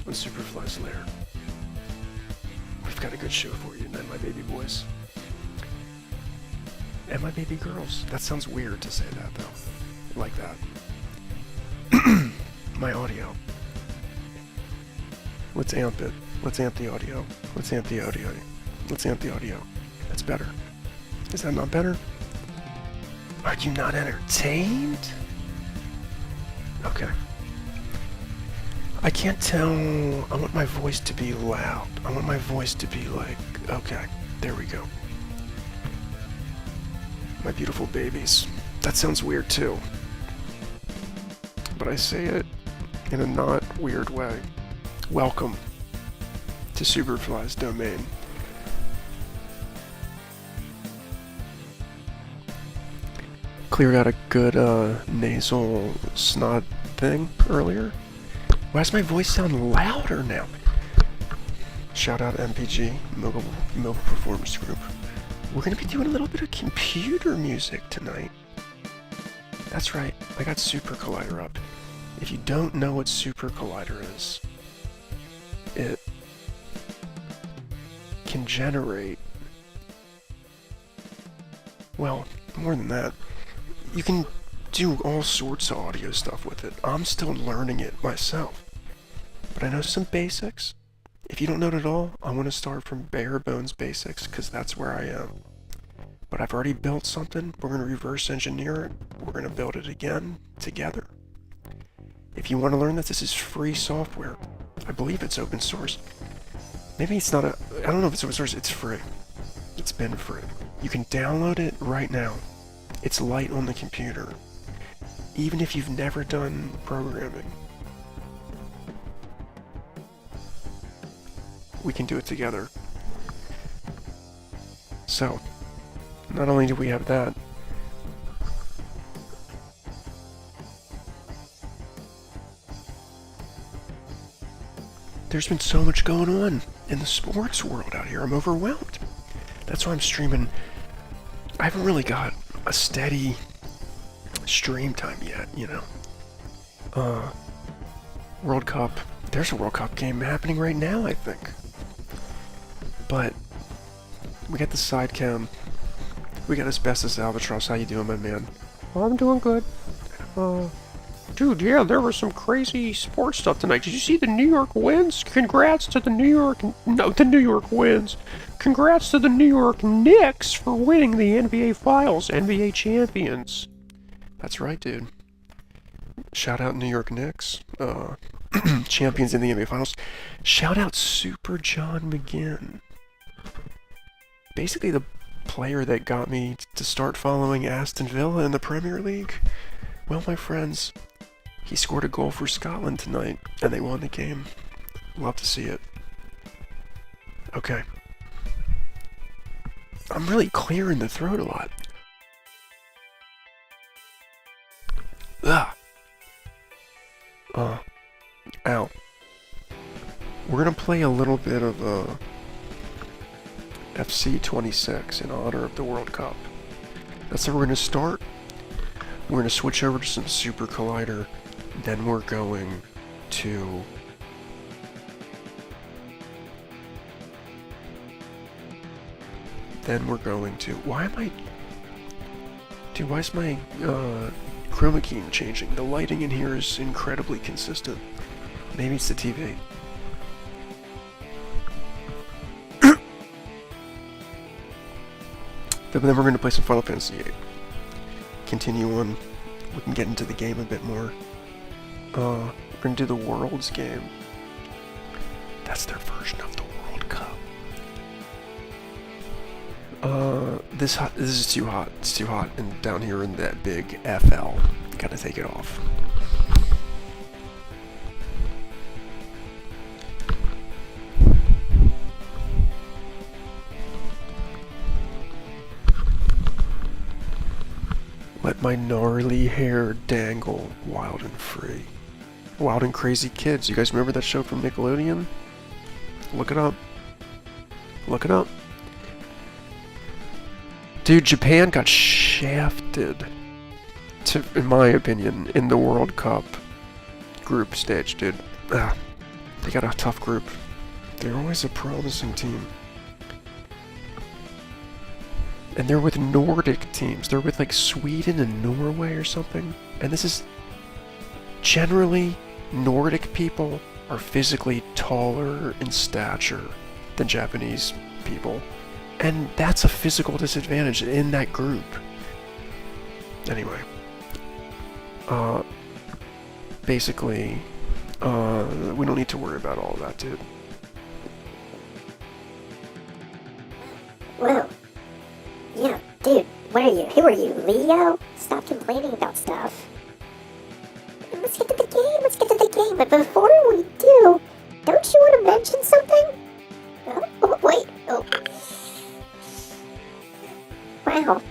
on Superfly's Lair. We've got a good show for you tonight, my baby boys. And my baby girls. That sounds weird to say that, though. Like that. My audio. Let's amp it. Let's amp the audio. Let's amp the audio. Let's amp the audio. That's better. Is that not better? Are you not entertained? Okay. I can't tell. I want my voice to be loud. I want my voice to be like, okay, there we go. My beautiful babies. That sounds weird too. But I say it in a not weird way. Welcome to Superfly's domain. Cleared out a good nasal snot thing earlier. Why does my voice sound louder now? Shout out MPG, Mobile Performance Group. We're gonna be doing a little bit of computer music tonight. That's right, I got SuperCollider up. If you don't know what SuperCollider is, it can generate, well, more than that. You can do all sorts of audio stuff with it. I'm still learning it myself. But I know some basics. If you don't know it at all, I want to start from bare bones basics, because that's where I am. But I've already built something. We're going to reverse engineer it. We're going to build it again together. If you want to learn this is free software. I believe it's open source. Maybe it's not I don't know if it's open source. It's free. It's been free. You can download it right now. It's light on the computer. Even if you've never done programming. We can do it together. So, not only do we have that, there's been so much going on in the sports world out here. I'm overwhelmed. That's why I'm streaming. I haven't really got a steady stream time yet, you know. World Cup. There's a World Cup game happening right now, I think. But we got the side cam. We got Asbestos Albatross. How you doing, my man? I'm doing good. Dude, yeah, there was some crazy sports stuff tonight. Did you see the New York wins? Congrats to the New York wins. Congrats to the New York Knicks for winning the NBA Finals, NBA champions. That's right, dude. Shout out New York Knicks. Champions in the NBA Finals. Shout out Super John McGinn. Basically the player that got me to start following Aston Villa in the Premier League. Well, my friends, he scored a goal for Scotland tonight, and they won the game. Love to see it. Okay. I'm really clearing the throat a lot. Ugh. Ow. We're gonna play a little bit of FC26 in honor of the World Cup. That's how we're gonna start. We're gonna switch over to some SuperCollider. Then we're going to why is my chroma key changing? The lighting in here is incredibly consistent. Maybe it's the TV. But then we're going to play some Final Fantasy VIII. Continue on. We can get into the game a bit more. We're going to do the Worlds game. That's their version of the World Cup. This is too hot. It's too hot, and down here in that big FL, gotta take it off. Let my gnarly hair dangle wild and free. Wild and Crazy Kids. You guys remember that show from Nickelodeon? Look it up. Look it up. Dude, Japan got shafted, in my opinion, in the World Cup group stage, dude. They got a tough group. They're always a promising team. And they're with Nordic teams. They're with like Sweden and Norway or something. And this is generally Nordic people are physically taller in stature than Japanese people. And that's a physical disadvantage in that group. Anyway. Basically, we don't need to worry about all of that, dude. Whoa. Yeah, dude, what are you? Who are you, Leo? Stop complaining about stuff. Let's get to the game, but before we do, don't you want to mention something? Oh, wait, oh. Wow.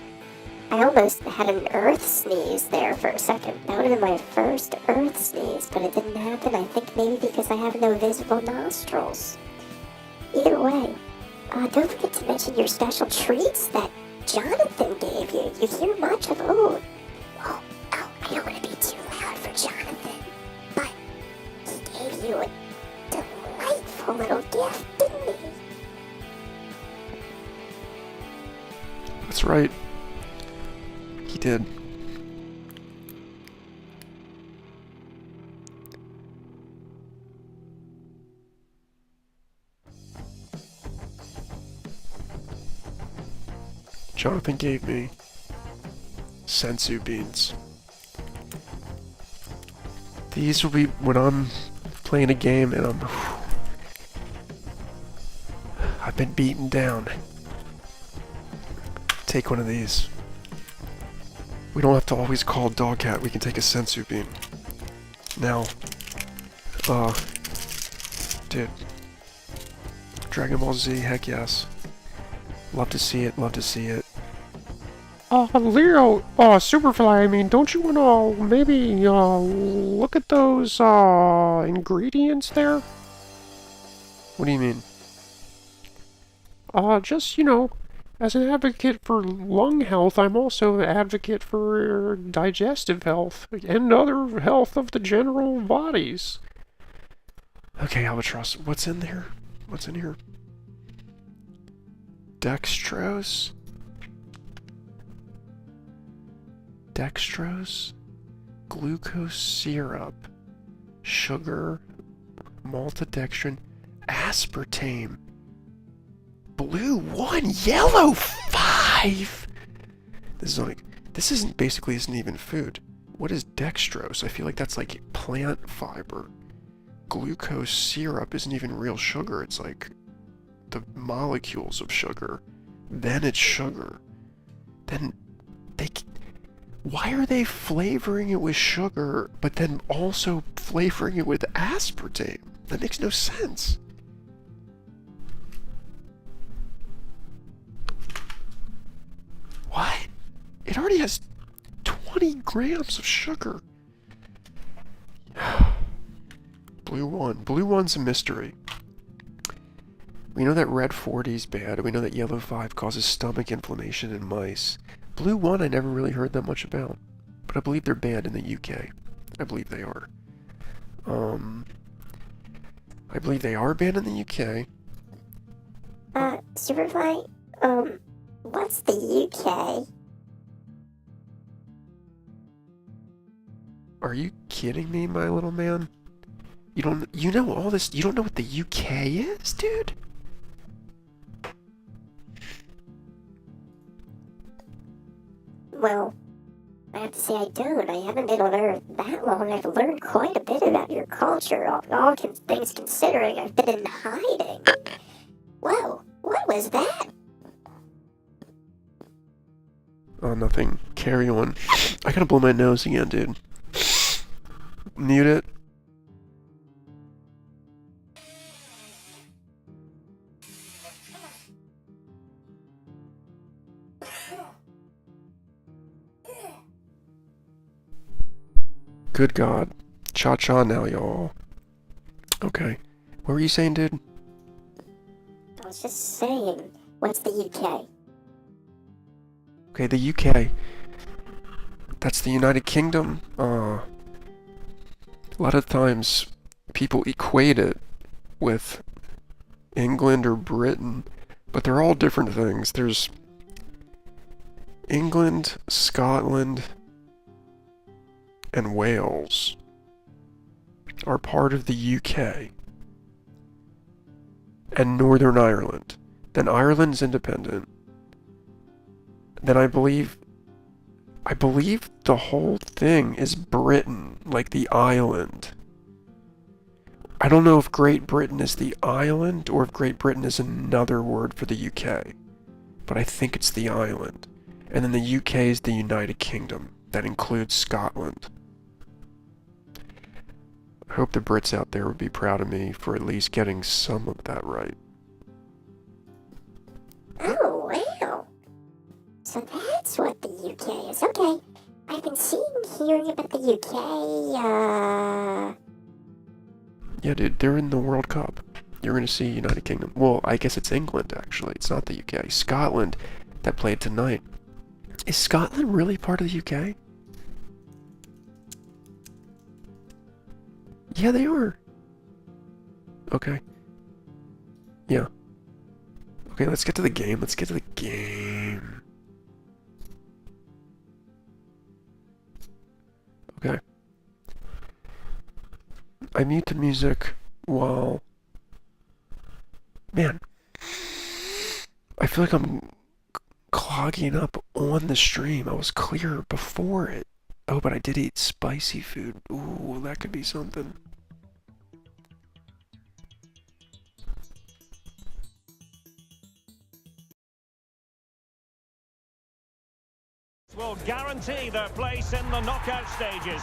I almost had an earth sneeze there for a second. That would have been my first earth sneeze, but it didn't happen. I think maybe because I have no visible nostrils. Either way, don't forget to mention your special treats that Jonathan gave you. You hear much of, oh, I don't want to be too loud for Jonathan, but he gave you a delightful little gift, didn't he? That's right. He did. Jonathan gave me sensu beans. These will be when I'm playing a game and I've been beaten down. Take one of these. We don't have to always call Dogcat, we can take a sensu bean. Now, dude. Dragon Ball Z, heck yes. Love to see it, love to see it. Leo, Superfly, I mean, don't you want to maybe, look at those, ingredients there? What do you mean? Just, as an advocate for lung health, I'm also an advocate for digestive health and other health of the general bodies. Okay, Albatross, what's in there? What's in here? Dextrose? Dextrose? Glucose syrup? Sugar? Maltodextrin? Aspartame? Blue 1, yellow 5! This isn't even food. What is dextrose? I feel like that's like plant fiber. Glucose syrup isn't even real sugar, it's like the molecules of sugar. Then it's sugar. Then why are they flavoring it with sugar, but then also flavoring it with aspartame? That makes no sense. What? It already has 20 grams of sugar. Blue 1. Blue 1's a mystery. We know that red 40 is bad, and we know that yellow 5 causes stomach inflammation in mice. Blue 1 I never really heard that much about, but I believe they're banned in the UK. I believe they are. I believe they are banned in the UK. Superfly, what's the UK? Are you kidding me, my little man? You know all this, you don't know what the UK is, dude? Well, I have to say I don't. I haven't been on Earth that long. I've learned quite a bit about your culture. All things considering, I've been in hiding. Whoa, what was that? Oh, nothing. Carry on. I gotta blow my nose again, dude. Mute it. Good God. Cha-cha now, y'all. Okay. What were you saying, dude? I was just saying, what's the UK? Okay, the UK. That's the United Kingdom. A lot of times people equate it with England or Britain, but they're all different things. There's England, Scotland, and Wales are part of the UK, and Northern Ireland. Then Ireland's independent. Then I believe the whole thing is Britain, like the island. I don't know if Great Britain is the island or if Great Britain is another word for the UK, but I think it's the island. And then the UK is the United Kingdom. That includes Scotland. I hope the Brits out there would be proud of me for at least getting some of that right. Oh, wow. So that's what the UK is. Okay. I've been hearing about the UK, Yeah, dude, they're in the World Cup. You're going to see United Kingdom. Well, I guess it's England, actually. It's not the UK. Scotland, that played tonight. Is Scotland really part of the UK? Yeah, they are. Okay. Yeah. Okay, let's get to the game. Let's get to the game. Okay. I mute the music while... Man. I feel like I'm clogging up on the stream. I was clear before it. Oh, but I did eat spicy food. Ooh, that could be something. Will guarantee their place in the knockout stages.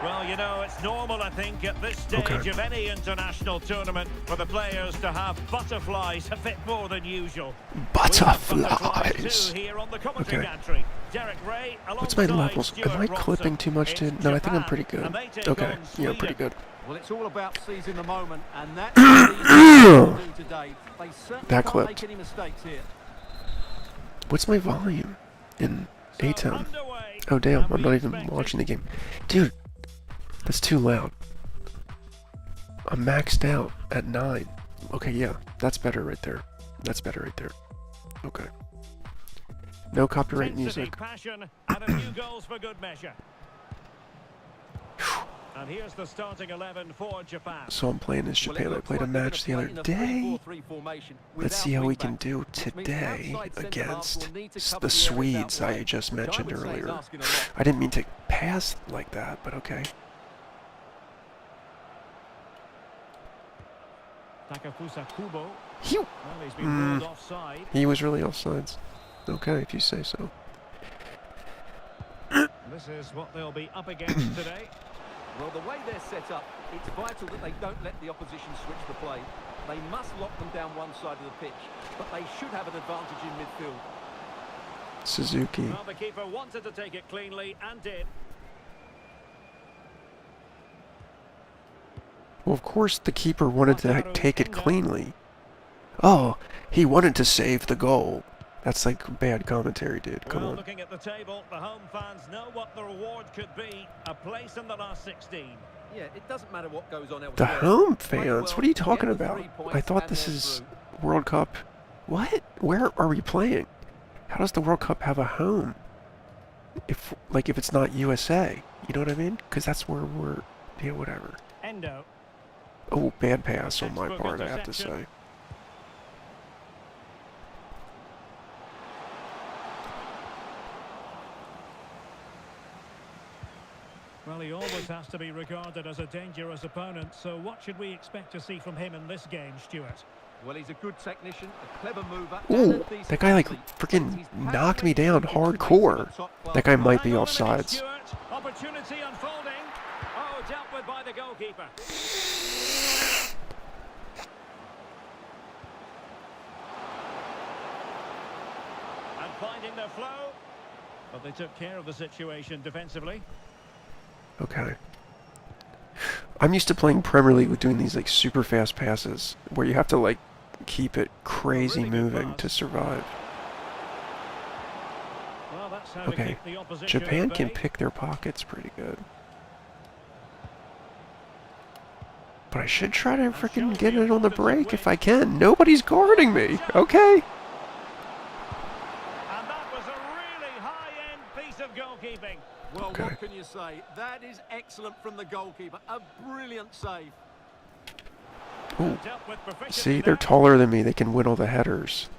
Well, you know, it's normal, I think, at this stage of any international tournament for the players to have butterflies a bit more than usual. Butterflies! Here on the commentary gantry. Derek Ray, what's my levels? Am I clipping too much, dude? No, I think I'm pretty good. Okay, yeah, I'm pretty good. Well, it's all about seizing the moment, and that's what they do today. They certainly That can't clipped. make any mistakes here. What's my volume in A-Town? Oh, damn, I'm not even watching the game. Dude, that's too loud. I'm maxed out at 9. Okay, yeah, that's better right there. That's better right there. Okay. No copyright music. Passion, and a few goals for good measure. And here's the starting 11 for Japan. So I'm playing as Japan. I played a match the other day. Let's see how we can do today against the Swedes I just mentioned earlier. I didn't mean to pass like that, but okay. Takafusa Kubo. He, Well, he's been ruled offside. he was really offsides. Okay, if you say so. This is what they'll be up against today. Well, the way they're set up, it's vital that they don't let the opposition switch the play. They must lock them down one side of the pitch, but they should have an advantage in midfield. Suzuki. Well, the keeper wanted to take it cleanly and did. Well, of course the keeper wanted to take it cleanly. Oh, he wanted to save the goal. That's like bad commentary, dude. Come on. Looking at the table, the home fans know what the reward could be. A place in the last 16. Yeah, it doesn't matter what goes on The elsewhere. home fans? What are you talking about? I thought this is World Cup. What? Where are we playing? How does the World Cup have a home? If it's not USA, you know what I mean? Because that's where we're. Yeah, whatever. Endo. Oh, bad pass on my part, I have to say. Well, he always has to be regarded as a dangerous opponent, so what should we expect to see from him in this game, Stuart? Well, he's a good technician, a clever mover. Ooh, that guy like freaking knocked me down hardcore. That guy might be offsides. Opportunity unfolding. Oh, dealt with by the goalkeeper. And finding their flow. But they took care of the situation defensively. Okay. I'm used to playing Premier League with doing these like super fast passes where you have to like keep it crazy moving to survive. Well, that's how to Okay, keep the opposition Japan at can bay. pick their pockets pretty good. But I should try to freaking get it on the break if I can. Nobody's guarding me, okay? And that was a really high-end piece of goalkeeping. Well, Okay. what can you say? That is excellent from the goalkeeper. A brilliant save. Ooh. Dealt with proficiently See, they're there. taller than me. They can win all the headers.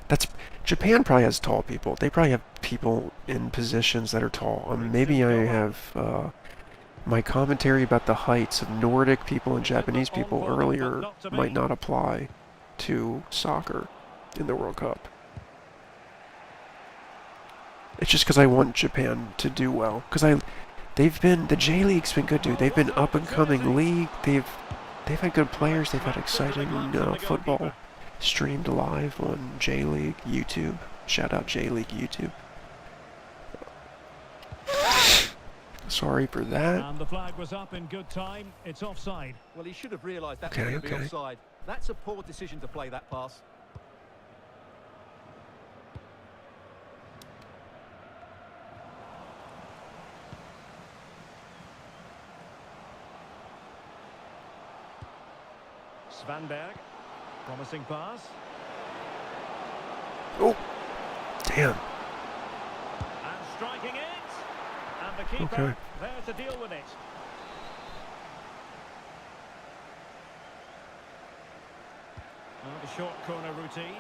That's Japan probably has tall people. They probably have people in positions that are tall. Maybe I have my commentary about the heights of Nordic people and Japanese people earlier might not apply to soccer in the World Cup. It's just because I want Japan to do well. Because the J League's been good, dude. They've been up and coming league. They've had good players. They've had exciting football streamed live on J League YouTube. Shout out J League YouTube. Sorry for that. And the flag was up in good time. It's offside. Well, he should have realised that Okay, was going to be okay. offside. That's a poor decision to play that pass. Svanberg. Promising pass. Oh, damn. And striking it. And the keeper Okay. there to deal with it. Well, the short corner routine.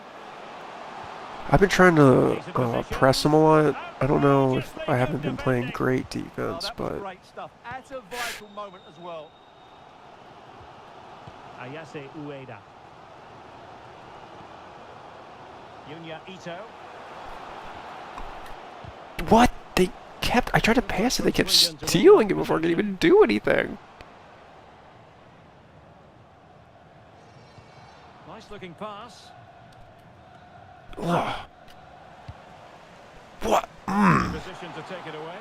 I've been trying to press them a lot. I don't know if I haven't been playing great Oh, defense, that was but great stuff. At a vital moment as well. Ayase Ueda. Yunya Ito. what? I tried to pass it. They kept stealing it before I could even do anything. Nice looking pass. Ugh. What? Position to take it away.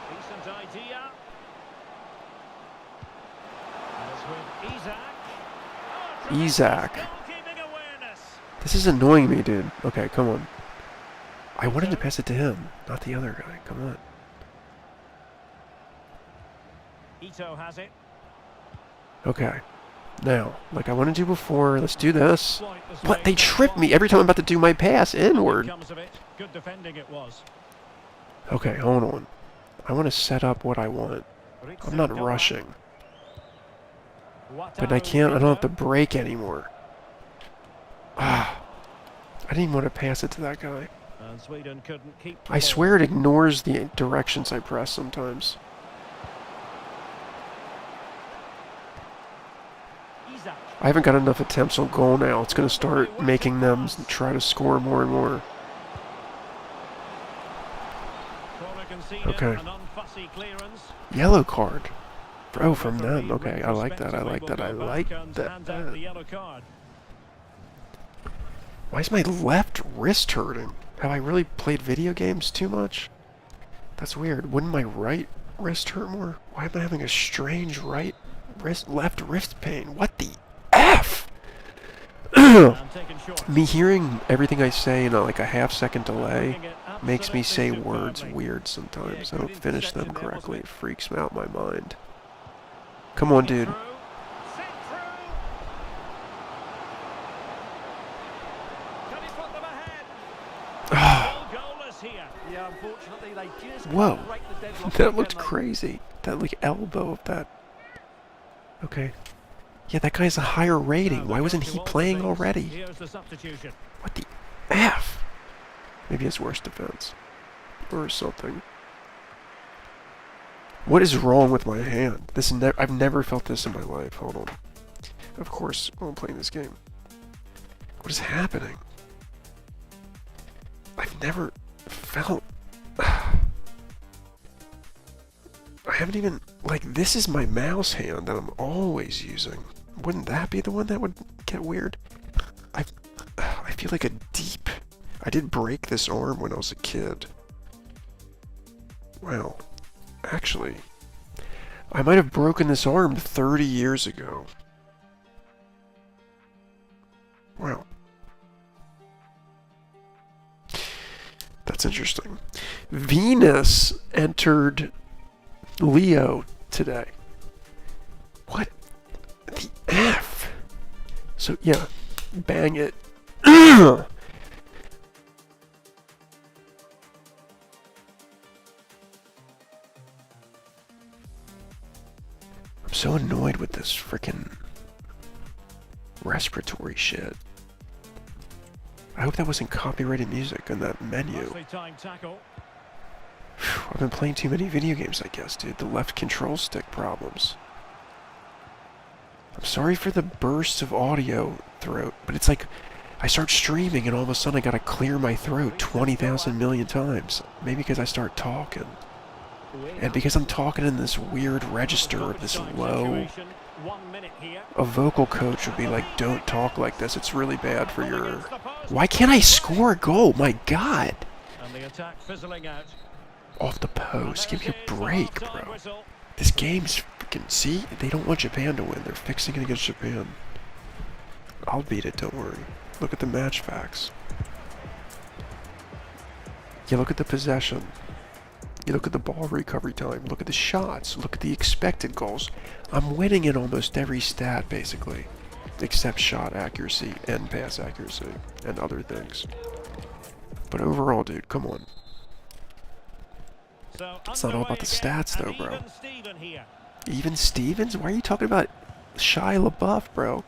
Decent idea. As with Isaac. Oh, tremendous Isaac. goalkeeping awareness. This is annoying me, dude. Okay, come on. I wanted to pass it to him, not the other guy. Come on. Ito has it. Okay. Now, like I wanted to do before, let's do this. Exploit the What? They space trip me every time I'm about to do my pass inward. comes of it. Good defending it was. Okay, hold on. I want to set up what I want. I'm not rushing. But I don't have to break anymore. Ah. I didn't even want to pass it to that guy. And Sweden couldn't keep the I ball. swear it ignores the directions I press sometimes. Isaac. I haven't got enough attempts on goal now. It's going to start making them try to score more and more. Corner conceded, Okay. an unfussy clearance. Yellow card. Oh, from them. Okay, I like that. I like that. I Will go like back and that. hand out the yellow card. Why is my left wrist hurting? Have I really played video games too much? That's weird. Wouldn't my right wrist hurt more? Why am I having a strange left wrist pain? What the F? And taken short. Me hearing everything I say in like a half-second delay Making it makes me say absolutely words superbly. weird sometimes. Yeah, I good don't finish them interception there, correctly. wasn't It freaks me out in my mind. Come on, dude. Through. Sent through. Can he put them ahead? Still goalless here. Yeah, unfortunately, they just Whoa. can't break the deadlock. That looked can they? crazy. That like elbow of that. Okay. Yeah, that guy's a higher rating. Why wasn't he playing already? Here's the substitution. What the F? Maybe his worst defense. Or something. What is wrong with my hand? I've never felt this in my life. Hold on. Of course, while I'm playing this game. What is happening? I've never felt... I haven't even... Like, this is my mouse hand that I'm always using. Wouldn't that be the one that would get weird? I feel like a deep... I did break this arm when I was a kid. Wow. Actually, I might have broken this arm 30 years ago. Wow. That's interesting. Venus entered Leo today. What the F? So, yeah, bang it. I'm so annoyed with this frickin' respiratory shit. I hope that wasn't copyrighted music in that menu. I've been playing too many video games, I guess, dude. The left control stick problems. I'm sorry for the bursts of audio throat, but it's like I start streaming and all of a sudden I gotta clear my throat 20,000 million times. Maybe because I start talking. And because I'm talking in this weird register of this low, a vocal coach would be like, don't talk like this, it's really bad for your... Why can't I score a goal? My God! Off the post, give me a break, bro. This game's freaking... See? They don't want Japan to win, they're fixing it against Japan. I'll beat it, don't worry. Look at the match facts. Yeah, look at the possession. You look at the ball recovery time, look at the shots, look at the expected goals. I'm winning in almost every stat, basically. Except shot accuracy and pass accuracy and other things. But overall, dude, come on. It's not all about the stats, though, bro. Even Stevens? Why are you talking about Shia LaBeouf, bro?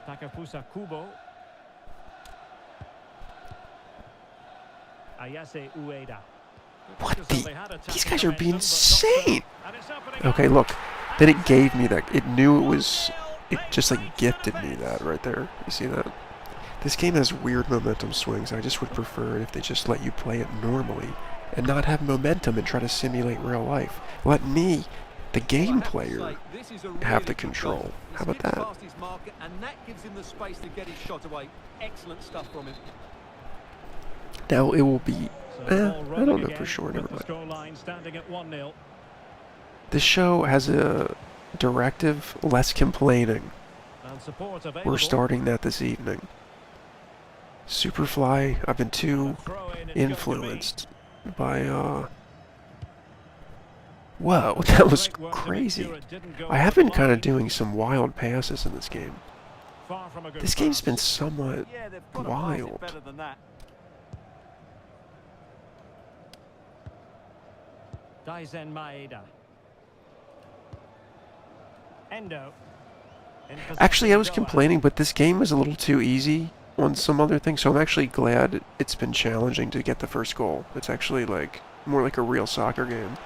Takafusa Kubo. Ayase Ueda. What the? These guys are being insane! Okay, look. Then it gave me that. It knew it was... It just, like, gifted me that right there. You see that? This game has weird momentum swings. I just would prefer it if they just let you play it normally and not have momentum and try to simulate real life. Let me, the game player, have the control. How about that? Now it will be... I don't know for sure, never mind. This show has a directive, less complaining. We're starting that this evening. Superfly, I've been too influenced by, Whoa, that was crazy. I have been kind of doing some wild passes in this game. This game's been somewhat wild. Daizen Maeda. Endo. Actually, I was complaining, but this game was a little too easy on some other things, so I'm actually glad it's been challenging to get the first goal. It's actually like more like a real soccer game.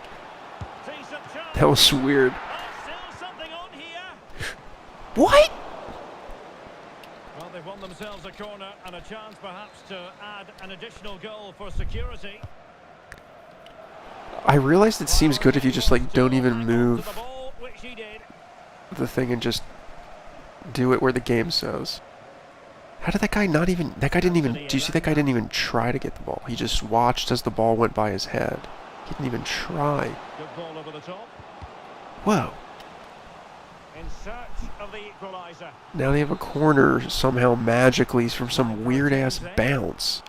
That was weird. What? Well, they've won themselves a corner and a chance perhaps to add an additional goal for security. I realized it seems good if you just like don't even move the thing and just do it where the game says. How did that guy not even... That guy didn't even... Do you see that guy didn't even try to get the ball? He just watched as the ball went by his head. He didn't even try. Good ball over the top. Whoa. In search of the equalizer. Now they have a corner somehow magically from some weird-ass bounce.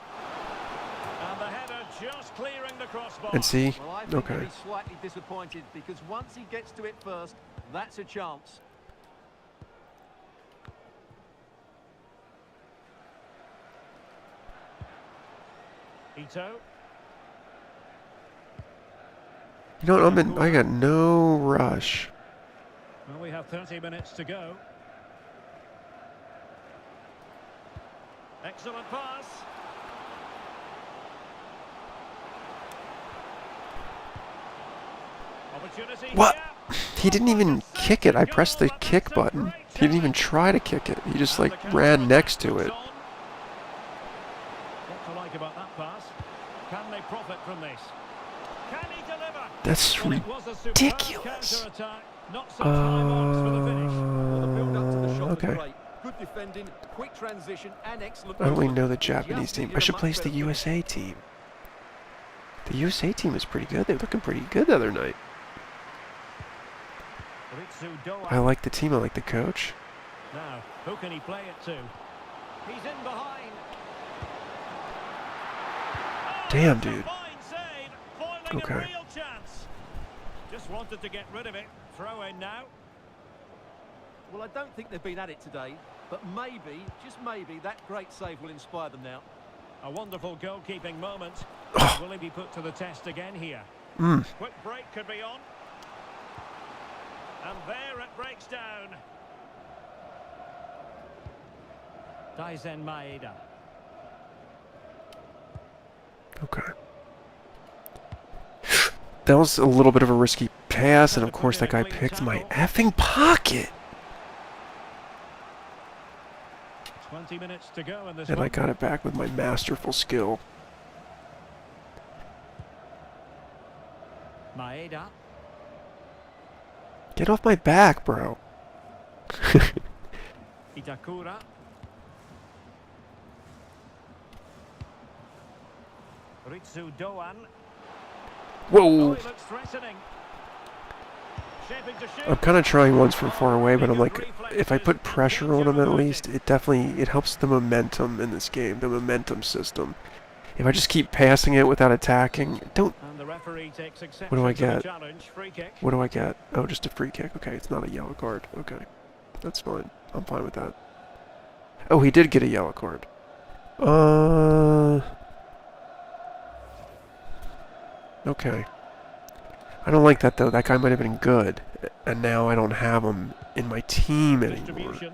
And the header just clearing the crossbar. And see? Well, I think Okay. he'll be slightly disappointed because once he gets to it first, that's a chance. Ito. You know what? I got no rush. Well, we have 30 minutes to go. Excellent pass. Opportunity. What? Here. He didn't even kick it. I pressed the kick button. He didn't even try to kick it. He just like ran next to it. What to like about that pass? Can they profit from this? Can he deliver? That's Well, it was a superb ridiculous. counter-attack. Not so time marks for the finish. Well, the build-up to the shot was Okay. great. Good defending, quick transition, and excellent. I only movement. know the Just Japanese team. needed I a should much place the better finish. USA team. The USA team is pretty good. They're looking pretty good the other night. Ritsu Doa. I like the team. I like the coach. Now, who can he play it to? He's in behind. Damn, dude. Fine save, foiling Okay. a real chance. Just wanted to get rid of it. Throw in now. Well, I don't think they've been at it today, but maybe, just maybe, that great save will inspire them now. A wonderful goalkeeping moment. Will he be put to the test again here? Quick break could be on. And there it breaks down. Daisen Maeda. Okay. That was a little bit of a risky pass, and of course that guy picked my effing pocket. 20 minutes to go in this And I one. got it back with my masterful skill. Maeda. Get off my back, bro. Itakura. Ritsu Doan. Whoa! Oh, he looks threatening. Shaping to shoot. I'm kind of trying ones from far away, but I'm like, if I put pressure on him at least, it helps the momentum in this game, the momentum system. If I just keep passing it without attacking, And the referee takes exception What do I to the get? challenge. Free kick. what do I get? Oh, just a free kick. Okay, it's not a yellow card. Okay, that's fine. I'm fine with that. Oh, he did get a yellow card. Okay. I don't like that, though. That guy might have been good, and now I don't have him in my team anymore. Distribution.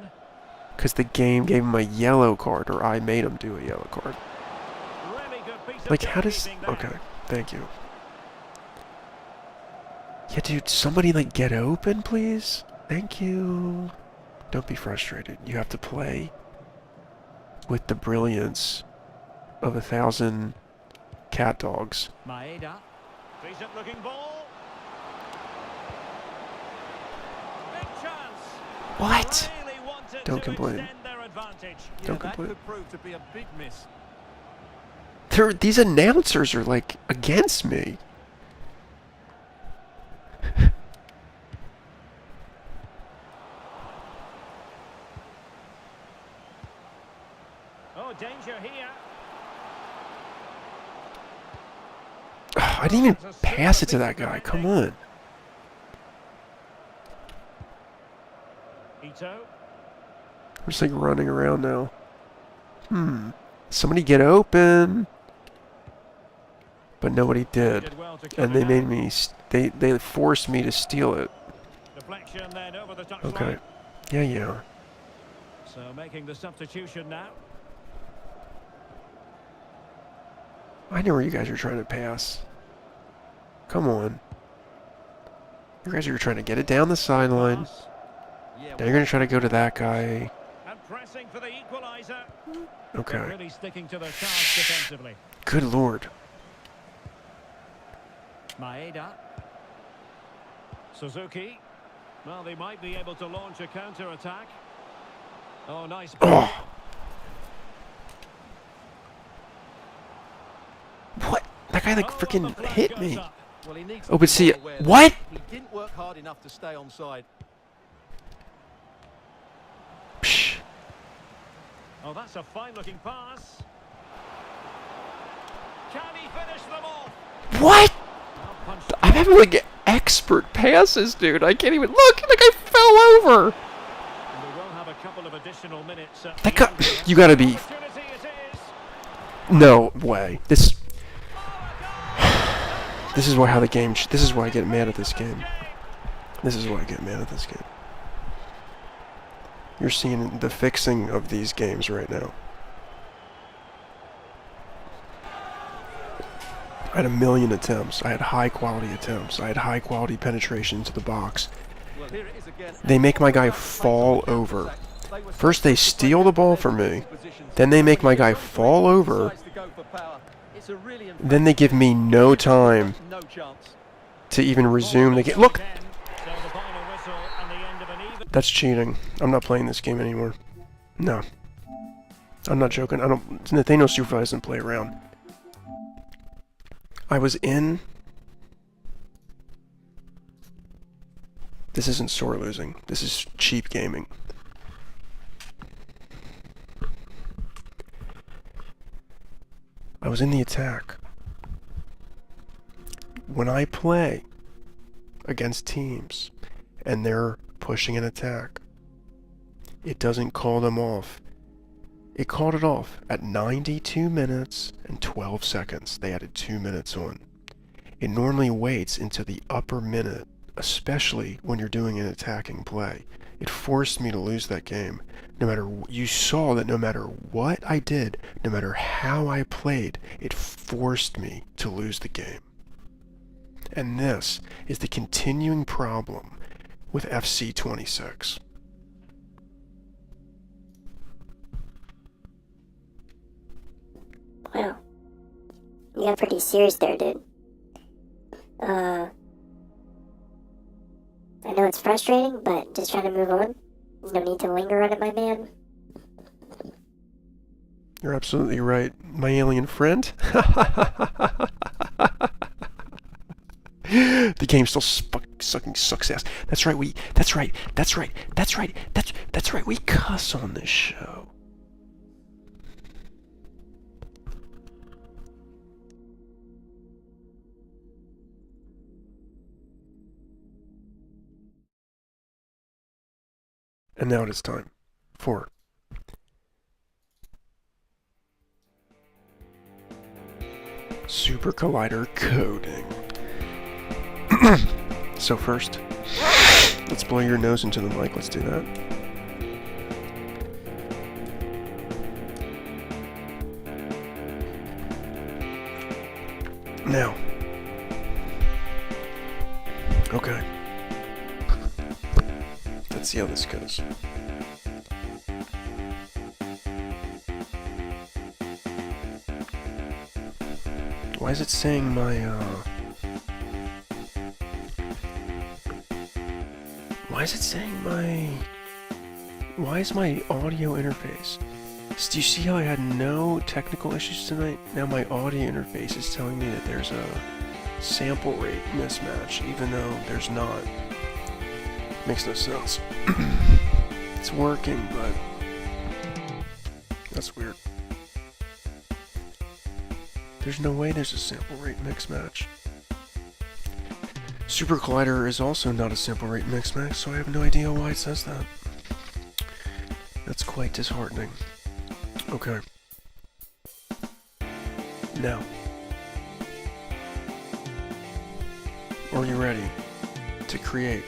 Because the game gave him a yellow card, or I made him do a yellow card. Really good piece of Like, how does... goalkeeping there. Okay, thank you. Yeah, dude, somebody, like, get open, please? Thank you. Don't be frustrated. You have to play with the brilliance of 1,000 cat dogs. Maeda. Decent looking ball. Big chance. What? Really wanted Don't to complain. extend their advantage. Don't that complain. could prove to be a big miss. These announcers are, like, against me. Oh, danger here. I didn't even pass it to that guy. Come on. Ito. I'm just, like, running around now. Somebody get open. But nobody did. Did well to cut And they it made out. me... They forced me to steal it. Deflection then over the touchline. Okay. Yeah. So making the substitution now. I know where you guys are trying to pass. Come on. You guys are trying to get it down the sideline. Pass. Yeah, Now you're going to try to go to that guy. And pressing for the equaliser. Okay. Really sticking to their task defensively. Good lord. Maeda. Suzuki. Well, they might be able to launch a counter-attack. Oh, nice. Oh! What? That guy, like, Oh, freaking the flag hit goes me. up. Well, he needs Oh, to but be see, more aware there. what? He didn't work hard enough to stay onside. Psh. Oh, that's a fine-looking pass. Can he finish them off? What? Well punched. I'm having, like, expert passes, dude. I can't even... Look! That guy fell over! And we will have a couple of additional minutes. At That the guy... end here. You gotta be... Opportunity it is. No way. This... This is why how the game... This is why I get mad at this game. This is why I get mad at this game. You're seeing the fixing of these games right now. I had 1 million attempts. I had high quality attempts. I had high quality penetration into the box. Well, here it is again. They make my guy fall over. First they steal the ball from me. Then they make my guy fall over. Then they give me no time No chance. to even resume the game. Look! 10. So the final whistle and the end of an even. That's cheating. I'm not playing this game anymore. No. I'm not joking. Nathaniel Superfly doesn't play around. I was in... This isn't sore losing. This is cheap gaming. I was in the attack. When I play against teams and they're pushing an attack, it doesn't call them off. It called it off at 92 minutes and 12 seconds. They added 2 minutes on. It normally waits into the upper minute, especially when you're doing an attacking play. It forced me to lose that game. You saw that no matter what I did, no matter how I played, it forced me to lose the game. And this is the continuing problem with FC26. Wow. You got pretty serious there, dude. I know it's frustrating, but just trying to move on. There's no need to linger on it, my man. You're absolutely right, my alien friend. The game still sucks ass. That's right, we cuss on this show. And now it is time for SuperCollider coding. So first, let's blow your nose into the mic. Let's do that. Now. Okay. Let's see how this goes. Why is it saying my, Why is it saying my... Why is my audio interface... Do you see how I had no technical issues tonight? Now my audio interface is telling me that there's a sample rate mismatch, even though there's not. Makes no sense. It's working, but... That's weird. There's no way there's a sample rate mismatch. SuperCollider is also not a sample rate mismatch, so I have no idea why it says that. That's quite disheartening. Okay. Now. Are you ready to create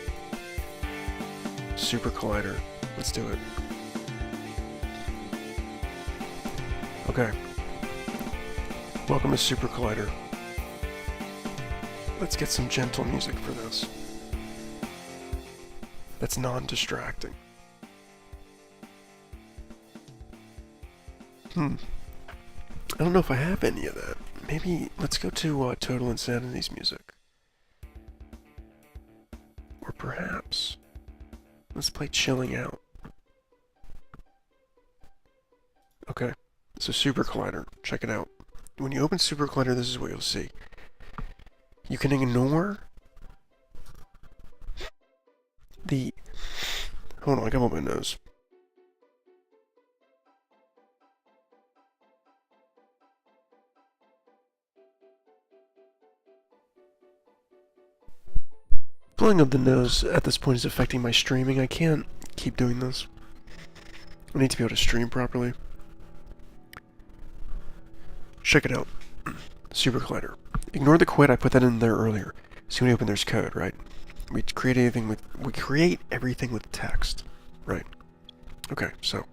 SuperCollider? Let's do it. Okay. Welcome to SuperCollider. Let's get some gentle music for this. That's non-distracting. I don't know if I have any of that. Maybe let's go to Total Insanity's music. Or perhaps let's play Chilling Out. Okay, so SuperCollider, check it out. When you open SuperCollider, this is what you'll see. You can ignore the... Hold on, I got on my nose. Blowing up the nose at this point is affecting my streaming. I can't keep doing this. I need to be able to stream properly. Check it out. SuperCollider. Ignore the quit, I put that in there earlier. See when you open there's code, right? We create everything with text, right? Okay, so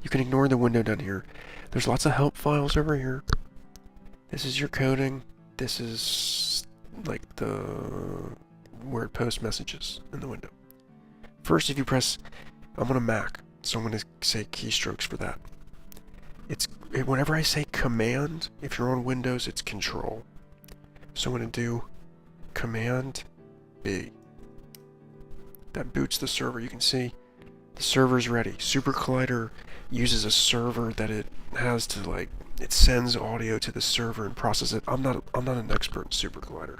you can ignore the window down here. There's lots of help files over here. This is your coding. This is like where it posts messages in the window. First, if you press, I'm on a Mac, so I'm going to say keystrokes for that. Whenever I say command, if you're on Windows, it's control. So I'm going to do command B. That boots the server. You can see the server's ready. SuperCollider uses a server that it has to, like, it sends audio to the server and processes it. I'm not an expert in SuperCollider,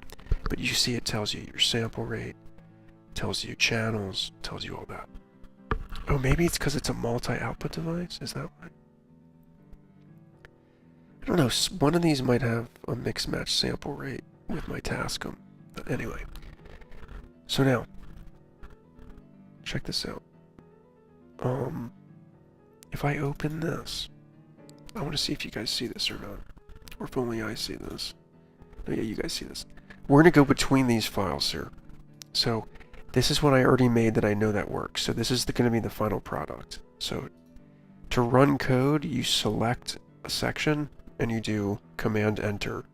but you see it tells you your sample rate, tells you channels, tells you all that. Oh, maybe it's because it's a multi-output device? Is that why? I don't know, one of these might have a mix match sample rate with my Tascam. But anyway. So now, check this out. If I open this, I want to see if you guys see this or not. Or if only I see this. Oh yeah, you guys see this. We're going to go between these files here. So, this is what I already made that I know that works. So this is going to be the final product. So, to run code, you select a section, and you do Command-Enter.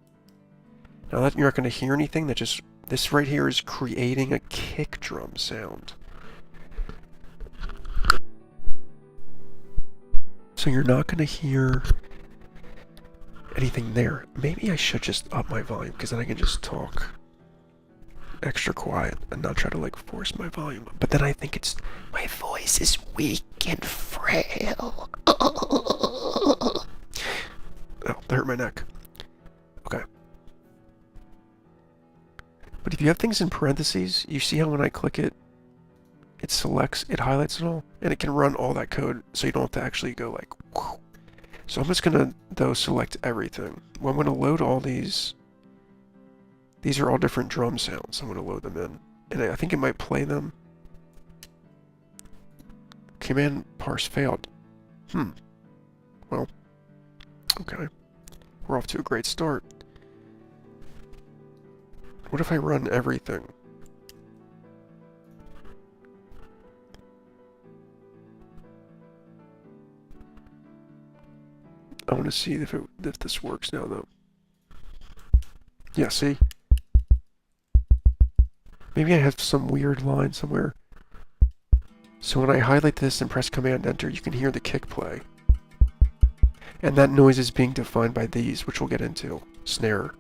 Now that you're not going to hear anything, this right here is creating a kick drum sound. So you're not going to hear anything there. Maybe I should just up my volume, because then I can just talk extra quiet and not try to like force my volume. But then I think my voice is weak and frail. Oh, that hurt my neck. Okay. But if you have things in parentheses, you see how when I click it, it selects, it highlights it all, and it can run all that code, so you don't have to actually go like, whoosh. So I'm just gonna, though, select everything. Well, I'm gonna load all these. These are all different drum sounds. I'm gonna load them in. And I think it might play them. Command parse failed. Well, okay. We're off to a great start. What if I run everything? I want to see if this works now, though. Yeah, see? Maybe I have some weird line somewhere. So when I highlight this and press Command-Enter, you can hear the kick play. And that noise is being defined by these, which we'll get into. Snare.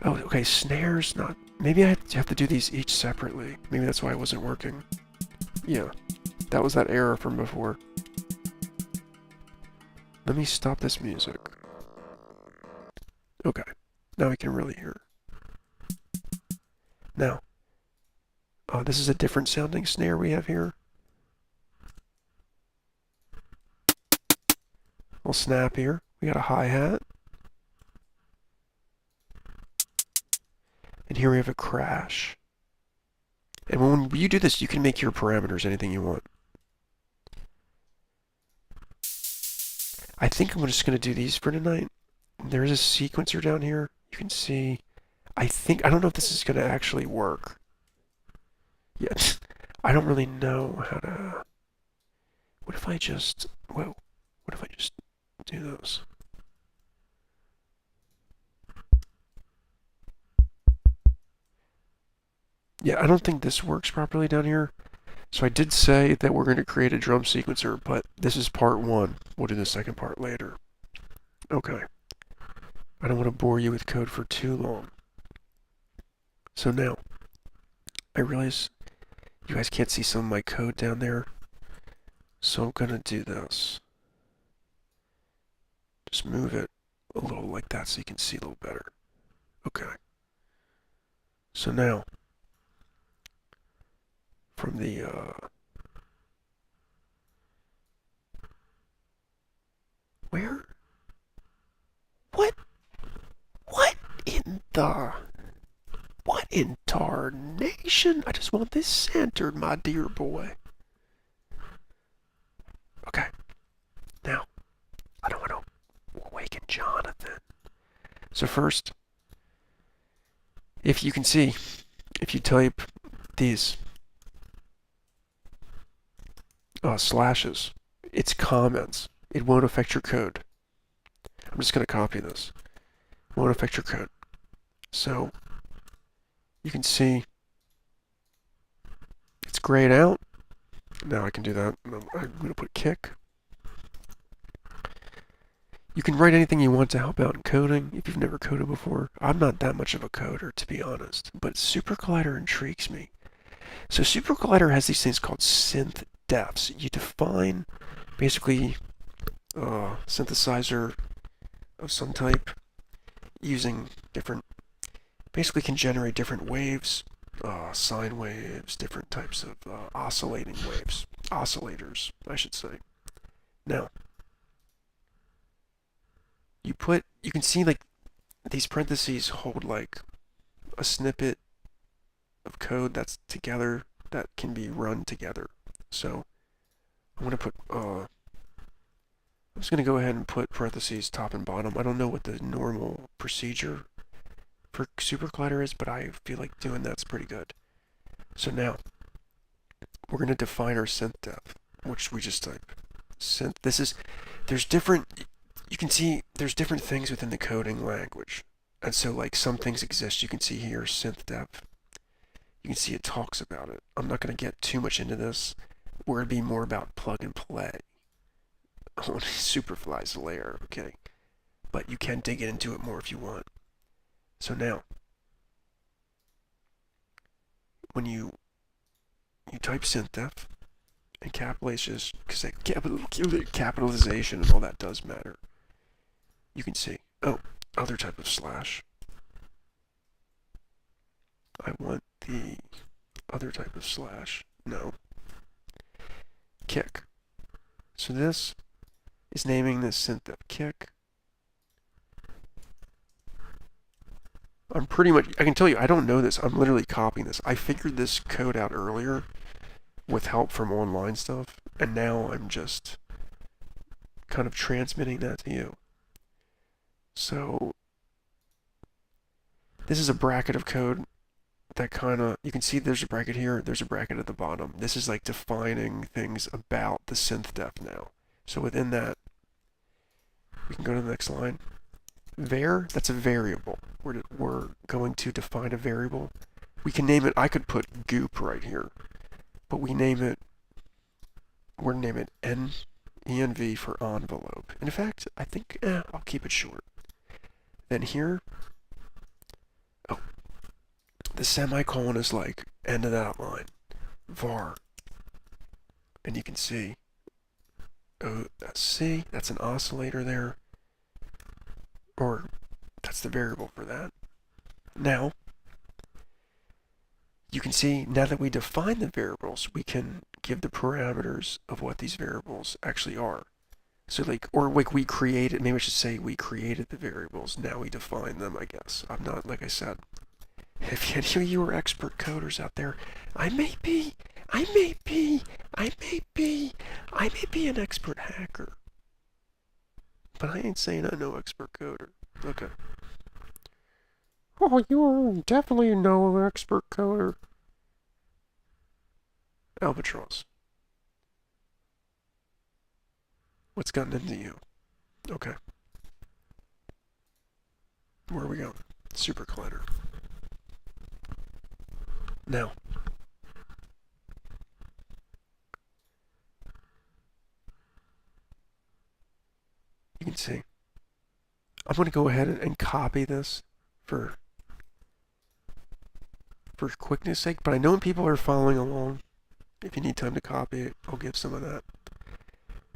Oh, okay, snare's not... Maybe I have to do these each separately. Maybe that's why it wasn't working. Yeah, that was that error from before. Let me stop this music. Okay, now we can really hear. Now, this is a different sounding snare we have here. We'll snap here. We got a hi-hat. And here we have a crash. And when you do this, you can make your parameters anything you want. I think I'm just going to do these for tonight. There is a sequencer down here. You can see. I don't know if this is going to actually work. Yet. I don't really know how to... What if I just... Whoa. What if I just do those? Yeah, I don't think this works properly down here. So I did say that we're going to create a drum sequencer, but this is part one. We'll do the second part later. Okay. I don't want to bore you with code for too long. So now, I realize you guys can't see some of my code down there. So I'm going to do this. Just move it a little like that so you can see a little better. Okay. So now, from the, where? What in tarnation? I just want this centered, my dear boy. Okay. Now, I don't want to awaken Jonathan. So first, if you can see, if you type these slashes, it's comments. It won't affect your code. I'm just going to copy this. It won't affect your code. So, you can see it's grayed out. Now I can do that. I'm going to put kick. You can write anything you want to help out in coding if you've never coded before. I'm not that much of a coder, to be honest, but SuperCollider intrigues me. So SuperCollider has these things called synth defs. You define basically a synthesizer of some type using different, basically can generate different waves, sine waves, different types of oscillating waves, oscillators, I should say. Now, you can see like these parentheses hold like a snippet of code that's together that can be run together. So I'm gonna put I'm just gonna go ahead and put parentheses top and bottom. I don't know what the normal procedure for SuperCollider is, but I feel like doing that's pretty good. So now we're gonna define our synth depth, which we just type synth. There's different, you can see there's different things within the coding language. And so like some things exist. You can see here synth depth. You can see it talks about it. I'm not going to get too much into this. Where it'd be more about plug and play on Superfly's Lair, okay? But you can dig into it more if you want. So now, when you type synth depth and capitalization, because capitalization and all that does matter, you can see, oh, other type of slash. I want the other type of slash. No. Kick. So this is naming this synth depth kick. I'm pretty much, I can tell you, I don't know this. I'm literally copying this. I figured this code out earlier with help from online stuff, and now I'm just kind of transmitting that to you. So this is a bracket of code that kind of, you can see there's a bracket here, there's a bracket at the bottom. This is like defining things about the synth depth now. So within that, we can go to the next line. Var, that's a variable. We're going to define a variable. We can name it, I could put goop right here, but we're going to name it env for envelope. And in fact, I think I'll keep it short. Then here, oh, the semicolon is like end of that line, var. And you can see, oh, C, that's an oscillator there, or that's the variable for that. Now, you can see, now that we define the variables, we can give the parameters of what these variables actually are. So like, or like we created, maybe I should say we created the variables, now we define them, I guess. I'm not, like I said, if any of you are expert coders out there, I may be an expert hacker. But I ain't saying I know expert coder. Okay. Oh, you are definitely no expert coder. Albatross. What's gotten into you? Okay. Where are we going? SuperCollider. Now. You can see. I'm going to go ahead and copy this for quickness sake, but I know when people are following along, if you need time to copy it, I'll give some of that.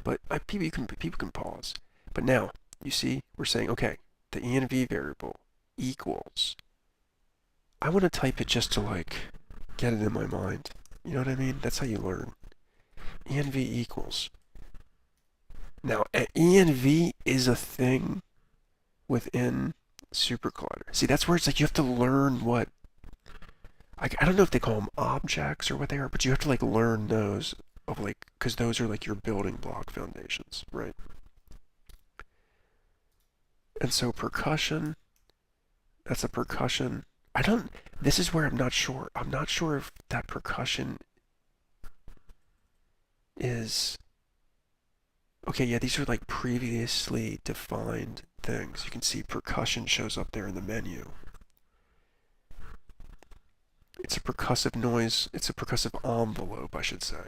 But people can pause. But now, you see, we're saying, okay, the env variable equals. I want to type it just to like get it in my mind. You know what I mean? That's how you learn. Env equals. Now, env is a thing within SuperCollider. See, that's where it's like you have to learn what. I don't know if they call them objects or what they are, but you have to like learn those of like, because those are like your building block foundations, right? And so percussion, that's a percussion. This is where I'm not sure. I'm not sure if that percussion is, okay, yeah, these are like previously defined things. You can see percussion shows up there in the menu. It's a percussive noise. It's a percussive envelope, I should say.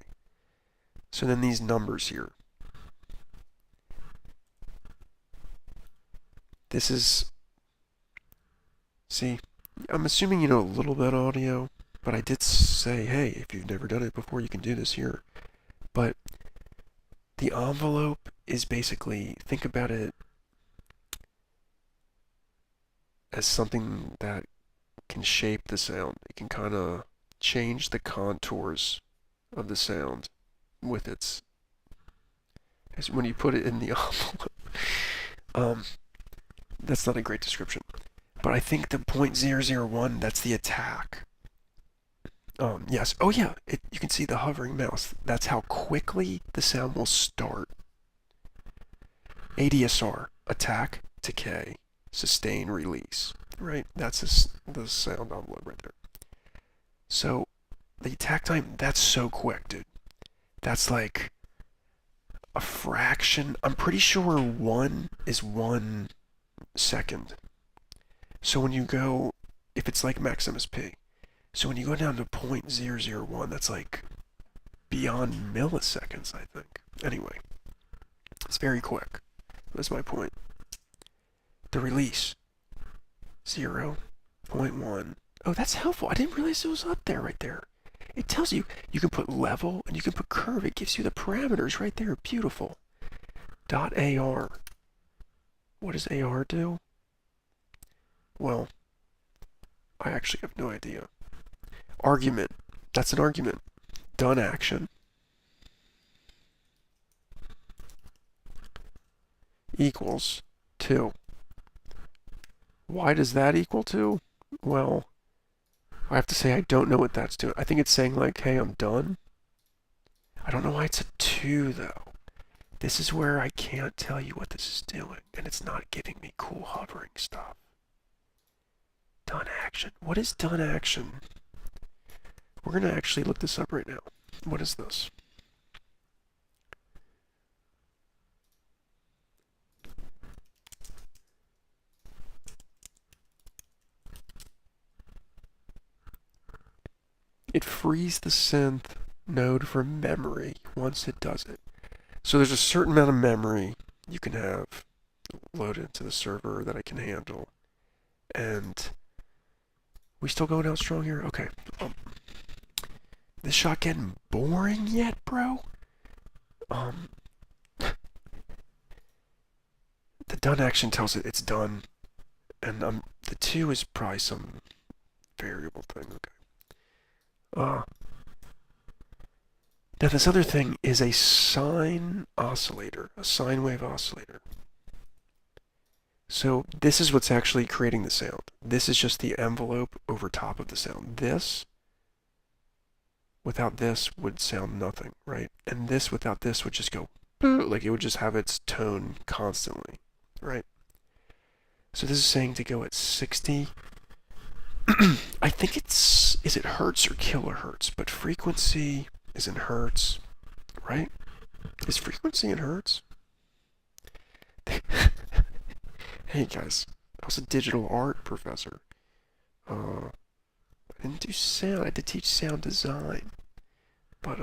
So then these numbers here. This is, see, I'm assuming you know a little bit audio, but I did say, hey, if you've never done it before, you can do this here. But the envelope is basically, think about it as something that can shape the sound. It can kind of change the contours of the sound with its, when you put it in the envelope. That's not a great description. But I think the .001, that's the attack. Yes. Oh yeah, you can see the hovering mouse. That's how quickly the sound will start. ADSR, attack, decay, sustain, release. Right? That's the sound envelope right there. So, the attack time, that's so quick, dude. That's like a fraction. I'm pretty sure 1 is 1 second. So when you go, if it's like Maximus P, so when you go down to .001, that's like beyond milliseconds, I think. Anyway, it's very quick. That's my point. The release, 0.1. Oh, that's helpful. I didn't realize it was up there right there. It tells you can put level and you can put curve. It gives you the parameters right there. Beautiful. .AR. What does AR do? Well, I actually have no idea. Argument. That's an argument. Done action. Equals 2. Why does that equal 2? Well, I have to say I don't know what that's doing. I think it's saying like, hey, I'm done. I don't know why it's a 2 though. This is where I can't tell you what this is doing, and it's not giving me cool hovering stuff. Done action. What is done action? We're going to actually look this up right now. What is this? It frees the synth node from memory once it does it. So there's a certain amount of memory you can have loaded into the server that I can handle. And we still going out strong here? Okay. This shot getting boring yet, bro? The done action tells it it's done. And the 2 is probably some variable thing. Okay. Now this other thing is a sine oscillator, a sine wave oscillator. So this is what's actually creating the sound. This is just the envelope over top of the sound. This, without this, would sound nothing, right? And this without this would just go, like it would just have its tone constantly, right? So this is saying to go at 60. I think it's, is it hertz or kilohertz? But frequency is in hertz, right? Is frequency in hertz? Hey guys, I was a digital art professor. I didn't do sound, I had to teach sound design. But,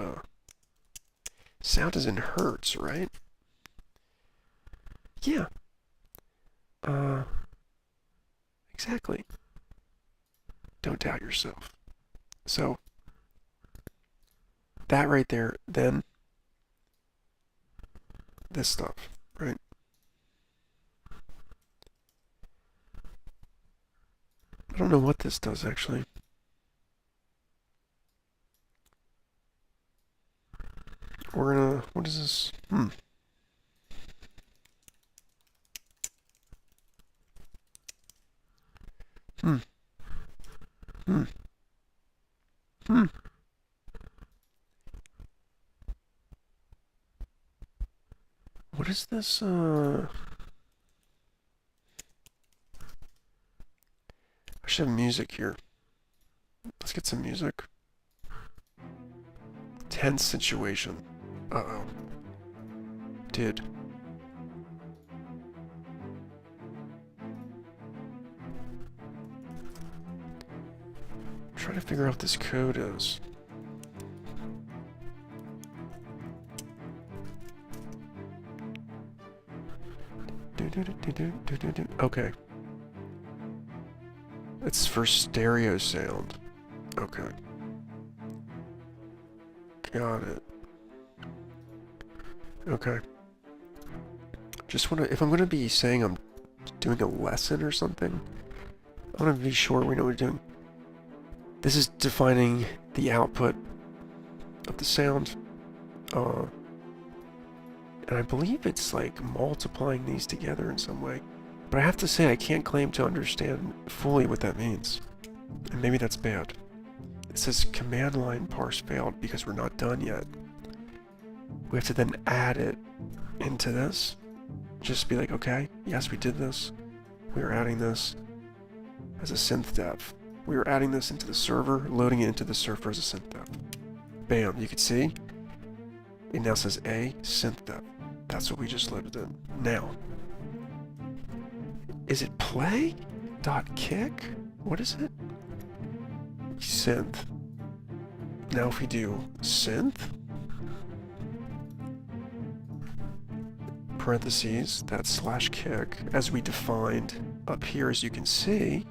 sound is in hertz, right? Yeah. Exactly. Don't doubt yourself. So, that right there, then this stuff, right? I don't know what this does, actually. We're gonna, what is this? What is this, I should have music here. Let's get some music. Tense situation. Uh-oh. Dude. I'm trying to figure out what this code is. Okay. It's for stereo sound. Okay. Got it. Okay. Just wanna, if I'm gonna be saying I'm doing a lesson or something, I wanna be sure we know what we're doing. This is defining the output of the sound. And I believe it's like multiplying these together in some way. But I have to say, I can't claim to understand fully what that means. And maybe that's bad. It says command line parse failed because we're not done yet. We have to then add it into this. Just be like, okay, yes, we did this. We are adding this as a synth dev. We are adding this into the server, loading it into the server as a synth dev. Bam, you can see it now says a synth dev. That's what we just loaded in. Now, is it play dot kick? What is it? Synth. Now if we do synth, parentheses, that slash kick, as we defined up here, as you can see,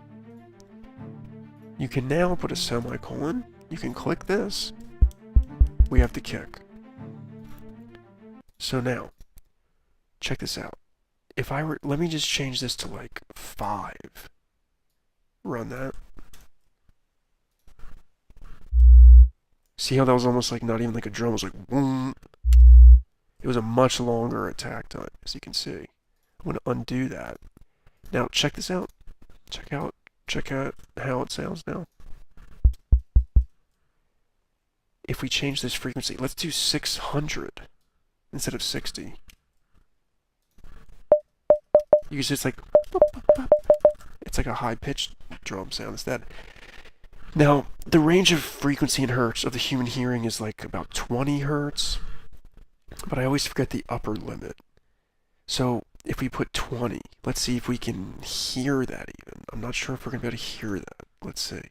you can now put a semicolon, you can click this, we have the kick. So now, check this out. If I were, let me just change this to like 5. Run that. See how that was almost like not even like a drum, it was like boom. It was a much longer attack time, as you can see. I'm going to undo that. Now, check this out. Check out how it sounds now. If we change this frequency, let's do 600 instead of 60. You can see it's like a high-pitched drum sound instead. Now, the range of frequency in hertz of the human hearing is like about 20 hertz. But I always forget the upper limit. So if we put 20, let's see if we can hear that even. I'm not sure if we're going to be able to hear that. Let's see.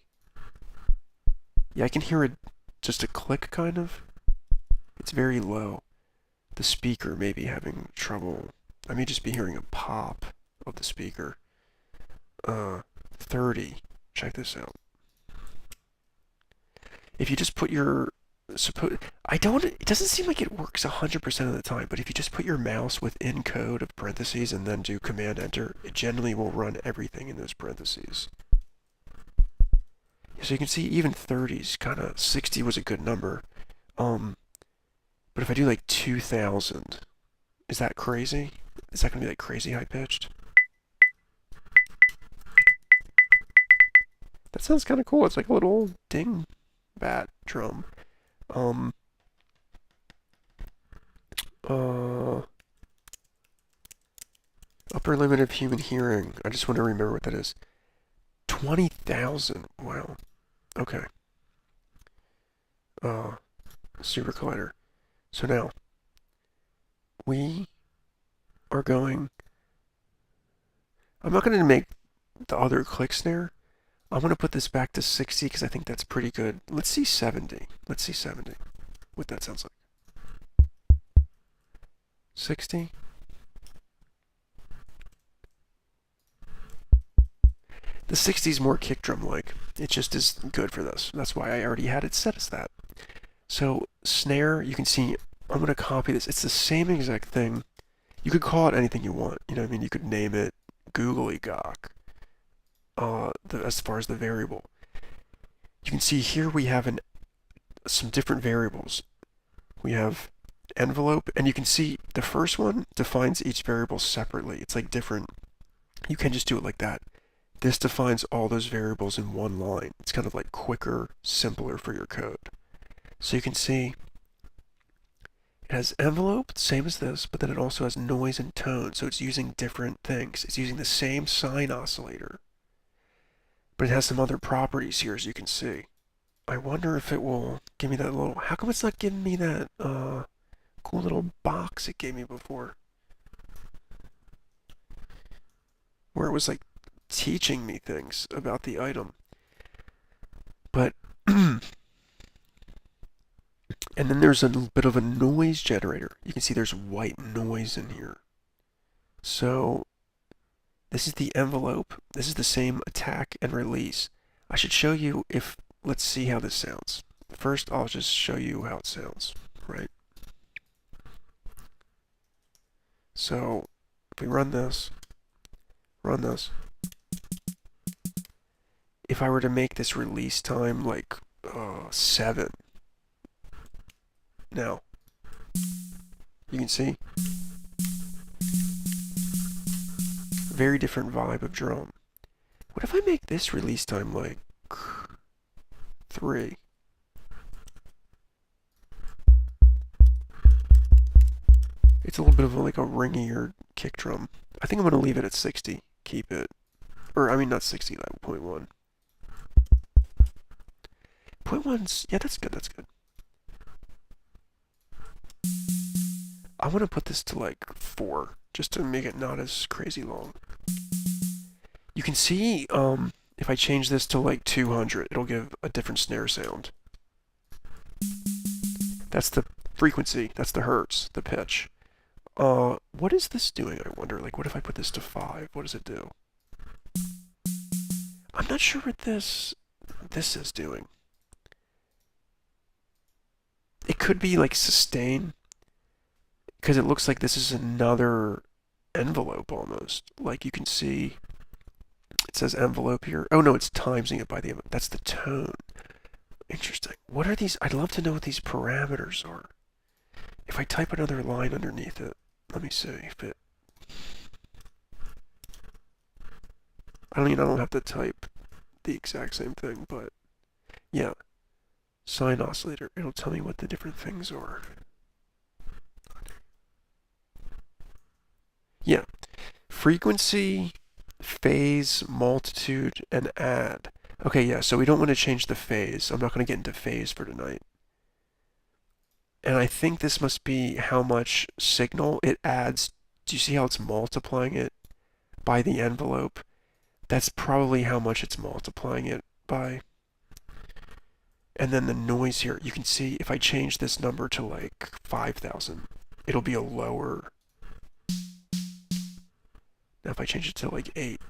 Yeah, I can hear it, just a click kind of. It's very low. The speaker may be having trouble. I may just be hearing a pop of the speaker. 30. Check this out. If you just put your it doesn't seem like it works 100% of the time, but if you just put your mouse within code of parentheses and then do command enter, it generally will run everything in those parentheses. So you can see even 30s, kind of 60 was a good number. But if I do like 2000, is that crazy? Is that going to be like crazy high pitched? That sounds kind of cool. It's like a little ding bat drum. Upper limit of human hearing. I just want to remember what that is. 20,000. Wow. Okay. SuperCollider. So now, we are going... I'm not going to make the other click snare. I'm going to put this back to 60 because I think that's pretty good. Let's see 70. Let's see 70. What that sounds like. 60. The 60 is more kick drum like. It just is good for this. That's why I already had it set as that. So snare, you can see, I'm going to copy this. It's the same exact thing. You could call it anything you want. You know what I mean? You could name it Googly Gawk. As far as the variable. You can see here we have some different variables. We have envelope, and you can see the first one defines each variable separately. It's like different. You can just do it like that. This defines all those variables in one line. It's kind of like quicker, simpler for your code. So you can see it has envelope, same as this, but then it also has noise and tone, so it's using different things. It's using the same sine oscillator, but it has some other properties here, as you can see. I wonder if it will give me that little... How come it's not giving me that cool little box it gave me before? Where it was like teaching me things about the item. But... And then there's a bit of a noise generator. You can see there's white noise in here. So... This is the envelope. This is the same attack and release. I should show you if... Let's see how this sounds. First, I'll just show you how it sounds, right? So, if we run this... If I were to make this release time like 7. Now, you can see... very different vibe of drum. What if I make this release time like 3? It's a little bit of like a ringier kick drum. I think I'm going to leave it at 60. Keep it. Or, I mean, not 60, like 0.1. 0.1's, yeah, that's good, that's good. I want to put this to like 4, just to make it not as crazy long. You can see, if I change this to like 200, it'll give a different snare sound. That's the frequency, that's the hertz, the pitch. What is this doing, I wonder? Like, what if I put this to 5? What does it do? I'm not sure what this is doing. It could be like sustain, because it looks like this is another envelope almost. Like you can see, it says envelope here. Oh no, it's timesing it by the envelope. That's the tone. Interesting. What are these? I'd love to know what these parameters are. If I type another line underneath it, let me see if it... I don't have to type the exact same thing, but yeah. Sine oscillator. It'll tell me what the different things are. Yeah. Frequency, phase, multitude, and add. Okay, yeah, so we don't want to change the phase. I'm not going to get into phase for tonight. And I think this must be how much signal it adds. Do you see how it's multiplying it by the envelope? That's probably how much it's multiplying it by. And then the noise here, you can see if I change this number to like 5,000, it'll be a lower. Now if I change it to like 8.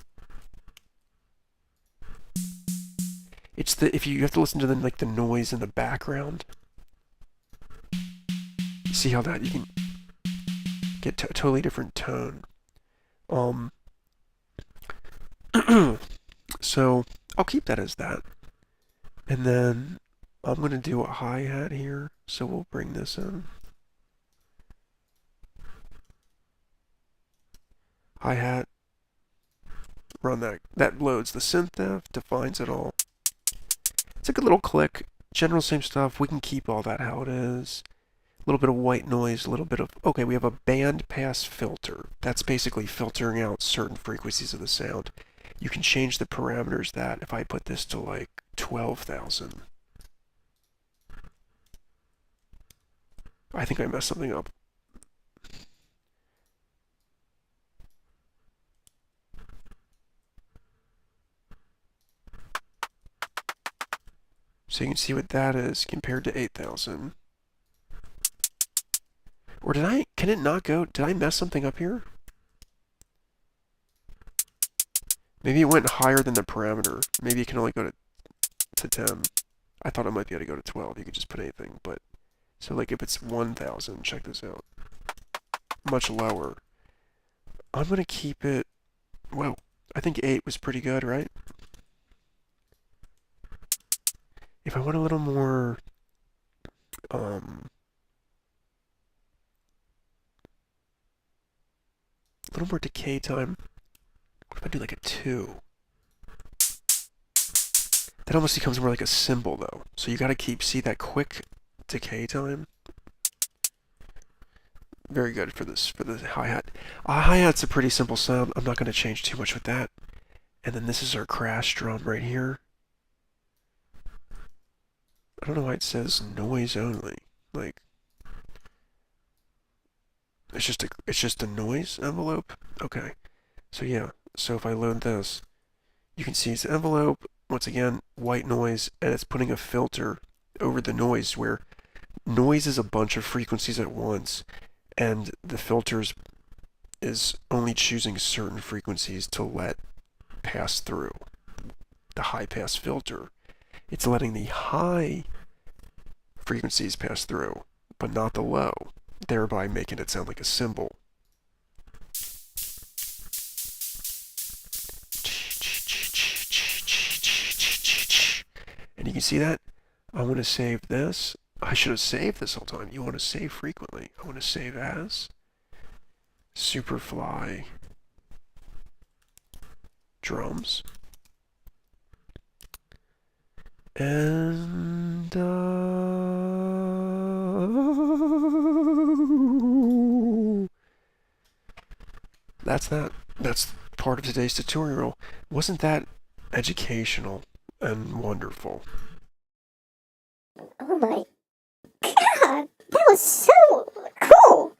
It's the, if you have to listen to the noise in the background. See how that you can get a totally different tone. So I'll keep that as that, and then I'm going to do a hi-hat here, so we'll bring this in. Hi-hat, run that. That loads the synth, defines it all. It's like a little click, general same stuff. We can keep all that how it is. A little bit of white noise, a little bit of... Okay, we have a band pass filter. That's basically filtering out certain frequencies of the sound. You can change the parameters that if I put this to like 12,000. I think I messed something up. So you can see what that is compared to 8,000. Or can it not go? Did I mess something up here? Maybe it went higher than the parameter. Maybe it can only go to 10. I thought it might be able to go to 12. You could just put anything, but... So like if it's 1,000, check this out. Much lower. I'm going to keep it... Whoa. I think 8 was pretty good, right? If I want a little more... A little more decay time. What if I do like a 2? That almost becomes more like a cymbal though. So you gotta see that quick decay time. Very good for the hi-hat. Hi-hat's a pretty simple sound. I'm not gonna change too much with that. And then this is our crash drum right here. I don't know why it says noise only. Like, it's just a noise envelope? Okay. So yeah, so if I load this, you can see it's an envelope, once again, white noise, and it's putting a filter over the noise, where noise is a bunch of frequencies at once, and the filters is only choosing certain frequencies to let pass through. The high pass filter. It's letting the high frequencies pass through, but not the low, thereby making it sound like a cymbal. And you can see that. I want to save this. I should have saved this all the time. You want to save frequently. I want to save as Superfly drums. And, that's that. That's part of today's tutorial. Wasn't that educational and wonderful? Oh my god, that was so cool!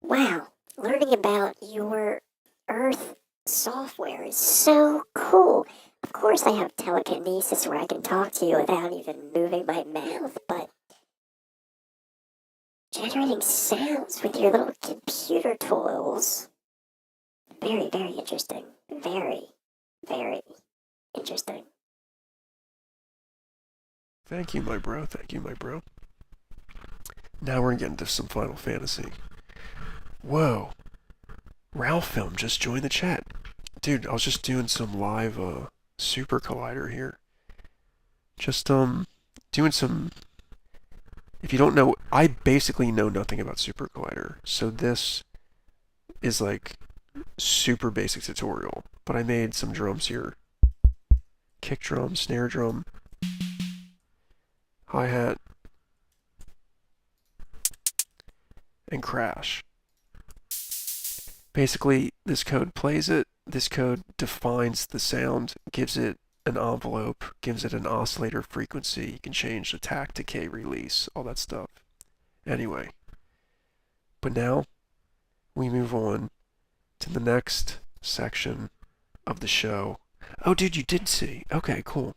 Wow, learning about your Earth software is so cool. Of course I have telekinesis where I can talk to you without even moving my mouth, but generating sounds with your little computer tools. Very, very interesting. Very, very interesting. Thank you, my bro. Thank you, my bro. Now we're getting to some Final Fantasy. Whoa. Ralph Film just joined the chat. Dude, I was just doing some live SuperCollider here. Just doing some... If you don't know, I basically know nothing about SuperCollider. So this is like super basic tutorial. But I made some drums here. Kick drum, snare drum, hi-hat, and crash. Basically, this code plays it, this code defines the sound, gives it an envelope, gives it an oscillator frequency, you can change attack, decay, release, all that stuff. Anyway, but now we move on to the next section of the show. Oh, dude, you did see. Okay, cool.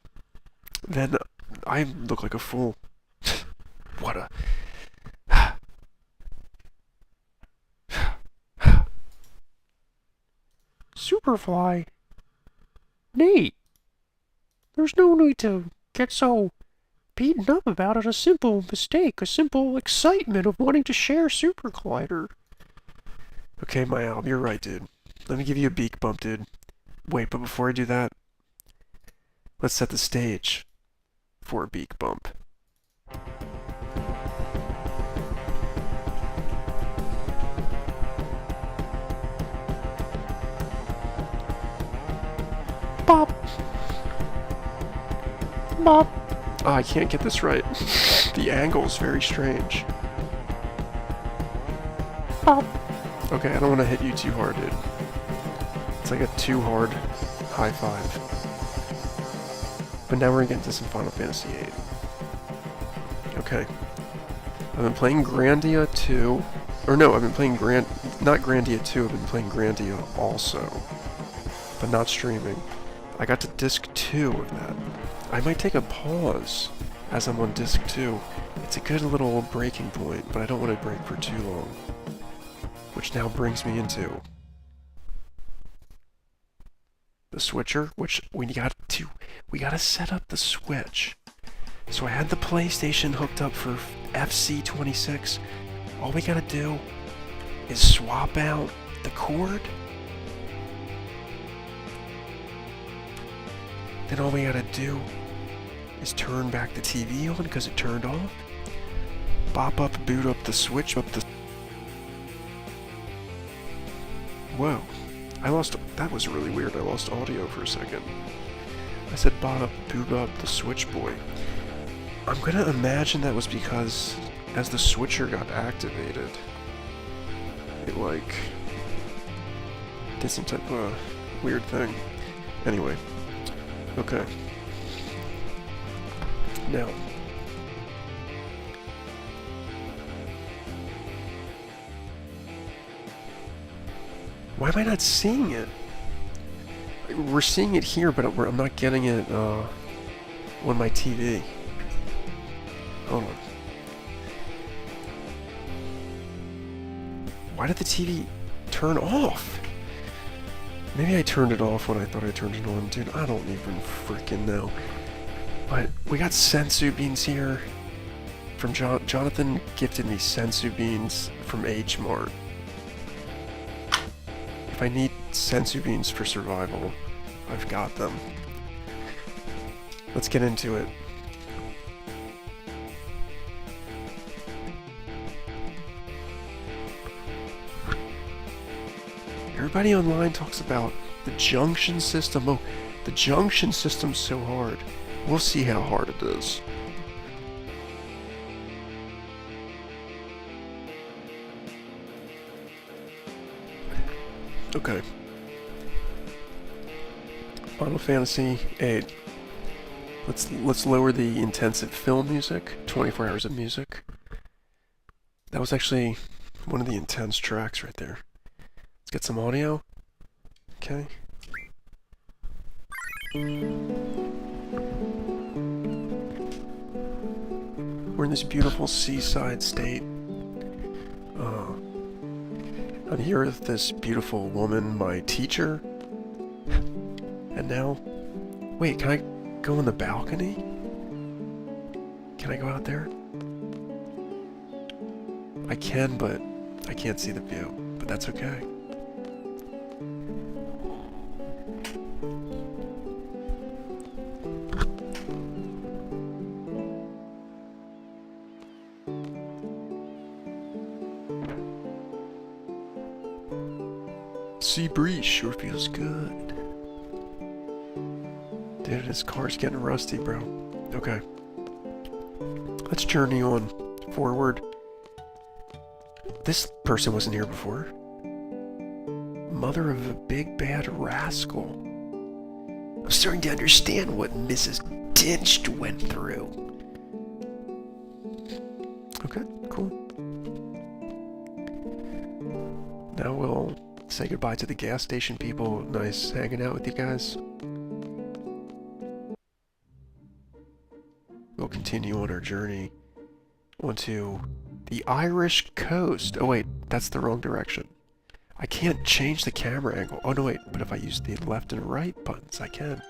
Then I look like a fool. What a... Superfly. Nate. There's no need to get so beaten up about it. A simple mistake, a simple excitement of wanting to share SuperCollider. Okay, my Al, you're right, dude. Let me give you a beak bump, dude. Wait, but before I do that, let's set the stage for a beak bump. Bop. Bop. Oh, I can't get this right. The angle's very strange. Bop. Okay, I don't want to hit you too hard, dude. It's like a too hard high five. But now we're getting to some Final Fantasy VIII. Okay. I've been playing Grandia 2. Or no, I've been playing not Grandia 2, I've been playing Grandia also. But not streaming. I got to disc 2 of that. I might take a pause as I'm on disc 2. It's a good little breaking point, but I don't want to break for too long. Which now brings me into the switcher, which we gotta set up the switch. So I had the PlayStation hooked up for FC26. All we gotta do is swap out the cord. Then all we gotta do is turn back the TV on because it turned off. Bop up, boot up the switch, up the... Whoa. That was really weird. I lost audio for a second. I said bop up, boot up the switch boy. I'm gonna imagine that was because as the switcher got activated, it like did some type of weird thing. Anyway. Okay. Now. Why am I not seeing it? We're seeing it here, but I'm not getting it on my TV. Hold on. Why did the TV turn off? Maybe I turned it off when I thought I turned it on. Dude, I don't even freaking know. But we got sensu beans here. From Jonathan gifted me sensu beans from H Mart. If I need sensu beans for survival, I've got them. Let's get into it. Everybody online talks about The junction system. Oh, the junction system's so hard. We'll see how hard it is. Okay. Final Fantasy VIII. Let's lower the intensive film music. 24 hours of music. That was actually one of the intense tracks right there. Let's get some audio. Okay. We're in this beautiful seaside state. I'm here with this beautiful woman, my teacher. And now... Wait, can I go on the balcony? Can I go out there? I can, but I can't see the view. But that's okay. Sea breeze sure feels good. Dude, this car's getting rusty, bro. Okay. Let's journey on forward. This person wasn't here before. Mother of a big bad rascal. I'm starting to understand what Mrs. Dinch went through. Okay, cool. Now we'll say goodbye to the gas station people. Nice hanging out with you guys. We'll continue on our journey onto the Irish coast. Oh wait, that's the wrong direction. I can't change the camera angle. Oh no wait, but if I use the left and right buttons, I can.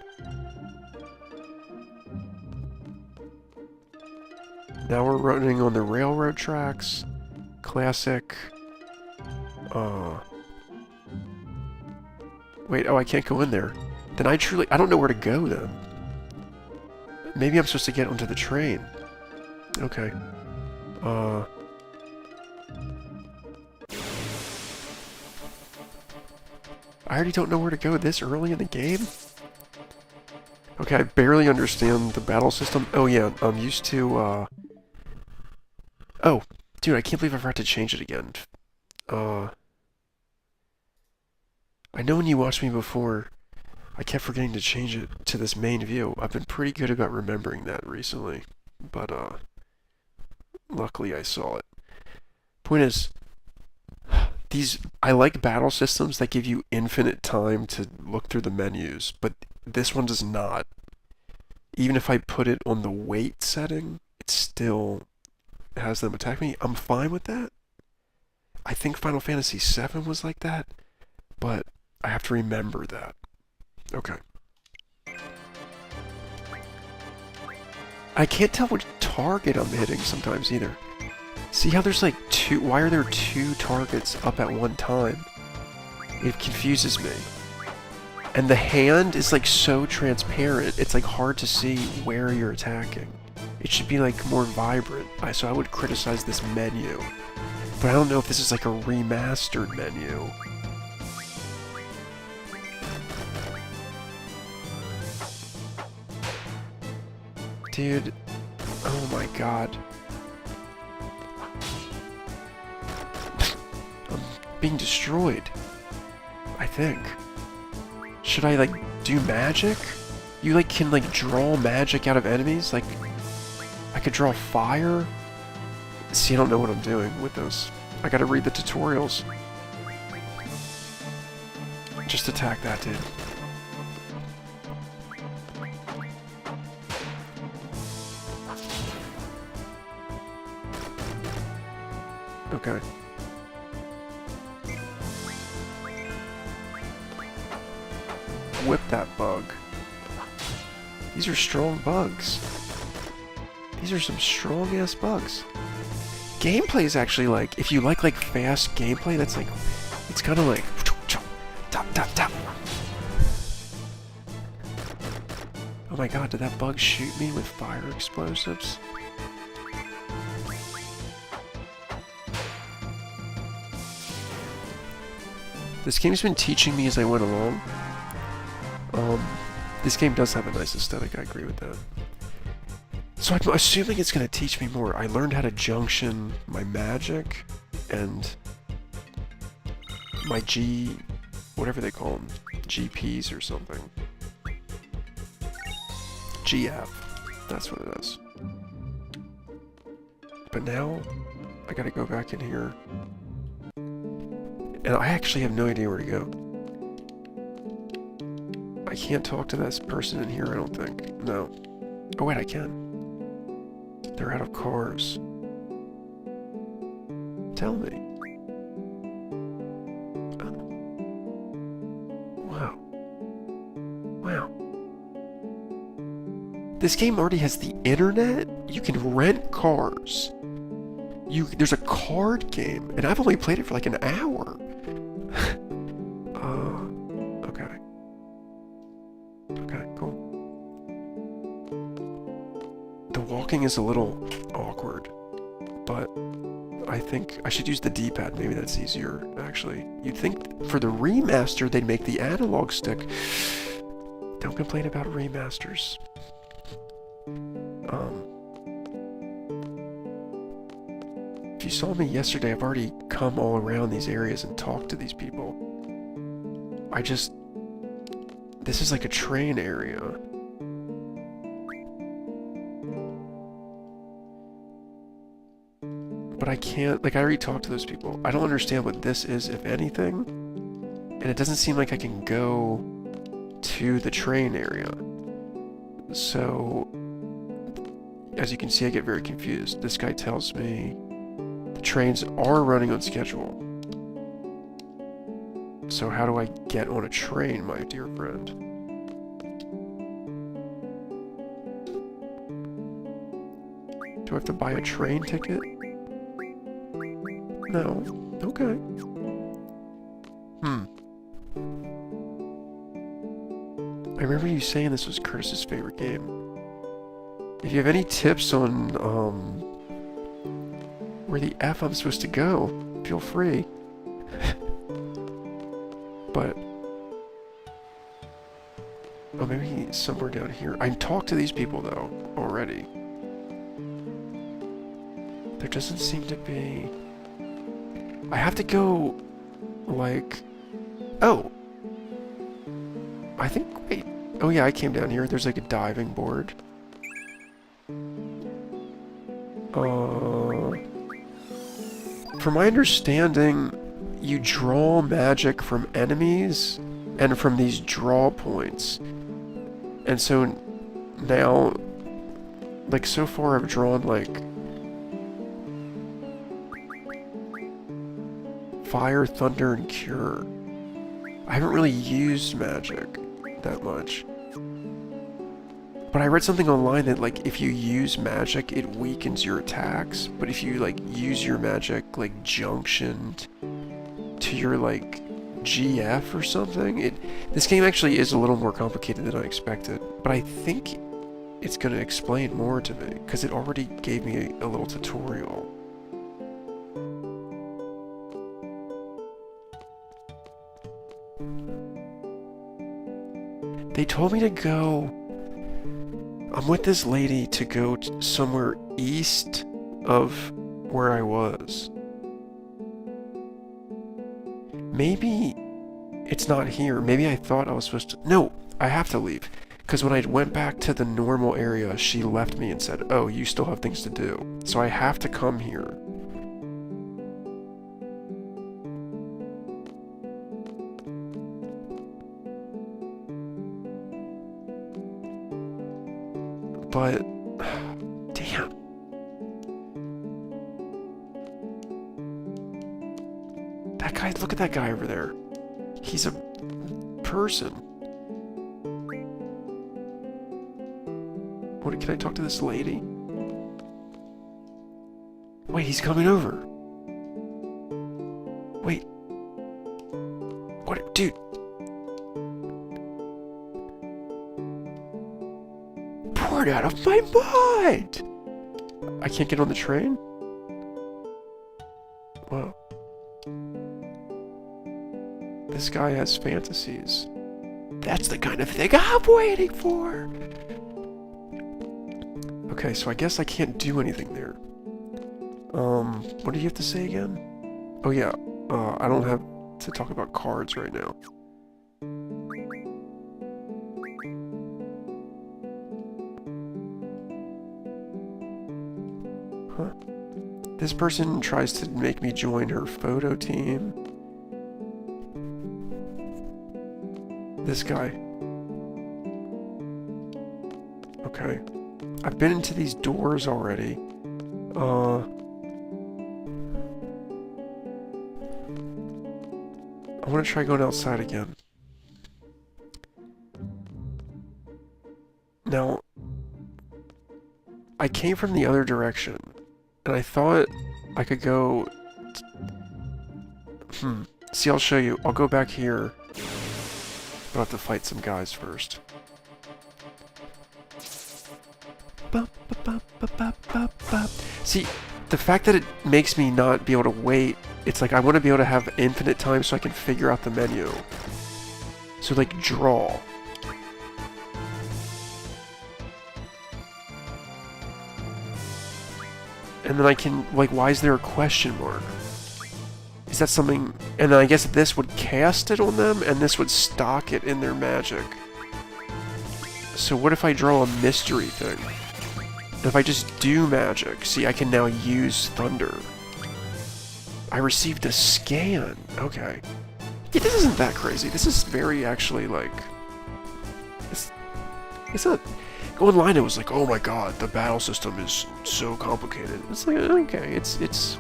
Now we're running on the railroad tracks. Classic. Wait, oh I can't go in there. Then I don't know where to go then. Maybe I'm supposed to get onto the train. Okay. I already don't know where to go this early in the game? Okay, I barely understand the battle system. Oh yeah, I'm used to, Oh, dude, I can't believe I forgot to change it again. I know when you watched me before, I kept forgetting to change it to this main view. I've been pretty good about remembering that recently. But, luckily I saw it. Point is, I like battle systems that give you infinite time to look through the menus, but this one does not. Even if I put it on the wait setting, it still has them attack me. I'm fine with that. I think Final Fantasy VII was like that, but I have to remember that. Okay. I can't tell which target I'm hitting sometimes either. See how there's like two... Why are there two targets up at one time? It confuses me. And the hand is like so transparent, it's like hard to see where you're attacking. It should be like more vibrant. So I would criticize this menu. But I don't know if this is like a remastered menu. Dude, oh my god. I'm being destroyed. I think. Should I, like, do magic? You, like, can, like, draw magic out of enemies? Like, I could draw fire? See, I don't know what I'm doing with those. I gotta read the tutorials. Just attack that dude. Okay. Whip that bug. These are strong bugs. These are some strong-ass bugs. Gameplay is actually like, if you like fast gameplay, that's like, it's kind of like, tap, tap, tap. Oh my god, did that bug shoot me with fire explosives? This game's been teaching me as I went along. This game does have a nice aesthetic, I agree with that. So I'm assuming it's going to teach me more. I learned how to junction my magic and my G... whatever they call them. GPs or something. GF. That's what it is. But now, I gotta go back in here. And I actually have no idea where to go. I can't talk to this person in here, I don't think. No. Oh wait, I can. They're out of cars. Tell me. Oh. Wow. Wow. This game already has the internet? You can rent cars. There's a card game, and I've only played it for like an hour. Okay. Okay, cool. The walking is a little awkward, but I think I should use the D-pad. Maybe that's easier, actually. You'd think for the remaster they'd make the analog stick. Don't complain about remasters. If you saw me yesterday, I've already come all around these areas and talked to these people. This is like a train area. But I can't, like I already talked to those people. I don't understand what this is, if anything. And it doesn't seem like I can go to the train area. So, as you can see, I get very confused. This guy tells me the trains are running on schedule. So how do I get on a train, my dear friend? Do I have to buy a train ticket? No. Okay. I remember you saying this was Curtis's favorite game. If you have any tips on, where the F I'm supposed to go, feel free. But... oh, maybe somewhere down here. I talked to these people, though, already. There doesn't seem to be... I have to go, like... oh! I think... wait. Oh yeah, I came down here. There's like a diving board. From my understanding, you draw magic from enemies and from these draw points. And so now, like so far I've drawn like Fire, Thunder, and Cure. I haven't really used magic that much. But I read something online that, like, if you use magic, it weakens your attacks. But if you, like, use your magic, like, junctioned to your, like, GF or something, this game actually is a little more complicated than I expected. But I think it's going to explain more to me, because it already gave me a little tutorial. They told me to go... I'm with this lady to go somewhere east of where I was. Maybe it's not here. Maybe I thought I was supposed to... no, I have to leave. Because when I went back to the normal area, she left me and said, oh, you still have things to do. So I have to come here. But, damn. That guy, look at that guy over there. He's a person. What, can I talk to this lady? Wait, he's coming over. Wait. What, dude? Out of my mind! I can't get on the train? Wow. This guy has fantasies. That's the kind of thing I'm waiting for. Okay, so I guess I can't do anything there. What do you have to say again? Oh yeah, I don't have to talk about cards right now. Huh. This person tries to make me join her photo team. This guy. Okay. I've been into these doors already. I want to try going outside again. Now, I came from the other direction, and I thought I could go... See, I'll show you. I'll go back here, but I'll have to fight some guys first. See, the fact that it makes me not be able to wait, it's like I want to be able to have infinite time so I can figure out the menu. So, like, draw. And then I can, like, why is there a question mark? Is that something... And then I guess this would cast it on them, and this would stock it in their magic. So what if I draw a mystery thing? If I just do magic, see, I can now use thunder. I received a scan. Okay. Yeah, this isn't that crazy. This is very actually, like... It's not... Online it was like, oh my god, the battle system is so complicated. It's like, okay, it's...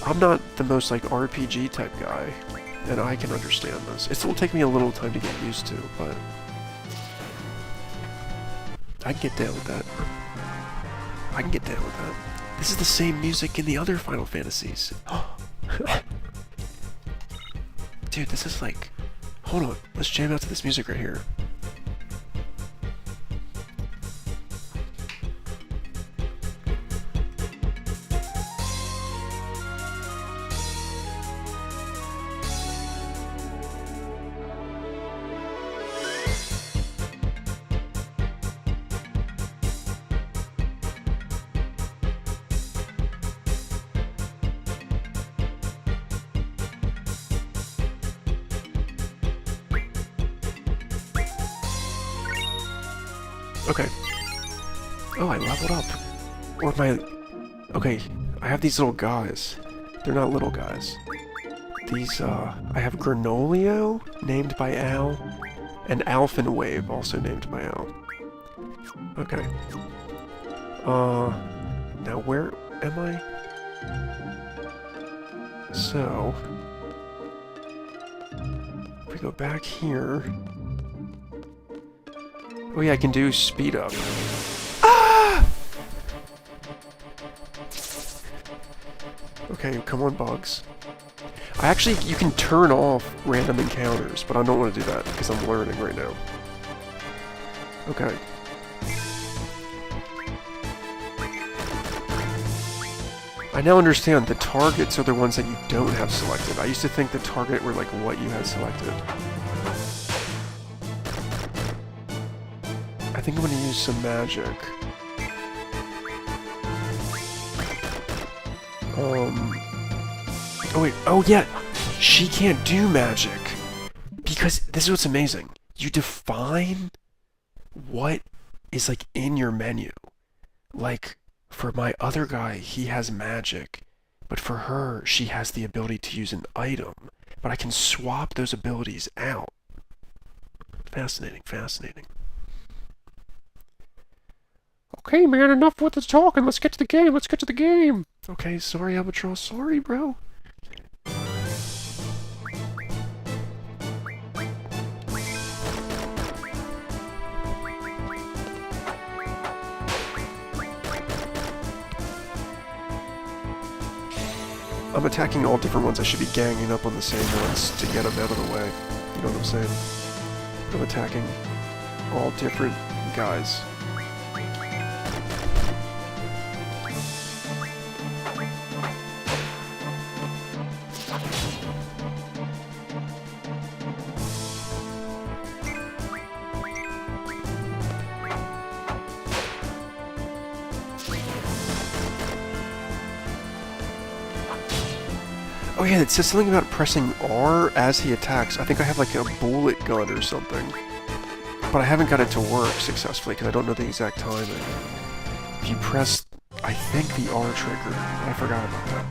I'm not the most, like, RPG type guy, and I can understand this. It will take me a little time to get used to, but... I can get down with that. I can get down with that. This is the same music in the other Final Fantasies. Dude, this is like... Hold on, let's jam out to this music right here. Okay. Oh, I leveled up. Or my... Okay, I have these little guys. They're not little guys. These, I have Granolio, named by Al, and Alphenwave, also named by Al. Okay. Now where am I? So... If we go back here... Oh yeah, I can do speed up. Ah! Okay, come on, bugs. You can turn off random encounters, but I don't want to do that because I'm learning right now. Okay. I now understand the targets are the ones that you don't have selected. I used to think the target were like what you had selected. I think I'm going to use some magic. Oh wait, oh yeah! She can't do magic! Because, this is what's amazing. You define what is like in your menu. Like, for my other guy, he has magic. But for her, she has the ability to use an item. But I can swap those abilities out. Fascinating, fascinating. Okay, man, enough with the talking. Let's get to the game. Let's get to the game. Okay, sorry, Albatross. Sorry, bro. I'm attacking all different ones. I should be ganging up on the same ones to get them out of the way. You know what I'm saying? I'm attacking all different guys. yeah, it says something about pressing R as he attacks. I think I have like a bullet gun or something. But I haven't got it to work successfully because I don't know the exact timing. If you press, I think, the R trigger. I forgot about that.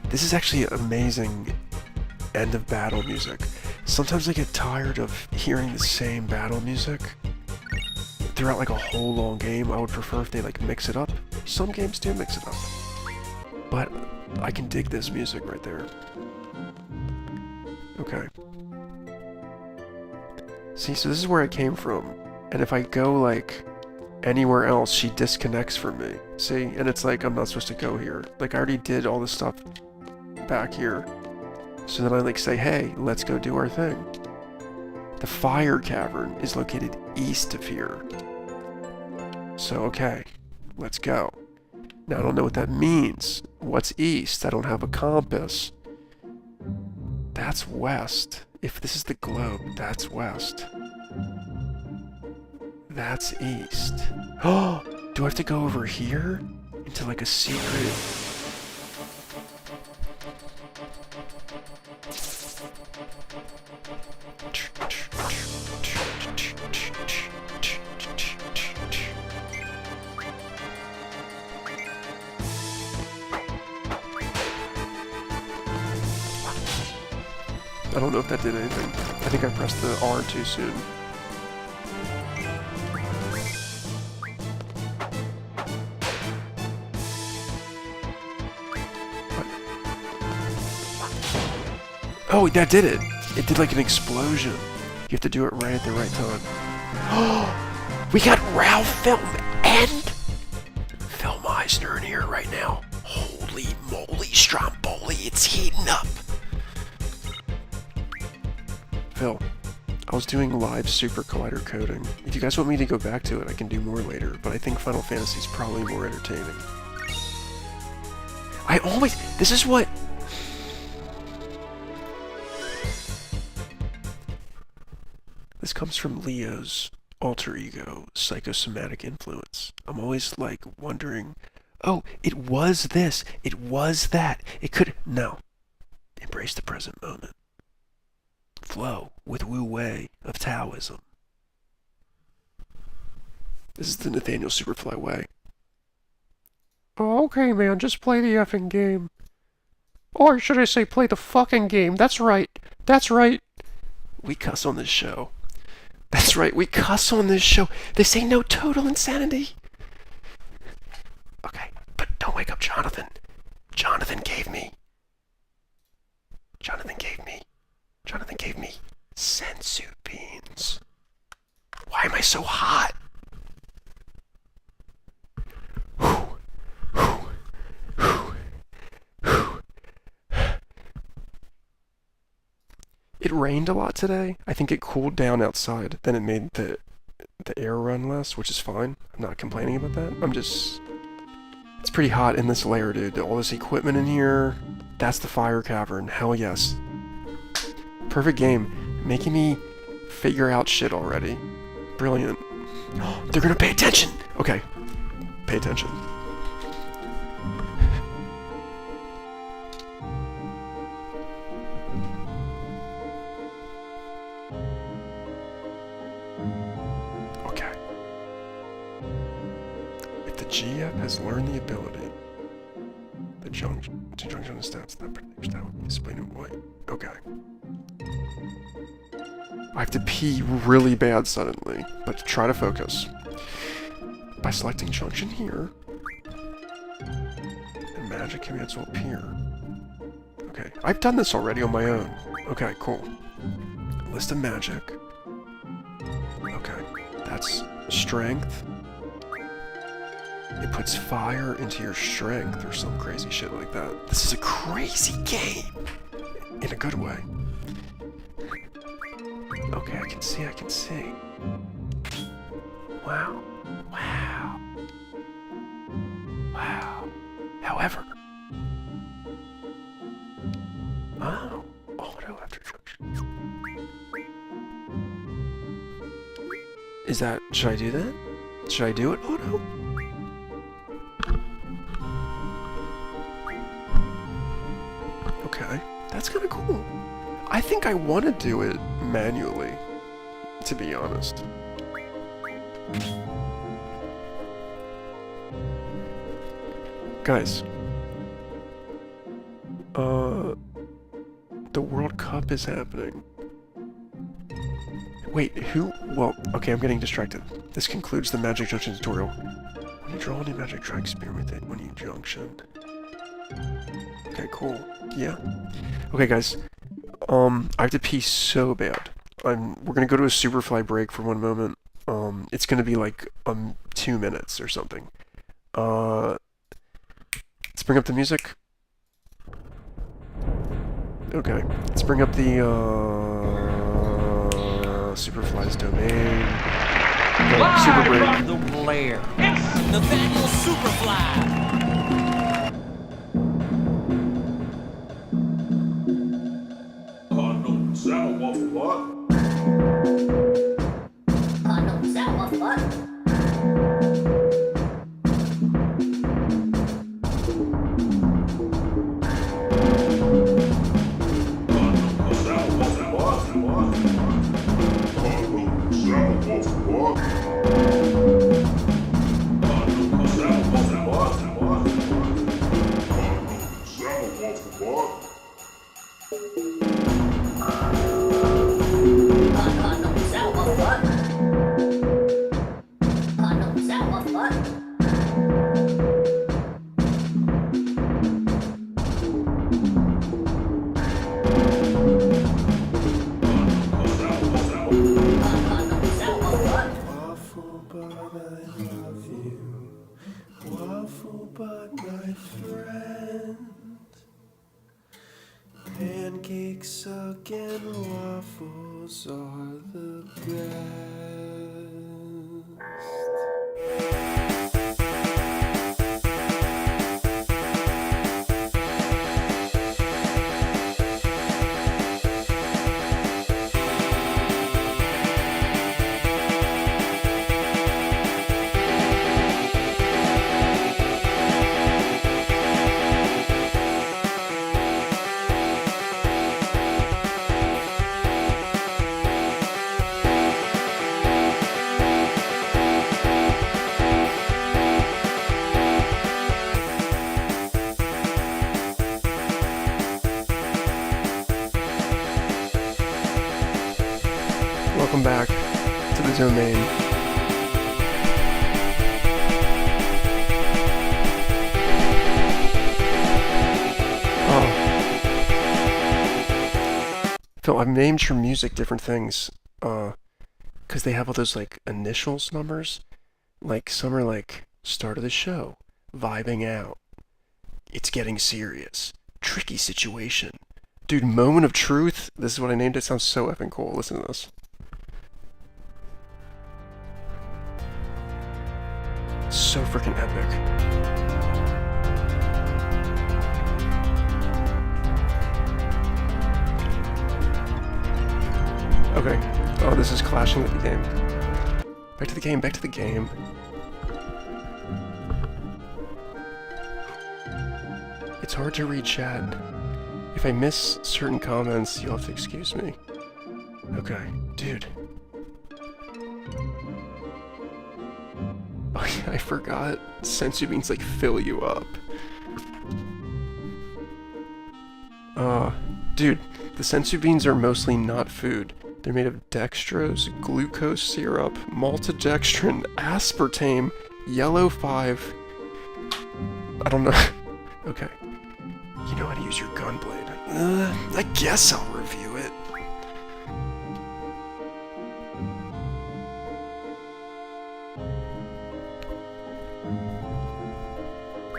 This is actually amazing end of battle music. Sometimes I get tired of hearing the same battle music throughout like a whole long game. I would prefer if they like mix it up. Some games do mix it up. But I can dig this music right there. Okay. See, so this is where I came from. And if I go like anywhere else, she disconnects from me. See? And it's like I'm not supposed to go here. Like I already did all this stuff back here. So then I like say, hey, let's go do our thing. The fire cavern is located east of here. So okay, let's go. Now I don't know what that means. What's east? I don't have a compass. That's west. If this is the globe, that's west. That's east. Oh, do I have to go over here? Into like a secret... I don't know if that did anything. I think I pressed the R too soon. What? Oh, that did it! It did like an explosion. You have to do it right at the right time. Oh! We got Ralph Film and Phil Meisner in here right now. Holy moly, Stromboli, it's heating up! Phil, I was doing live SuperCollider coding. If you guys want me to go back to it, I can do more later, but I think Final Fantasy is probably more entertaining. This is what... This comes from Leo's alter ego, psychosomatic influence. I'm always, like, wondering, oh, it was this, it was that, it could... No. Embrace the present moment. Flow with Wu Wei of Taoism. This is the Nathaniel Superfly way. Oh, okay, man, just play the effing game. Or should I say play the fucking game? That's right. That's right. We cuss on this show. That's right, we cuss on this show. They say no total insanity. Okay, but don't wake up Jonathan. Jonathan gave me sensu beans. Why am I so hot? It rained a lot today. I think it cooled down outside. Then it made the air run less, which is fine. I'm not complaining about that. It's pretty hot in this lair, dude. All this equipment in here. That's the fire cavern. Hell yes. Perfect game. Making me figure out shit already. Brilliant. They're gonna pay attention! Okay. Pay attention. Okay. If the GF has learned the ability, the junction stats that predicts that would be displayed in white. Okay. I have to pee really bad suddenly, but try to focus. By selecting junction here, and magic commands will appear. Okay, I've done this already on my own. Okay, cool. List of magic. Okay, that's strength. It puts fire into your strength or some crazy shit like that. This is a crazy game! In a good way. Okay, I can see. Wow. However... Oh, auto after junction. Is that... Should I do that? Should I do it auto? That's kind of cool. I think I want to do it manually, to be honest. Guys, the World Cup is happening. Wait, who? Well, okay, I'm getting distracted. This concludes the Magic Junction tutorial. When you draw a new magic, try experiment with it when you junction. Okay, cool. Yeah. Okay, guys. I have to pee so bad. We're gonna go to a Superfly break for one moment. It's gonna be like 2 minutes or something. Let's bring up the music. Okay, let's bring up the Superfly's domain. Okay, super break. From the Lair, Nathaniel Superfly. Pancakes again, waffles are the best. Welcome back to the domain. Oh. Phil, I've named your music different things, because they have all those, like, initials numbers. Like, some are like, start of the show, vibing out, it's getting serious, tricky situation. Dude, moment of truth, this is what I named it, sounds so effing cool, listen to this. So freaking epic. Okay. Oh, this is clashing with the game. Back to the game, back to the game. It's hard to read chat. If I miss certain comments, you'll have to excuse me. Okay, dude. Oh yeah, I forgot. Sensu beans like fill you up. Dude, the sensu beans are mostly not food. They're made of dextrose, glucose syrup, maltodextrin, aspartame, yellow 5. I don't know. Okay. You know how to use your gunblade. I guess I'll review it.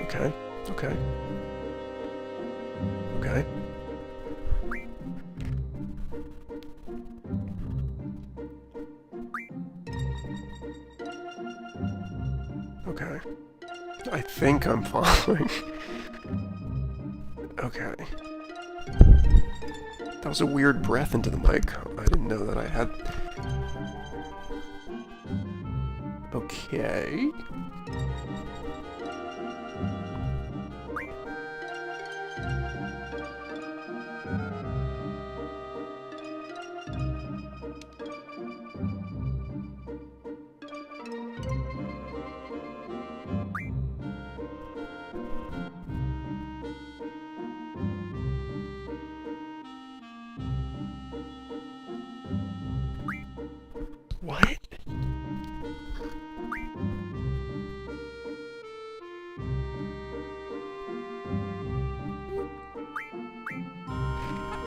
Okay, okay. Okay. Okay. I think I'm following. Okay. That was a weird breath into the mic. I didn't know that I had... Okay. What?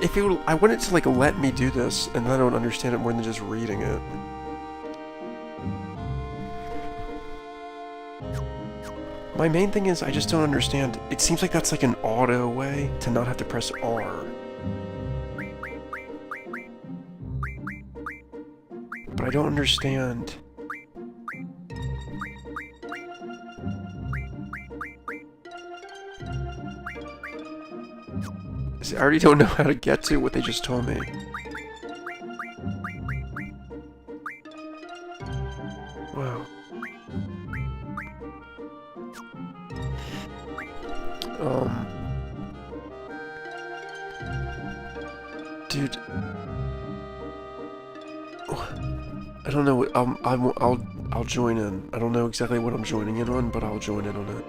If it would, I want it to like let me do this, and then I don't understand it more than just reading it. My main thing is I just don't understand. It seems like that's like an auto way to not have to press R. But I don't understand. See, I already don't know how to get to what they just told me. Wow. Dude. I don't know what, I'll join in. I don't know exactly what I'm joining in on, but I'll join in on it.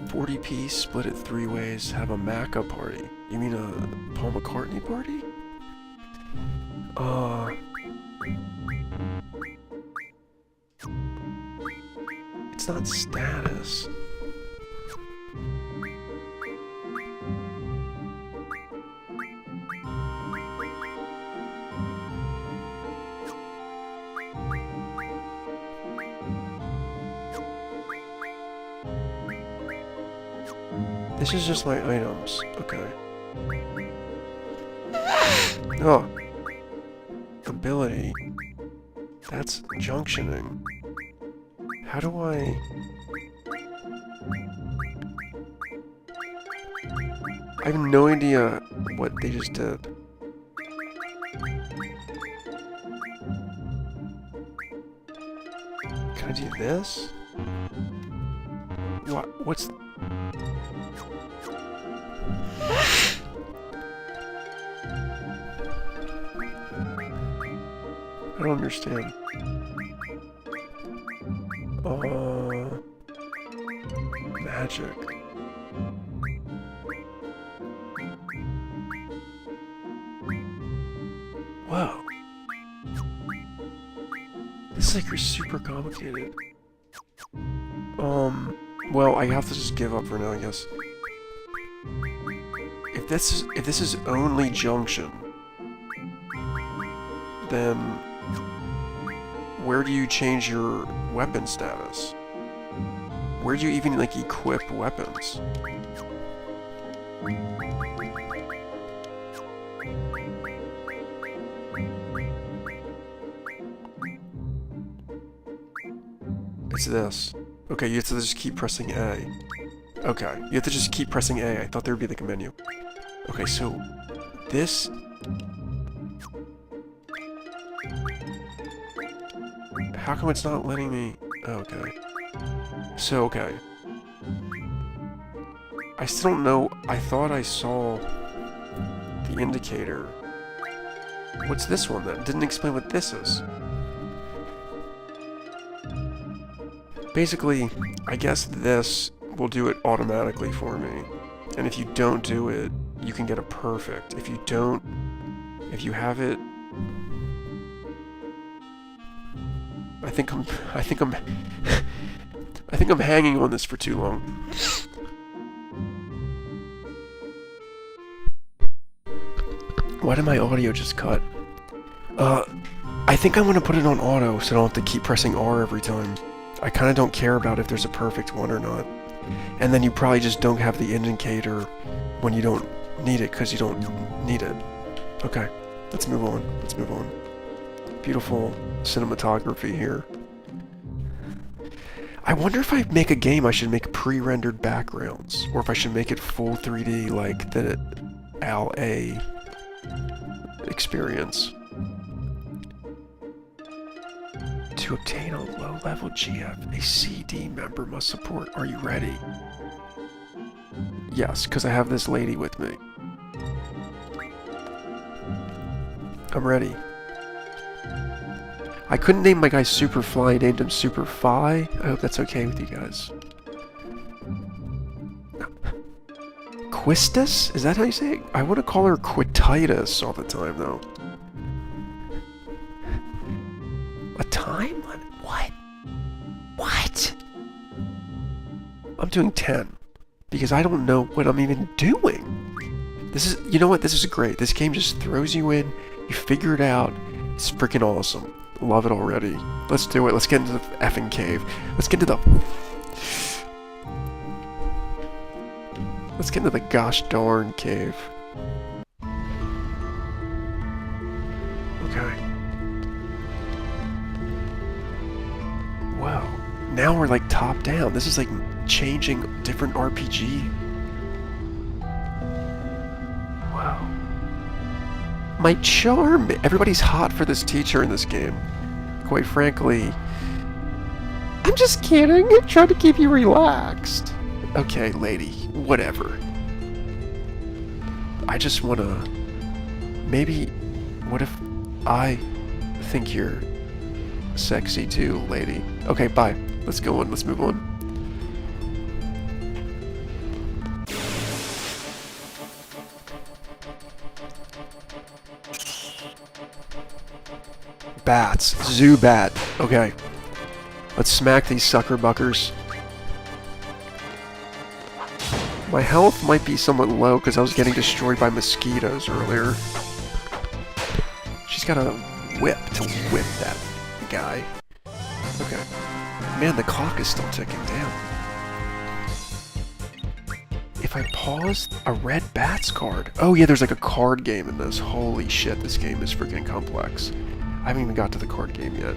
40p, split it 3 ways, have a Macca party. You mean a Paul McCartney party? It's not status. This is just my items. Okay. Oh. Ability. That's junctioning. How do I... I have no idea what they just did. Can I do this? What? What's... I don't understand. Magic. Whoa. This is like you're super complicated. Well, I have to just give up for now, I guess. If this is only junction, then where do you change your weapon status? Where do you even like equip weapons? It's this. Okay, you have to just keep pressing A. Okay, you have to just keep pressing A. I thought there would be like a menu. Okay, so this... How come it's not letting me... Oh, okay. So, okay. I still don't know... I thought I saw the indicator. What's this one then? Didn't explain what this is. Basically, I guess this will do it automatically for me. And if you don't do it, you can get a perfect. If you don't... If you have it... I think I'm hanging on this for too long. Why did my audio just cut? I think I'm gonna put it on auto so I don't have to keep pressing R every time. I kind of don't care about if there's a perfect one or not. And then you probably just don't have the indicator when you don't need it because you don't need it. Okay, let's move on. Let's move on. Beautiful cinematography here. I wonder if I make a game I should make pre-rendered backgrounds, or if I should make it full 3D like the LA experience. To obtain a low-level GF, a CD member must support. Are you ready? Yes, because I have this lady with me. I'm ready. I couldn't name my guy Superfly, I named him Superfly. I hope that's okay with you guys. Quistis? Is that how you say it? I want to call her Quititis all the time, though. time limit? What? What? I'm doing 10 because I don't know what I'm even doing. This is, you know what? This is great. This game just throws you in. You figure it out. It's freaking awesome. Love it already. Let's do it. Let's get into the effing cave. Let's get into the... Let's get into the gosh darn cave. Okay. Wow. Now we're like top down. This is like changing different RPG. Wow. My charm! Everybody's hot for this teacher in this game. Quite frankly... I'm just kidding. I'm trying to keep you relaxed. Okay, lady. Whatever. I just wanna... Maybe... What if I think you're sexy too, lady? Okay, bye. Let's go on. Let's move on. Bats. Zubat. Okay. Let's smack these sucker buckers. My health might be somewhat low because I was getting destroyed by mosquitoes earlier. She's got a whip to whip that guy. Okay. Man, the clock is still ticking down. If I pause a red bats card. Oh yeah, there's like a card game in this. Holy shit, this game is freaking complex. I haven't even got to the card game yet.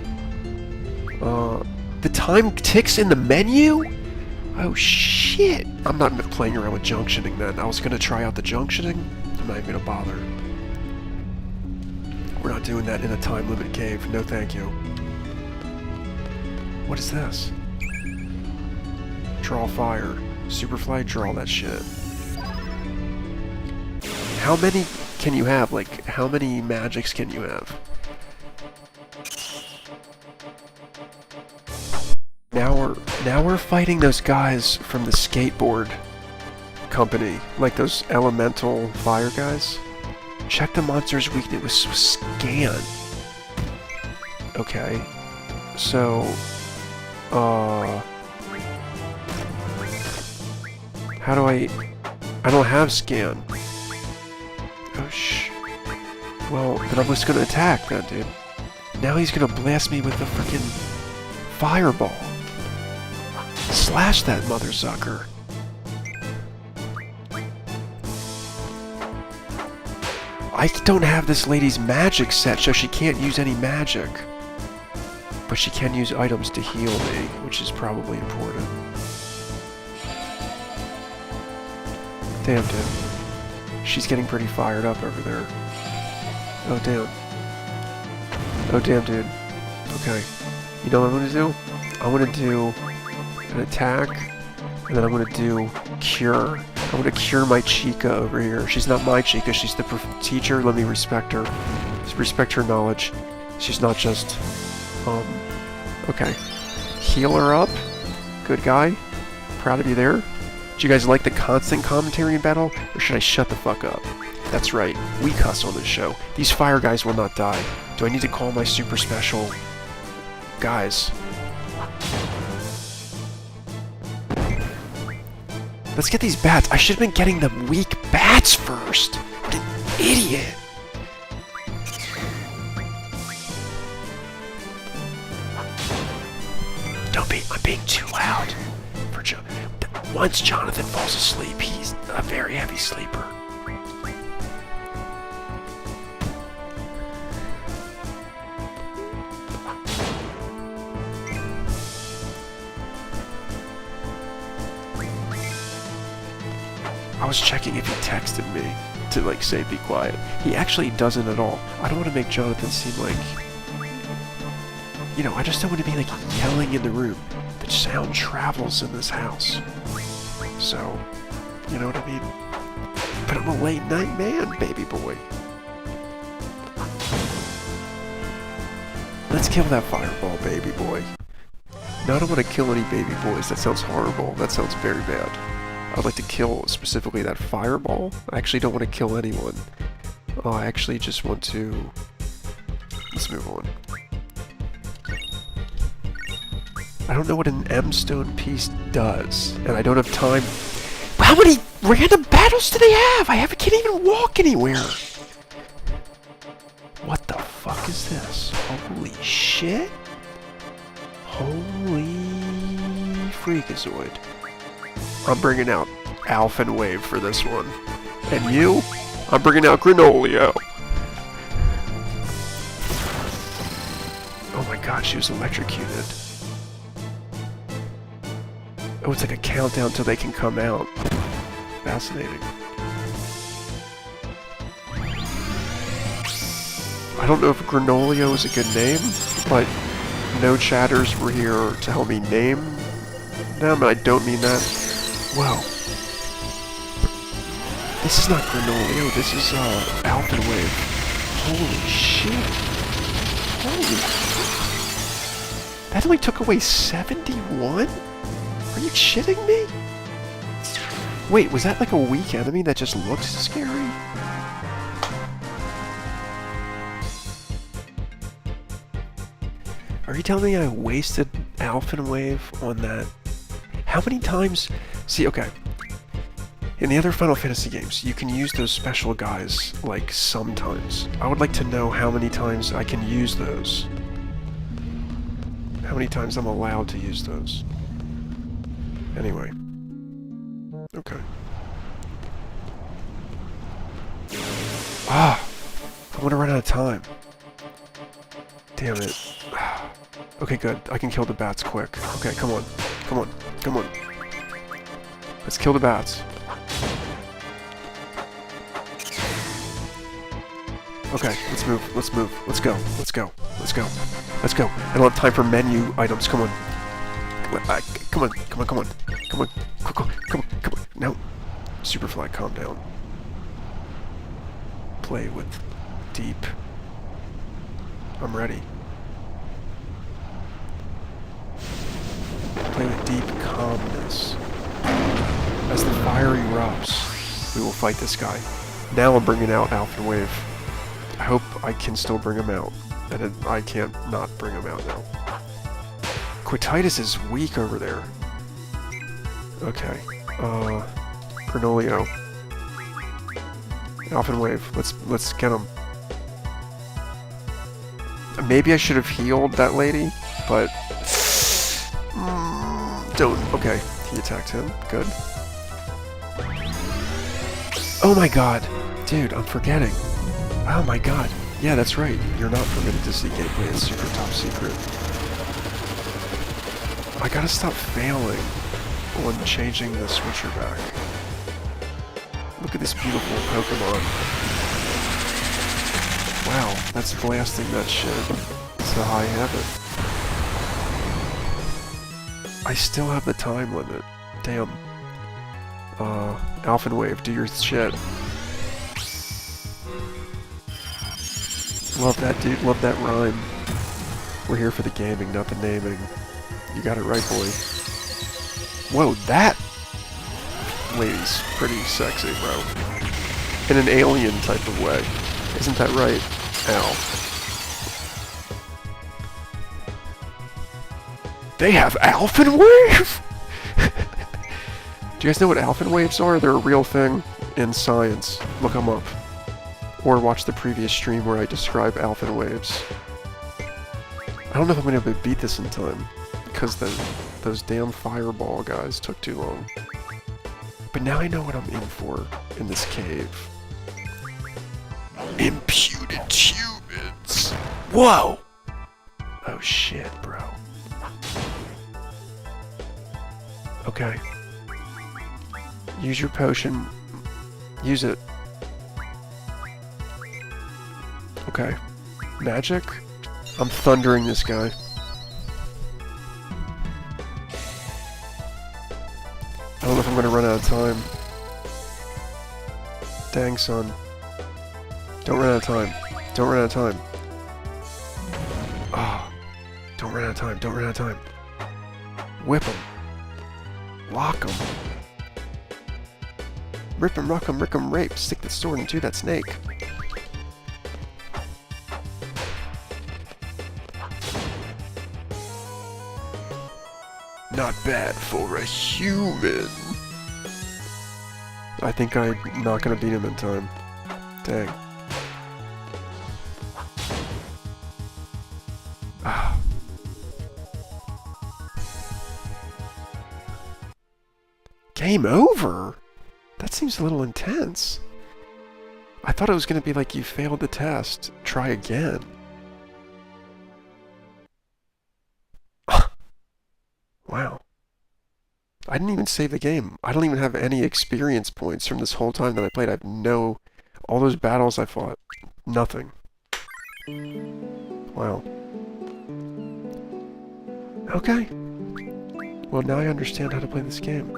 The time ticks in the menu? Oh shit! I'm not playing around with junctioning then. I was gonna try out the junctioning. I'm not even gonna bother. We're not doing that in a time limit cave. No thank you. What is this? Draw fire. Superfly, draw that shit. How many can you have? Like, how many magics can you have? Now we're fighting those guys from the skateboard company, like those elemental fire guys. Check the monster's weakness with scan. Okay. So, how do I don't have scan. Oh well, then I'm just gonna attack then, dude. Now he's gonna blast me with the freaking fireball. Slash that mother sucker. I don't have this lady's magic set, so she can't use any magic. But she can use items to heal me, which is probably important. Damn, dude. She's getting pretty fired up over there. Oh, damn. Oh, damn, dude. Okay. You know what I'm gonna do? I'm gonna do an attack, and then I'm gonna do cure. I'm gonna cure my Chica over here. She's not my Chica, she's the teacher. Let me respect her. Respect her knowledge. She's not just, okay. Heal her up. Good guy. Proud of you there. Do you guys like the constant commentary in battle, or should I shut the fuck up? That's right, we cuss on this show. These fire guys will not die. Do I need to call my super special guys? Let's get these bats. I should have been getting the weak bats first. What an idiot. I'm being too loud. Once Jonathan falls asleep, he's a very heavy sleeper. I was checking if he texted me to, like, say be quiet. He actually doesn't at all. I don't want to make Jonathan seem like... You know, I just don't want to be, like, yelling in the room. The sound travels in this house. So, you know what I mean? But I'm a late night man, baby boy. Let's kill that fireball, baby boy. No, I don't want to kill any baby boys. That sounds horrible. That sounds very bad. I'd like to kill specifically that fireball. I actually don't want to kill anyone. I actually just want to... Let's move on. I don't know what an M-stone piece does, and I don't have time. How many random battles do they have? I can't even walk anywhere. What the fuck is this? Holy shit. Holy freakazoid. I'm bringing out Alpha and Wave for this one. And you? I'm bringing out Granolio. Oh my god, she was electrocuted. Oh, it's like a countdown till they can come out. Fascinating. I don't know if Granolio is a good name, but no chatters were here to help me name them. I don't mean that. Whoa. This is not Granolio, this is Alpha Wave. Holy shit. Holy. That only took away 71? Are you shitting me? Wait, was that like a weak enemy that just looks scary? Are you telling me I wasted Alpha Wave on that? How many times? See, okay. In the other Final Fantasy games, you can use those special guys, like, sometimes. I would like to know how many times I can use those. How many times I'm allowed to use those. Anyway. Okay. Ah! I'm gonna run out of time. Damn it. Okay, good. I can kill the bats quick. Okay, come on. Come on. Come on. Let's kill the bats. Okay, let's move. Let's move. Let's go. Let's go. Let's go. Let's go. I don't have time for menu items. Come on. Come on. Come on. Come on. Come on. Come on. Come on. Come on. Come on. No. Superfly, calm down. Play with deep. I'm ready. Play with deep calmness. As the fire erupts, we will fight this guy. Now I'm bringing out Alpha Wave. I hope I can still bring him out. And I can't not bring him out now. Quititis is weak over there. Okay. Granolio. Alpha Wave. Let's get him. Maybe I should have healed that lady, but don't. Okay, he attacked him. Good. Oh my god, dude, I'm forgetting. Oh my god. Yeah, that's right. You're not permitted to see gameplay. It's super top secret. I gotta stop failing on changing the switcher back. Look at this beautiful Pokemon. Wow, that's blasting that shit to high heaven. I still have the time limit. Damn. Alpha Wave, do your shit. Love that, dude. Love that rhyme. We're here for the gaming, not the naming. You got it right, boy. Whoa, that lady's pretty sexy, bro. In an alien type of way. Isn't that right? Ow. They have Alpha Wave? Do you guys know what Alpha Waves are? They're a real thing in science. Look them up. Or watch the previous stream where I describe Alpha Waves. I don't know if I'm going to be able to beat this in time. Because those damn fireball guys took too long. But now I know what I'm in for in this cave. Imputed humans! Whoa! Oh shit, bro. Okay. Use your potion. Use it. Okay. Magic? I'm thundering this guy. I don't know if I'm gonna run out of time. Dang, son. Don't run out of time. Don't run out of time. Oh. Don't run out of time. Don't run out of time. Whip him. Lock him. Rip him, rock him, rick him, rape. Stick the sword into that snake. Not bad for a human. I think I'm not gonna beat him in time. Dang. Ah. Game over? That seems a little intense. I thought it was gonna be like you failed the test. Try again. Wow. I didn't even save the game. I don't even have any experience points from this whole time that I played. I have no... All those battles I fought. Nothing. Wow. Okay. Well, now I understand how to play this game.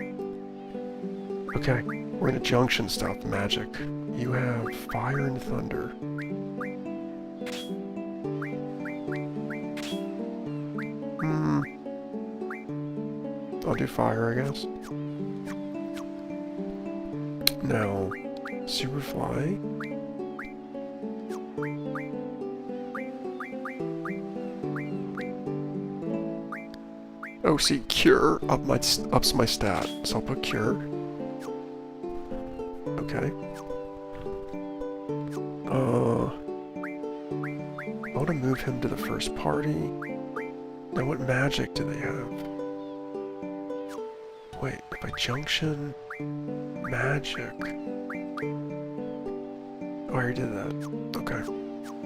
Okay. We're in a junction stop magic. You have fire and thunder. I'll do fire, I guess. Now, Superfly. Oh, see, cure ups my stat, so I'll put cure. Okay. I want to move him to the first party. Now, what magic do they have? Wait, if I junction magic. Oh, I already did that. Okay.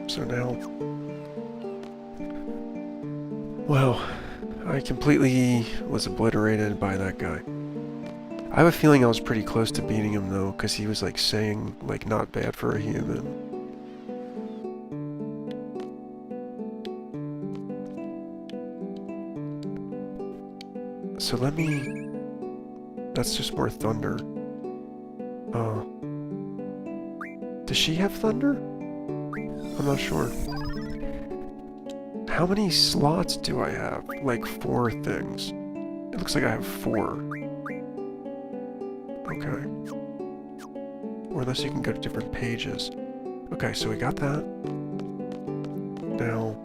So now. Well, I completely was obliterated by that guy. I have a feeling I was pretty close to beating him though, because he was like saying, like, not bad for a human. So let me... That's just more thunder. Does she have thunder? I'm not sure. How many slots do I have? Like 4 things. It looks like I have 4. Okay. Or unless you can go to different pages. Okay, so we got that. Now...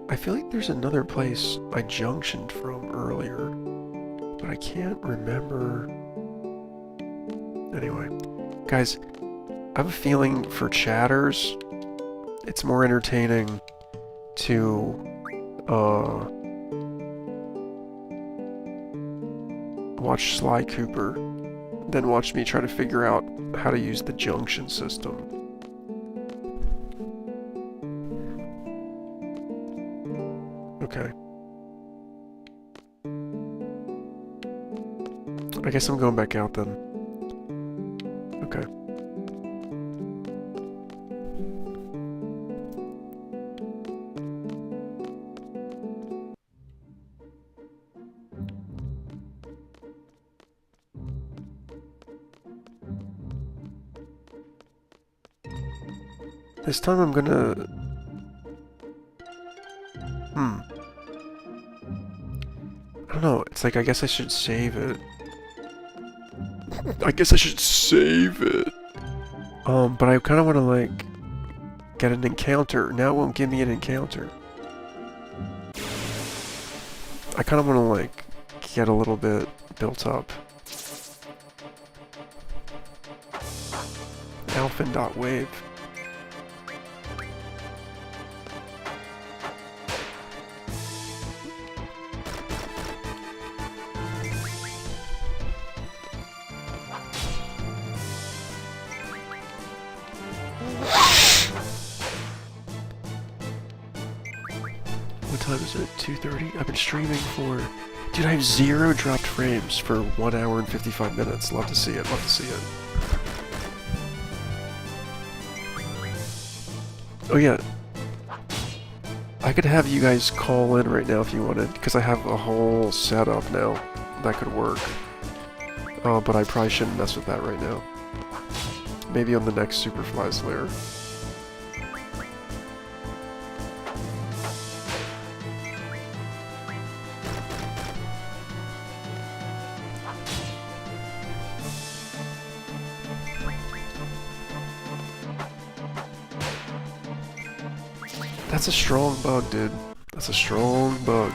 I feel like there's another place I junctioned from earlier, but I can't remember. Anyway, guys, I have a feeling for chatters, it's more entertaining to watch Sly Cooper than watch me try to figure out how to use the junction system. Okay. I guess I'm going back out then. Okay. This time I'm gonna... I don't know, it's like I guess I should save it. I guess I should save it. But I kind of want to, like, get an encounter. Now it won't give me an encounter. I kind of want to, like, get a little bit built up. Alphin.wave. What time is it? 2:30? I've been streaming for... Dude, I have 0 dropped frames for 1 hour and 55 minutes. Love to see it, love to see it. Oh yeah. I could have you guys call in right now if you wanted, because I have a whole setup now that could work. But I probably shouldn't mess with that right now. Maybe on the next Superfly's Lair. That's a strong bug, dude. That's a strong bug.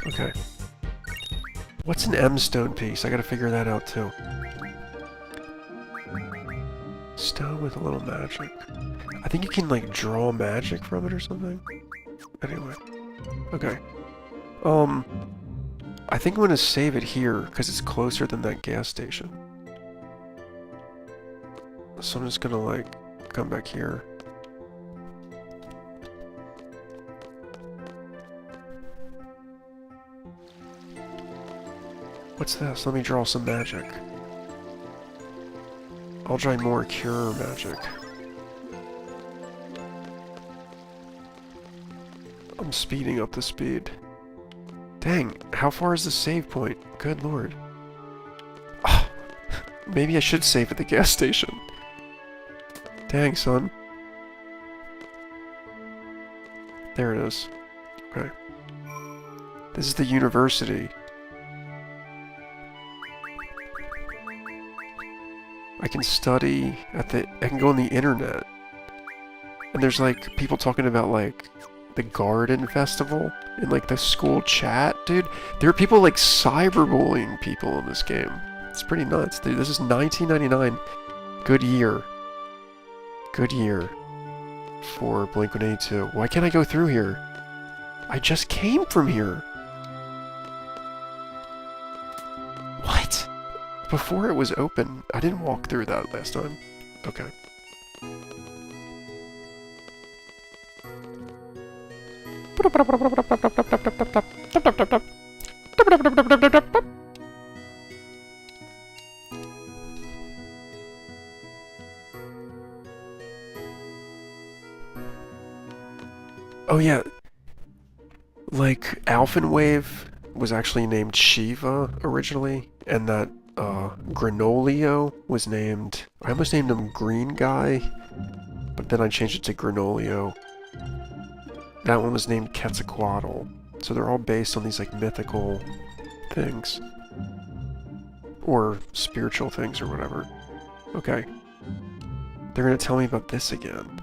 Okay. What's an M stone piece? I gotta figure that out too. Stone with a little magic. I think you can like draw magic from it or something. Anyway. Okay. I think I'm gonna save it here because it's closer than that gas station. So I'm just gonna like come back here. What's this? Let me draw some magic. I'll try more cure magic. I'm speeding up the speed. Dang, how far is the save point? Good lord. Oh, maybe I should save at the gas station. Dang, son. There it is. Okay. This is the university. I can study at the... I can go on the internet. And there's like people talking about like the Garden Festival in like the school chat, dude. There are people like cyberbullying people in this game. It's pretty nuts, dude. This is 1999. Good year. Good year for Blink-182. Why can't I go through here? I just came from here. What? Before it was open. I didn't walk through that last time. Okay. Oh yeah, like Alphenwave was actually named Shiva originally, and that Granolio was named... I almost named him Green Guy, but then I changed it to Granolio. That one was named Quetzalcoatl. So they're all based on these like mythical things. Or spiritual things or whatever. Okay. They're gonna tell me about this again.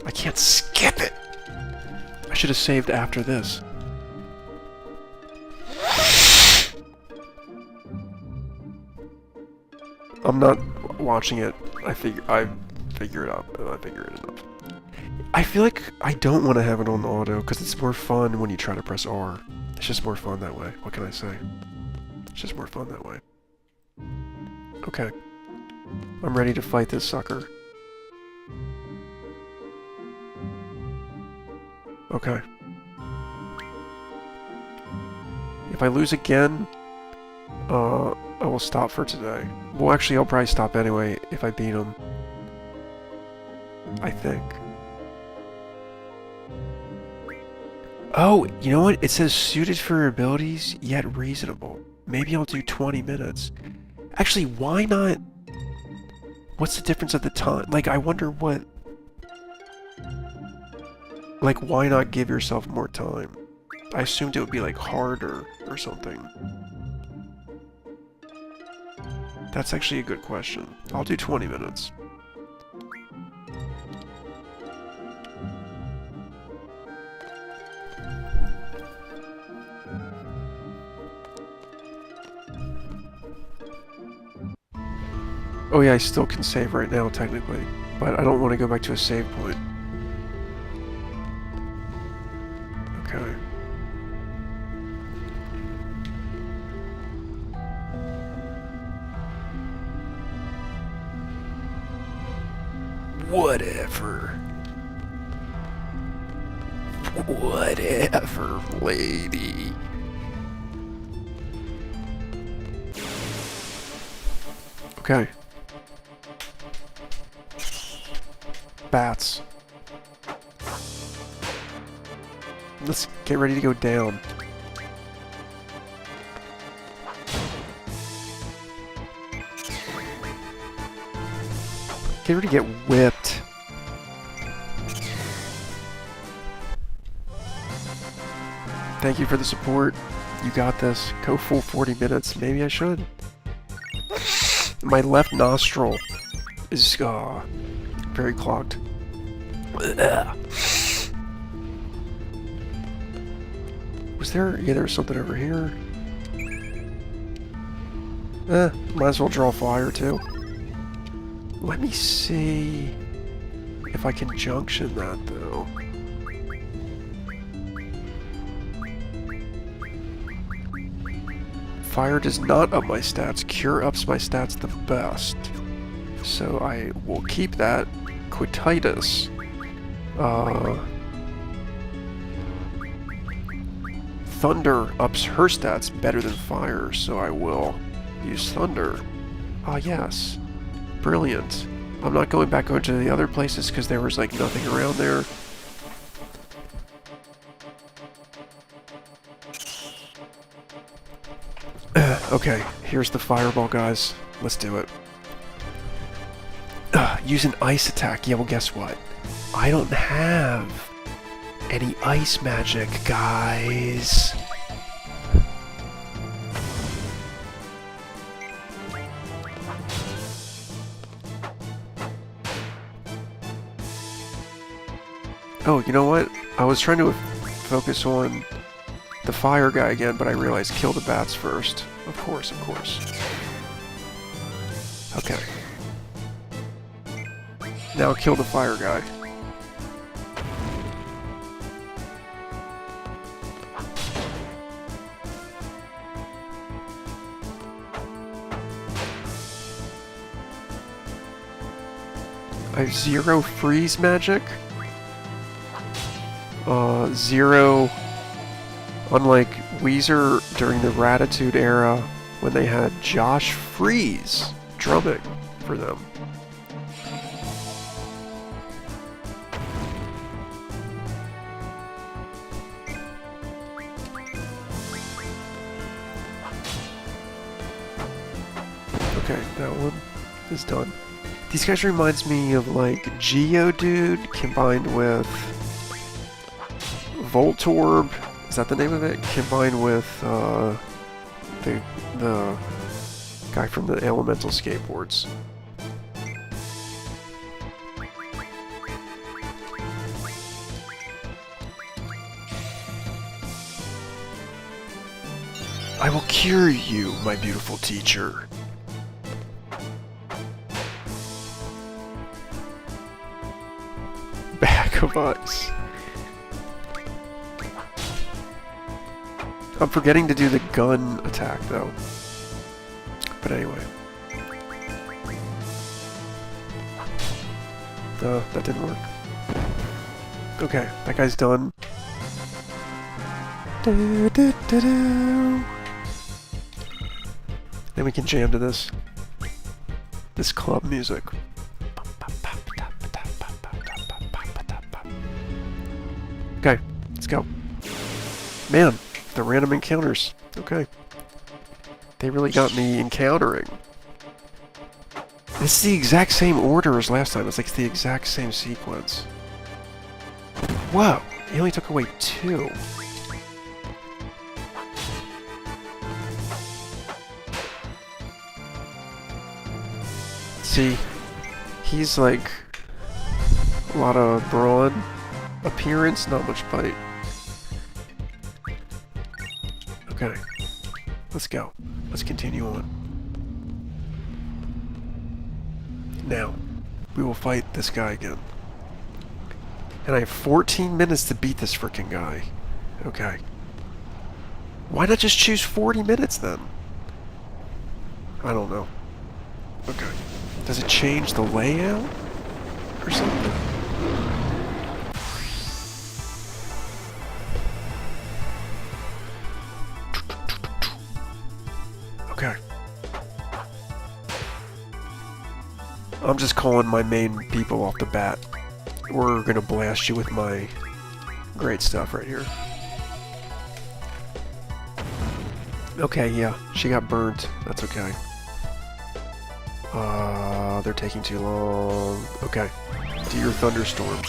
I can't skip it! I should have saved after this. I'm not watching it. I figure it out. I figure it enough. I feel like I don't want to have it on auto because it's more fun when you try to press R. It's just more fun that way. What can I say? It's just more fun that way. Okay. I'm ready to fight this sucker. Okay. If I lose again, I will stop for today. Well, actually, I'll probably stop anyway if I beat him. I think. Oh, you know what? It says suited for your abilities, yet reasonable. Maybe I'll do 20 minutes. Actually, why not? What's the difference of the time? Like, I wonder what... Like, why not give yourself more time? I assumed it would be, like, harder or something. That's actually a good question. I'll do 20 minutes. Oh yeah, I still can save right now, technically. But I don't want to go back to a save point. Okay. Whatever. Whatever, lady. Okay. Bats. Let's get ready to go down. Get ready to get whipped. Thank you for the support. You got this. Go full 40 minutes. Maybe I should. My left nostril is very clogged. Was there? Yeah, there was something over here. Might as well draw fire too. Let me see if I can junction that though. Fire does not up my stats. Cure ups my stats the best. So I will keep that. Quititis. Thunder ups her stats better than fire, so I will use thunder. Ah, yes. Brilliant. I'm not going back over to the other places because there was like nothing around there. Okay, here's the fireball, guys. Let's do it. Use an ice attack. Yeah, well, guess what? I don't have any ice magic, guys. Oh, you know what? I was trying to focus on the fire guy again, but I realized kill the bats first. Of course, of course. Okay. Now kill the fire guy. I have 0 freeze magic. 0, unlike Weezer during the Ratitude era when they had Josh Freeze drumming for them. Okay, that one is done. These guys reminds me of like Geodude combined with Voltorb, is that the name of it? Combined with the guy from the Elemental Skateboards. I will cure you, my beautiful teacher. Bag of ice. I'm forgetting to do the gun attack, though. But anyway. That didn't work. Okay, that guy's done. Then we can jam to this. This club music. Okay, let's go. Man, the random encounters. Okay. They really got me encountering. This is the exact same order as last time. It's like the exact same sequence. Whoa! He only took away 2. See, he's like a lot of brawn appearance, not much bite. Okay, let's go. Let's continue on. Now, we will fight this guy again. And I have 14 minutes to beat this frickin' guy. Okay. Why not just choose 40 minutes then? I don't know. Okay. Does it change the layout? Or something? Okay. I'm just calling my main people off the bat. We're gonna blast you with my great stuff right here. Okay, yeah, she got burnt. That's okay. They're taking too long. Okay, do your thunderstorm.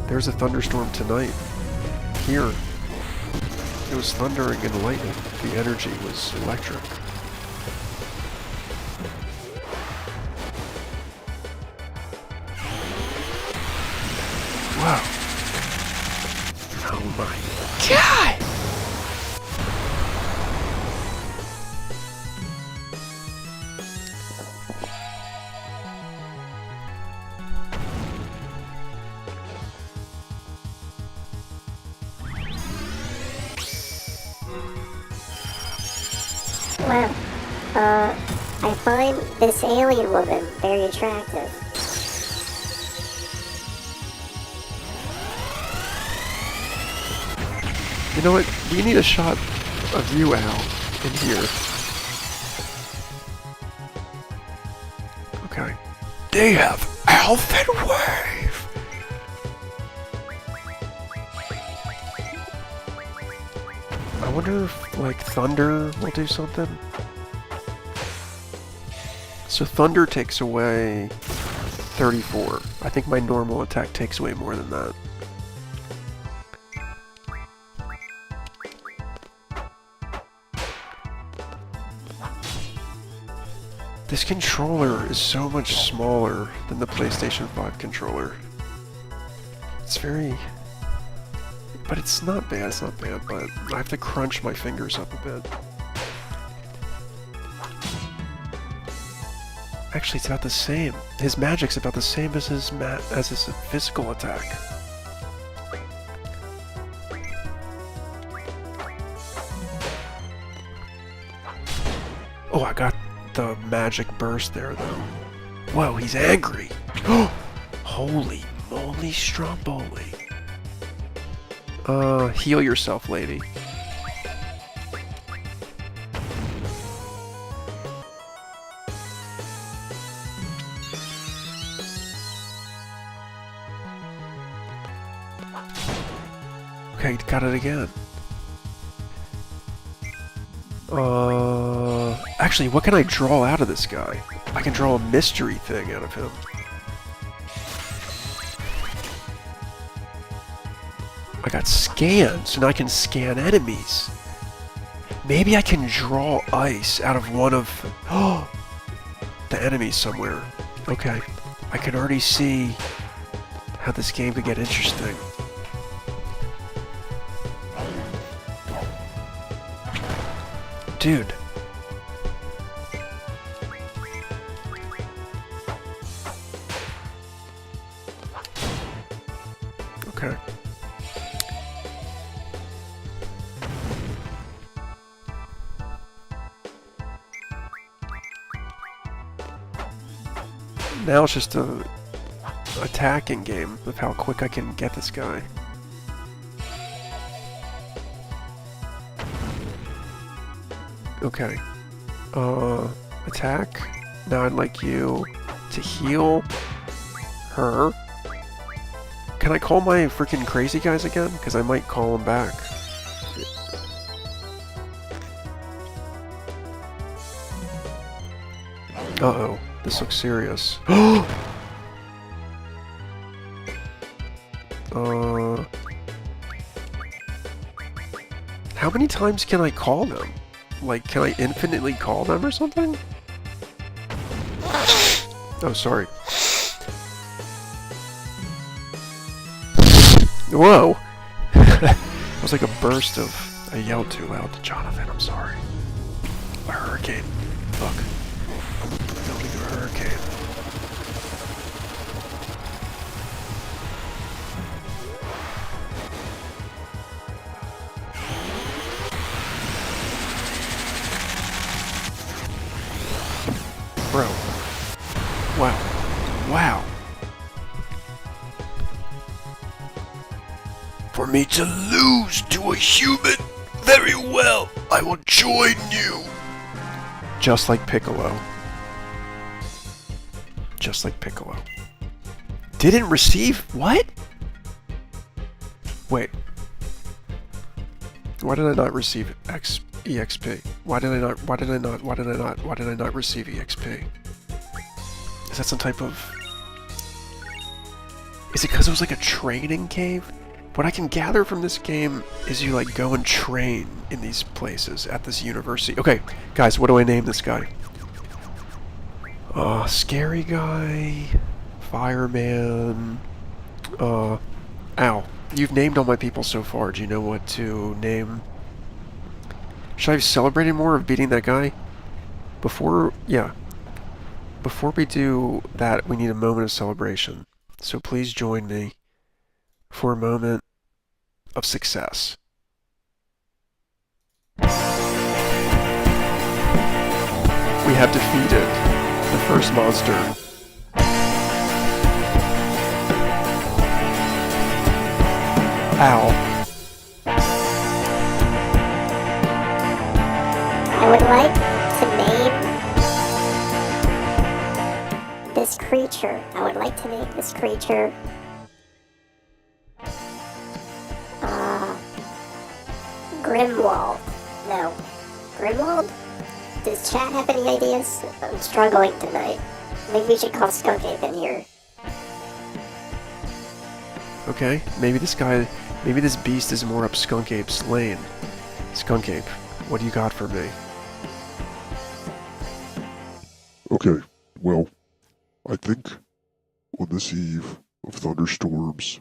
There's a thunderstorm tonight. Here. It was thundering and lightning. The energy was electric. my god! Wow. I find this alien woman very attractive. You know what? We need a shot of you, Al, in here. Okay. They have Alpha Wave! I wonder if, like, Thunder will do something? So Thunder takes away 34. I think my normal attack takes away more than that. This controller is so much smaller than the PlayStation 5 controller. It's very... But it's not bad, but I have to crunch my fingers up a bit. Actually, it's about the same. His magic's about the same as his physical attack. Oh, I got the magic burst there, though. Whoa, he's angry. Holy moly stromboli. Heal yourself, lady. Okay, got it again. Actually, what can I draw out of this guy? I can draw a mystery thing out of him. I got scan, so now I can scan enemies. Maybe I can draw ice out of one of the enemies somewhere. Okay, I can already see how this game could get interesting. Dude. Okay. Now it's just a attacking game of how quick I can get this guy. Okay. Attack. Now I'd like you to heal her. Can I call my freaking crazy guys again? Because I might call them back. Uh-oh. This looks serious. How many times can I call them? Like, can I infinitely call them or something? Oh, sorry. Whoa! It was like a burst of... I yelled too loud to Jonathan, I'm sorry. A hurricane. Look. Building a hurricane. Bro. Wow. Wow. For me to lose to a human? Very well. I will join you. Just like Piccolo. Just like Piccolo. Didn't receive? What? Wait. Why did I not receive EXP? Why did I not receive EXP? Is that some type of... Is it because it was like a training cave? What I can gather from this game is you like go and train in these places at this university. Okay, guys, what do I name this guy? Scary guy, fireman, Al. You've named all my people so far. Do you know what to name? Should I have celebrated more of beating that guy? Before we do that, we need a moment of celebration. So please join me for a moment of success. We have defeated the first monster. Ow. I would like to name this creature. I would like to name this creature Grimwald. No. Grimwald? Does chat have any ideas? I'm struggling tonight. Maybe we should call Skunk Ape in here. Okay, maybe this beast is more up Skunk Ape's lane. Skunk Ape, what do you got for me? Okay, well, I think on this eve of thunderstorms,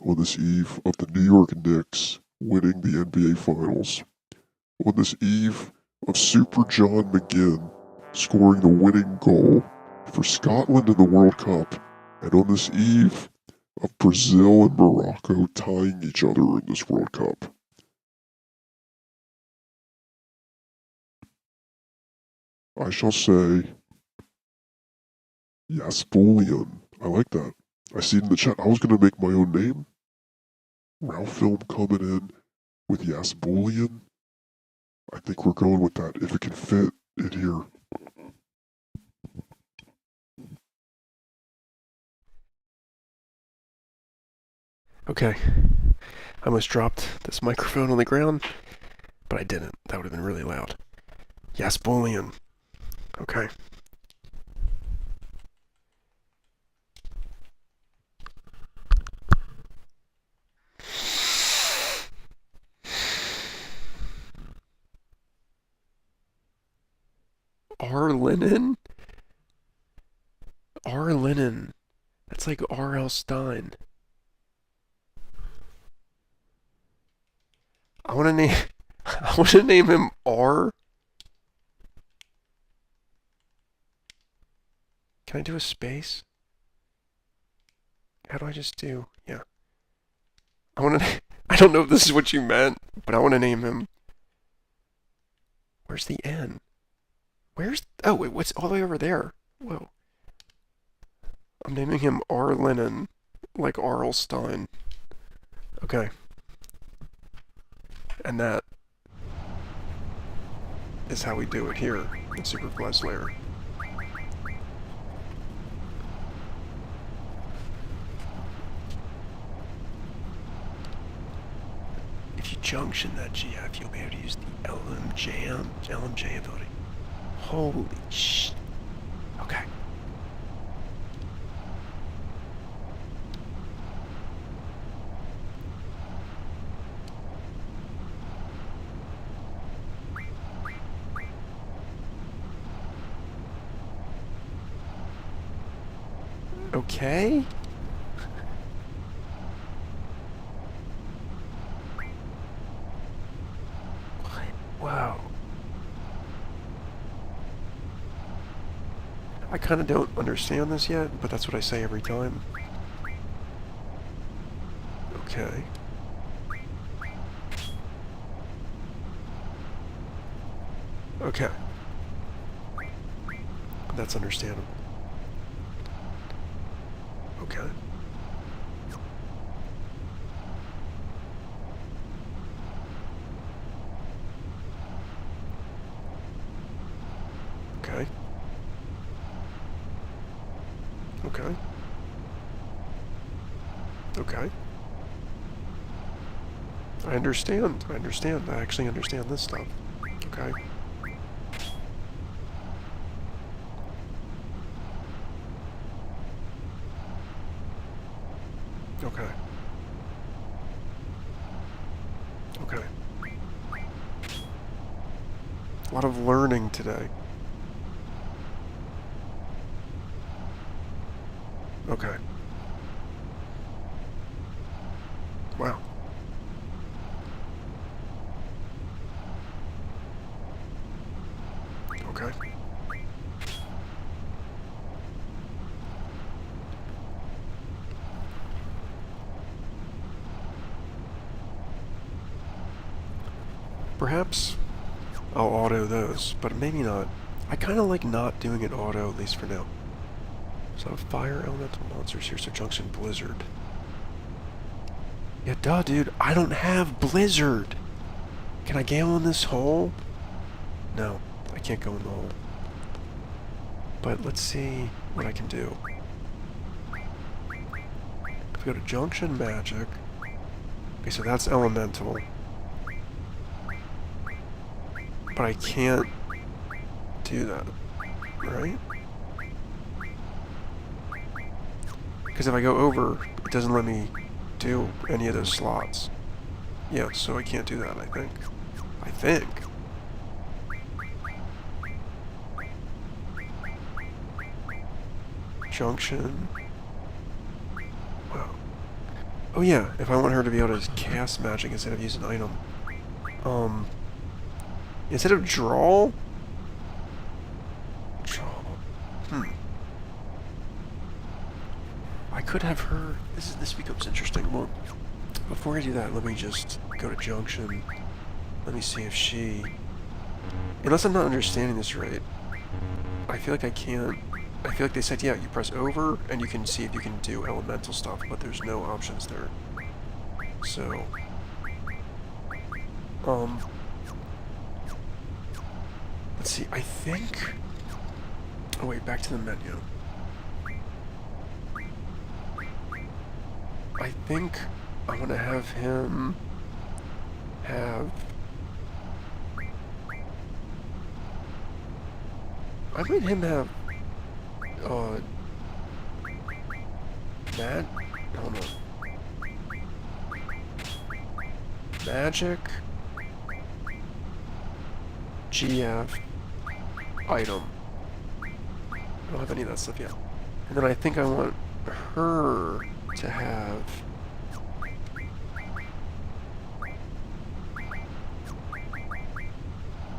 on this eve of the New York Knicks winning the NBA Finals, on this eve of Super John McGinn scoring the winning goal for Scotland in the World Cup, and on this eve of Brazil and Morocco tying each other in this World Cup, I shall say, yes, Bullion. I like that. I see it in the chat. I was going to make my own name. Ralph Film coming in with Yes Bullion. I think we're going with that if it can fit in here. Okay. I almost dropped this microphone on the ground, but I didn't. That would have been really loud. Yes, Bullion. Okay. R. Lennon? R. Lennon. That's like R.L. Stein. I want to name him R. Can I do a space? How do I just do? Yeah. I don't know if this is what you meant, but I want to name him. Where's the N? Oh, wait, what's all the way over there? Whoa. I'm naming him R. Lennon, like R.L. Stein. Okay. And that is how we do it here in Superfly's Lair. If you junction that GF, you'll be able to use the LMJ ability. Holy sh... Okay. Okay? Wow. I kind of don't understand this yet, but that's what I say every time. Okay. Okay. That's understandable. Okay. Okay. Okay. Okay. I understand. I actually understand this stuff. Okay. Okay. Okay. A lot of learning today. Okay. Wow. Perhaps I'll auto those, but maybe not. I kind of like not doing it auto, at least for now. So fire elemental monsters here, so Junction Blizzard. Yeah, duh, dude, I don't have Blizzard! Can I go in this hole? No, I can't go in the hole. But let's see what I can do. If we go to Junction Magic... Okay, so that's elemental. But I can't do that, right? Because if I go over, it doesn't let me do any of those slots. Yeah, so I can't do that, I think. I think. Junction. Wow. Oh yeah, if I want her to be able to cast magic instead of use an item. Instead of draw? I could have her... This becomes interesting. Well, before I do that, let me just go to Junction. Let me see if she... Unless I'm not understanding this right, I feel like I can't... I feel like they said, yeah, you press over, and you can see if you can do elemental stuff, but there's no options there. So... Let's see, I think... Oh wait, back to the menu. I think I want to have him have... I want him have... Hold on. Magic... GF... Item. I don't have any of that stuff yet. And then I think I want her to have...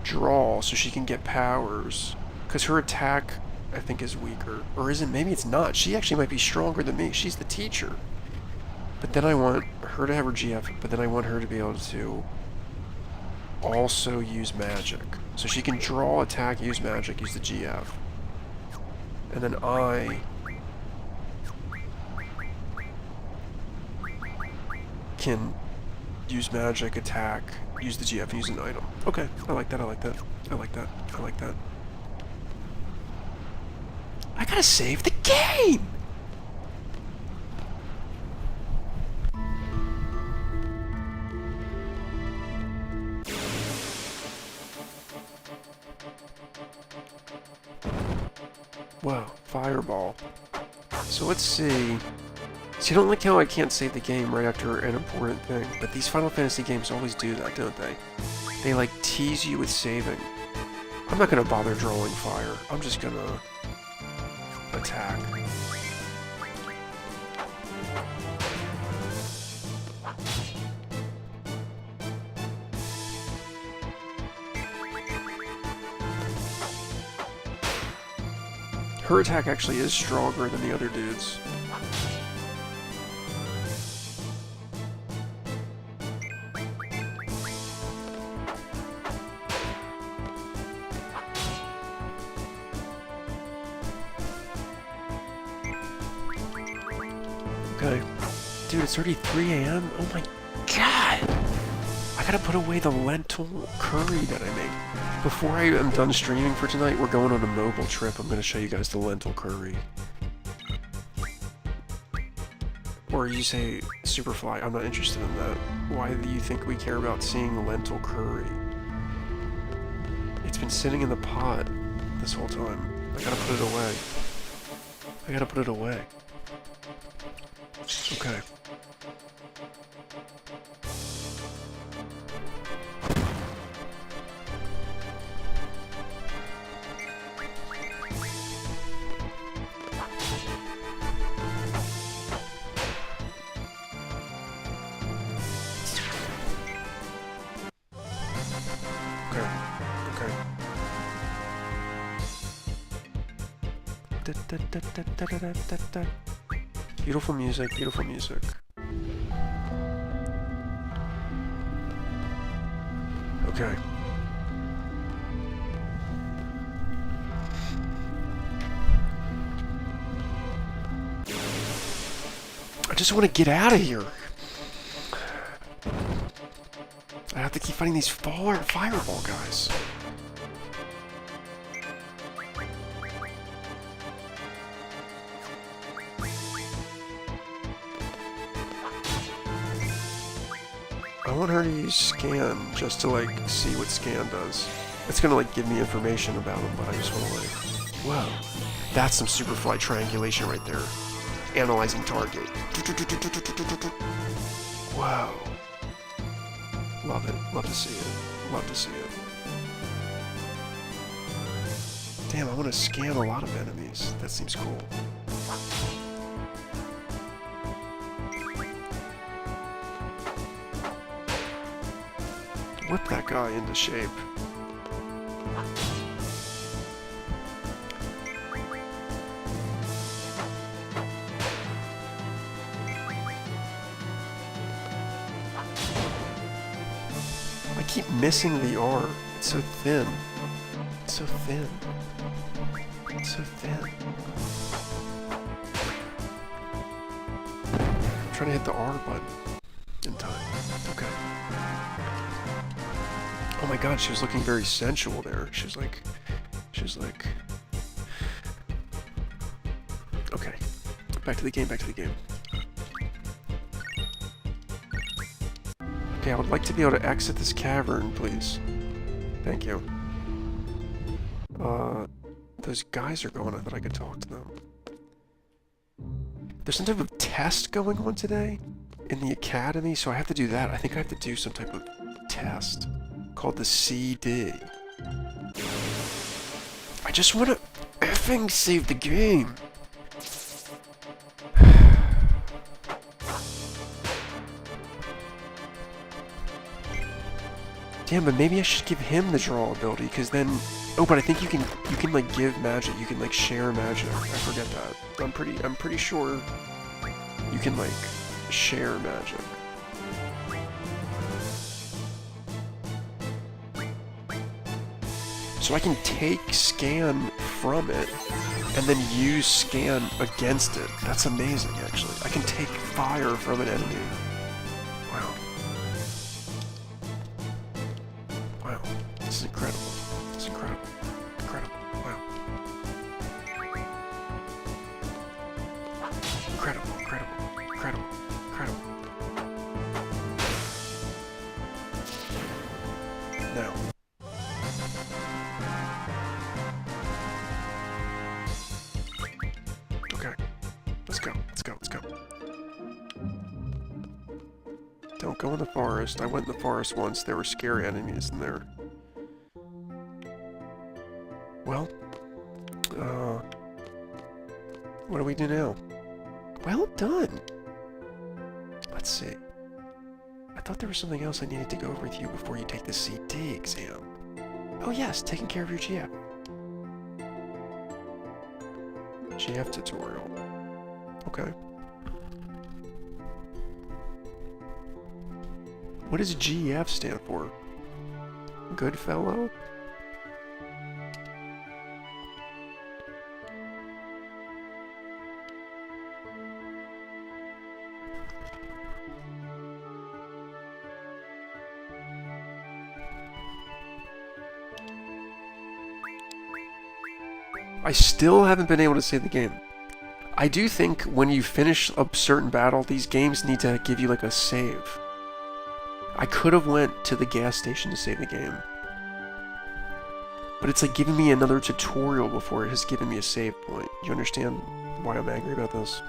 Draw, so she can get powers. Because her attack, I think, is weaker. Or isn't? Maybe it's not. She actually might be stronger than me. She's the teacher. But then I want her to have her GF, but then I want her to be able to also use magic. So she can draw, attack, use magic, use the GF. And then I can use magic, attack, use the GF, and use an item. Okay, I like that, I like that, I like that, I like that. I gotta save the game! Wow, fireball. So let's see. See, I don't like how I can't save the game right after an important thing, but these Final Fantasy games always do that, don't they? They, like, tease you with saving. I'm not gonna bother drawing fire. I'm just gonna attack. Her attack actually is stronger than the other dudes. Okay. Dude, it's already 3 a.m.? Oh my god! I gotta put away the lentil curry that I made. Before I am done streaming for tonight, we're going on a mobile trip. I'm gonna show you guys the lentil curry. Or you say, Superfly, I'm not interested in that. Why do you think we care about seeing lentil curry? It's been sitting in the pot this whole time. I gotta put it away. I gotta put it away. Okay. Beautiful music, beautiful music. Okay. I just want to get out of here. I have to keep fighting these fireball guys. I want her to use scan just to like see what scan does. It's gonna like give me information about them, but I just want to like, whoa, that's some Superfly triangulation right there. Analyzing target. Whoa. Love it. Love to see it. Love to see it. Damn, I want to scan a lot of enemies. That seems cool. Whip that guy into shape. I keep missing the R. It's so thin. It's so thin. It's so thin. I'm trying to hit the R button in time. Okay. Oh my god, she was looking very sensual there. She was like... Okay. Back to the game, back to the game. Okay, I would like to be able to exit this cavern, please. Thank you. Those guys are going. I thought I could talk to them. There's some type of test going on today in the academy, so I have to do that. I think I have to do some type of test called the CD. I just want to effing save the game. Damn, but maybe I should give him the draw ability, because then... Oh, but I think you can like give magic. You can like share magic. I forget that. I'm pretty sure you can like share magic. So I can take scan from it and then use scan against it. That's amazing, actually. I can take fire from an enemy. Wow. Wow. This is incredible. This is incredible. Incredible. Wow. Incredible, incredible, incredible, incredible. Now. Okay. Let's go. Let's go. Let's go. Don't go in the forest. I went in the forest once. There were scary enemies in there. Well, what do we do now? Well done! Let's see. I thought there was something else I needed to go over with you before you take the CD exam. Oh yes, taking care of your GF. GF tutorial. Okay. What does GF stand for? Good fellow? I still haven't been able to save the game. I do think when you finish a certain battle, these games need to give you like a save. I could have went to the gas station to save the game. But it's like giving me another tutorial before it has given me a save point. You understand why I'm angry about this?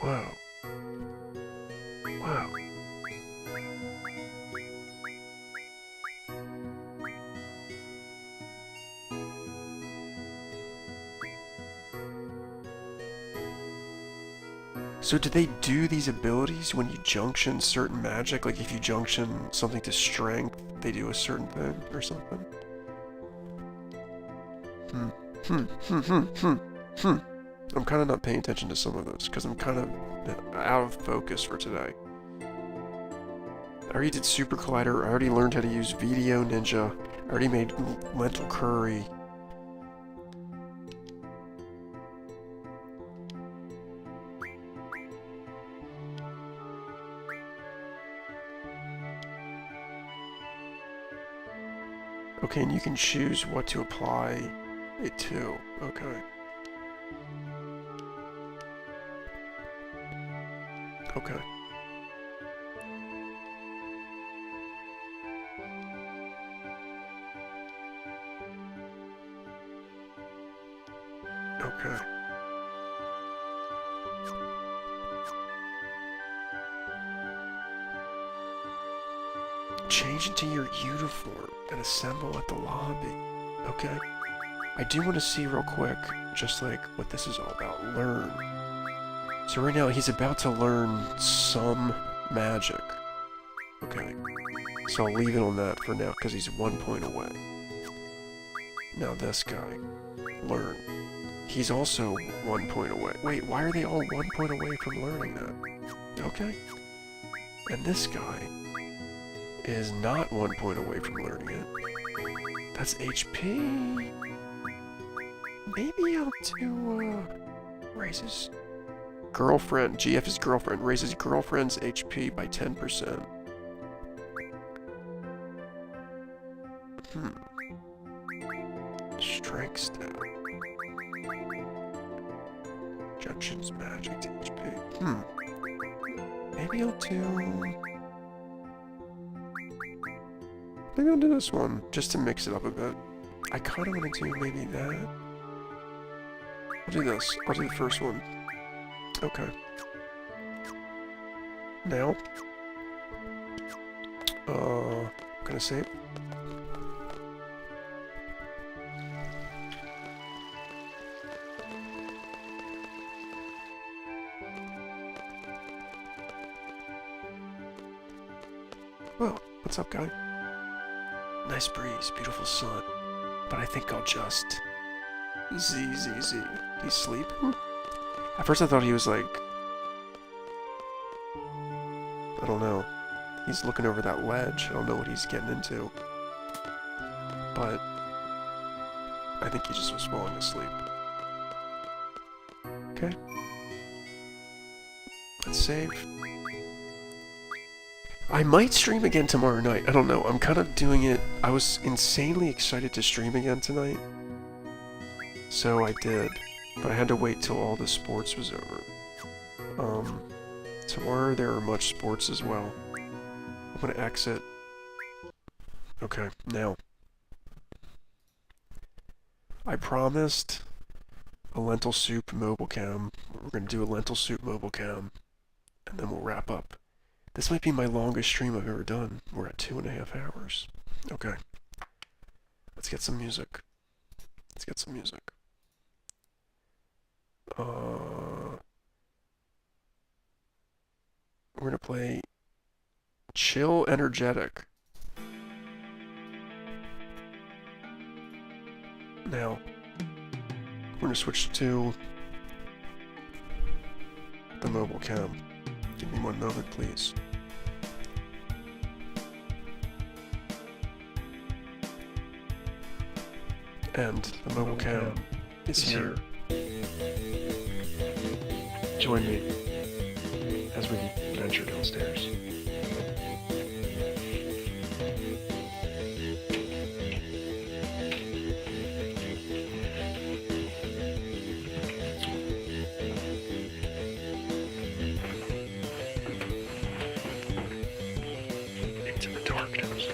Wow. Wow. So do they do these abilities when you junction certain magic? Like if you junction something to strength, they do a certain thing or something? I'm kind of not paying attention to some of those because I'm kind of out of focus for today. I already did SuperCollider. I already learned how to use Video Ninja. I already made lentil curry. Okay, and you can choose what to apply it to. Okay. Okay. Okay. Change into your uniform and assemble at the lobby. Okay. I do want to see real quick, just like what this is all about. Learn. So right now he's about to learn some magic. Okay. So I'll leave it on that for now because he's 1 point away. Now this guy. Learn. He's also 1 point away. Wait, why are they all 1 point away from learning that? Okay. And this guy is not 1 point away from learning it. That's HP. Maybe I'll do, raise his girlfriend. GF his girlfriend. Raises girlfriend's HP by 10%. Strength stat. Junction's magic to HP. Maybe I'll do... Maybe I'll do this one, just to mix it up a bit. I kind of want to do maybe that. I'll do this. I'll do the first one. Okay. Now. Gonna save. Well, what's up, guy? Nice breeze, beautiful sun. But I think I'll just... Z. He's sleeping? At first I thought he was like... I don't know. He's looking over that ledge. I don't know what he's getting into. But... I think he just was falling asleep. Okay. Let's save. I might stream again tomorrow night. I don't know. I'm kind of doing it... I was insanely excited to stream again tonight. So I did. But I had to wait till all the sports was over. Tomorrow there are much sports as well. I'm gonna exit. Okay, now. I promised a lentil soup mobile cam. We're gonna do a lentil soup mobile cam. And then we'll wrap up. This might be my longest stream I've ever done. We're at 2.5 hours. Okay. Let's get some music. Let's get some music. We're gonna play Chill Energetic. Now, we're gonna switch to the mobile cam. Give me 1 moment, please. And the mobile cam is here. Join me as we venture downstairs. Into the darkness.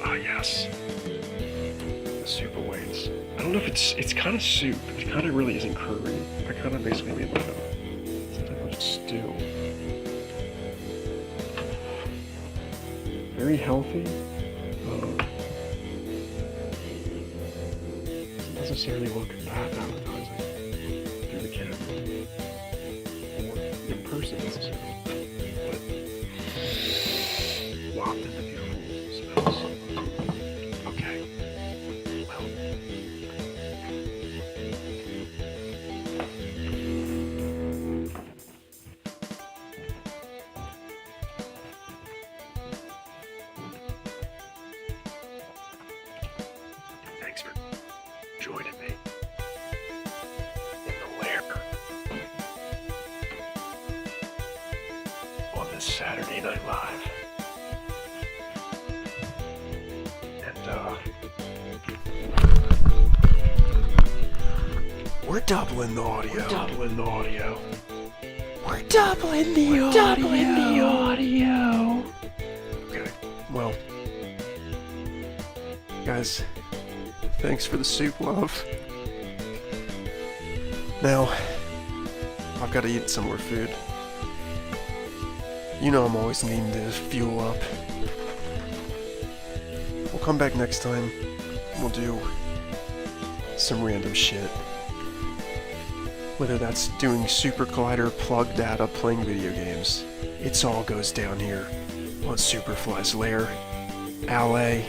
Ah, yes. The soup awaits. I don't know if it's kind of soup. It kind of really isn't curry. I kind of basically made like some type of stew. Very healthy. Doesn't necessarily look that appetizing through the camera. Or in person necessarily. But wafted on this Saturday Night Live. And, we're doubling the audio. We're doubling the audio. We're doubling the audio. Okay, well, guys, thanks for the soup, love. Now, I've got to eat some more food. You know I'm always needing to fuel up. We'll come back next time. We'll do some random shit. Whether that's doing SuperCollider plug data, playing video games. It all goes down here on Superfly's Lair. LA.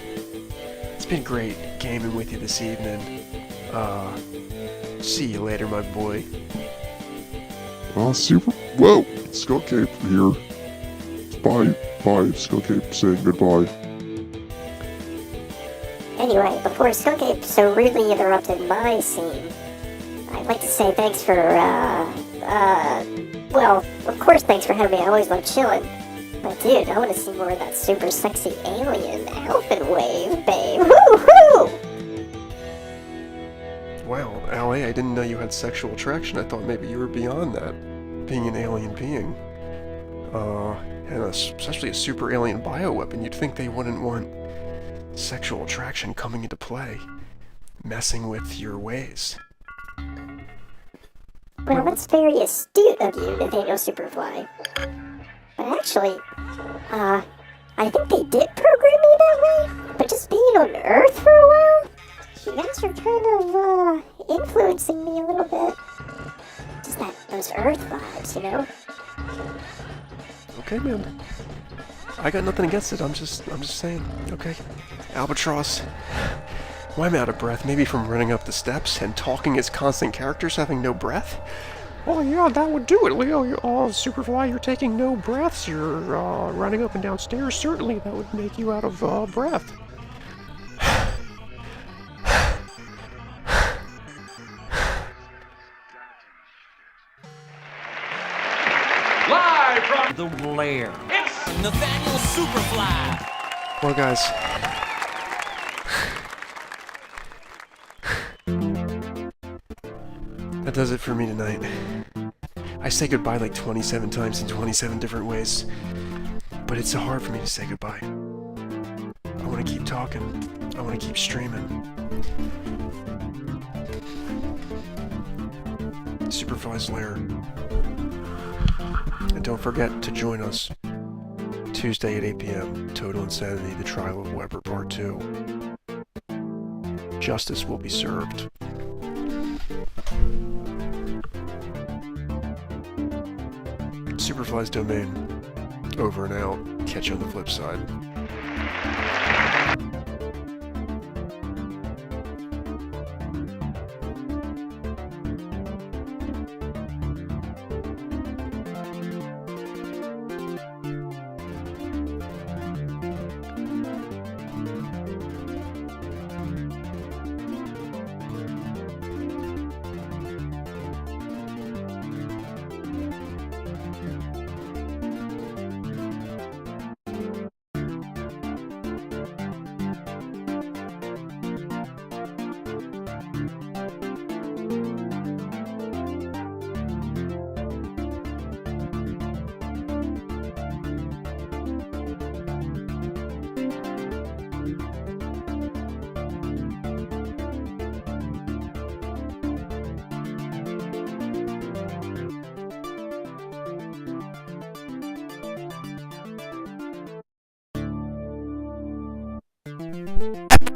It's been great gaming with you this evening. See you later, my boy. Whoa! Skunk Ape here. Bye, Skunk Ape saying goodbye. Anyway, before Skunk Ape so rudely interrupted my scene, I'd like to say thanks for, well, of course thanks for having me. I always love chilling. But dude, I want to see more of that super sexy alien elfin wave, babe. Woo-hoo! Wow, LA, I didn't know you had sexual attraction. I thought maybe you were beyond that, being an alien being. And especially a super alien bioweapon, you'd think they wouldn't want sexual attraction coming into play, messing with your ways. Well, that's very astute of you, Nathaniel Superfly. But actually, I think they did program me that way, but just being on Earth for a while, you guys are kind of, influencing me a little bit. Just those Earth vibes, you know? Okay, man. I got nothing against it. I'm just saying. Okay. Albatross. Well, I'm out of breath. Maybe from running up the steps and talking as constant characters, having no breath. Oh yeah, that would do it, Leo. Superfly, you're taking no breaths. You're running up and down stairs. Certainly, that would make you out of breath. Live from the Lair. Yes! Nathaniel Superfly. Well, guys. That does it for me tonight. I say goodbye like 27 times in 27 different ways, but it's so hard for me to say goodbye. I want to keep talking. I want to keep streaming. Superfly's Lair. And don't forget to join us Tuesday at 8 p.m. Total Insanity, The Trial of Weber Part 2. Justice will be served. Superfly's Domain. Over and out. Catch you on the flip side.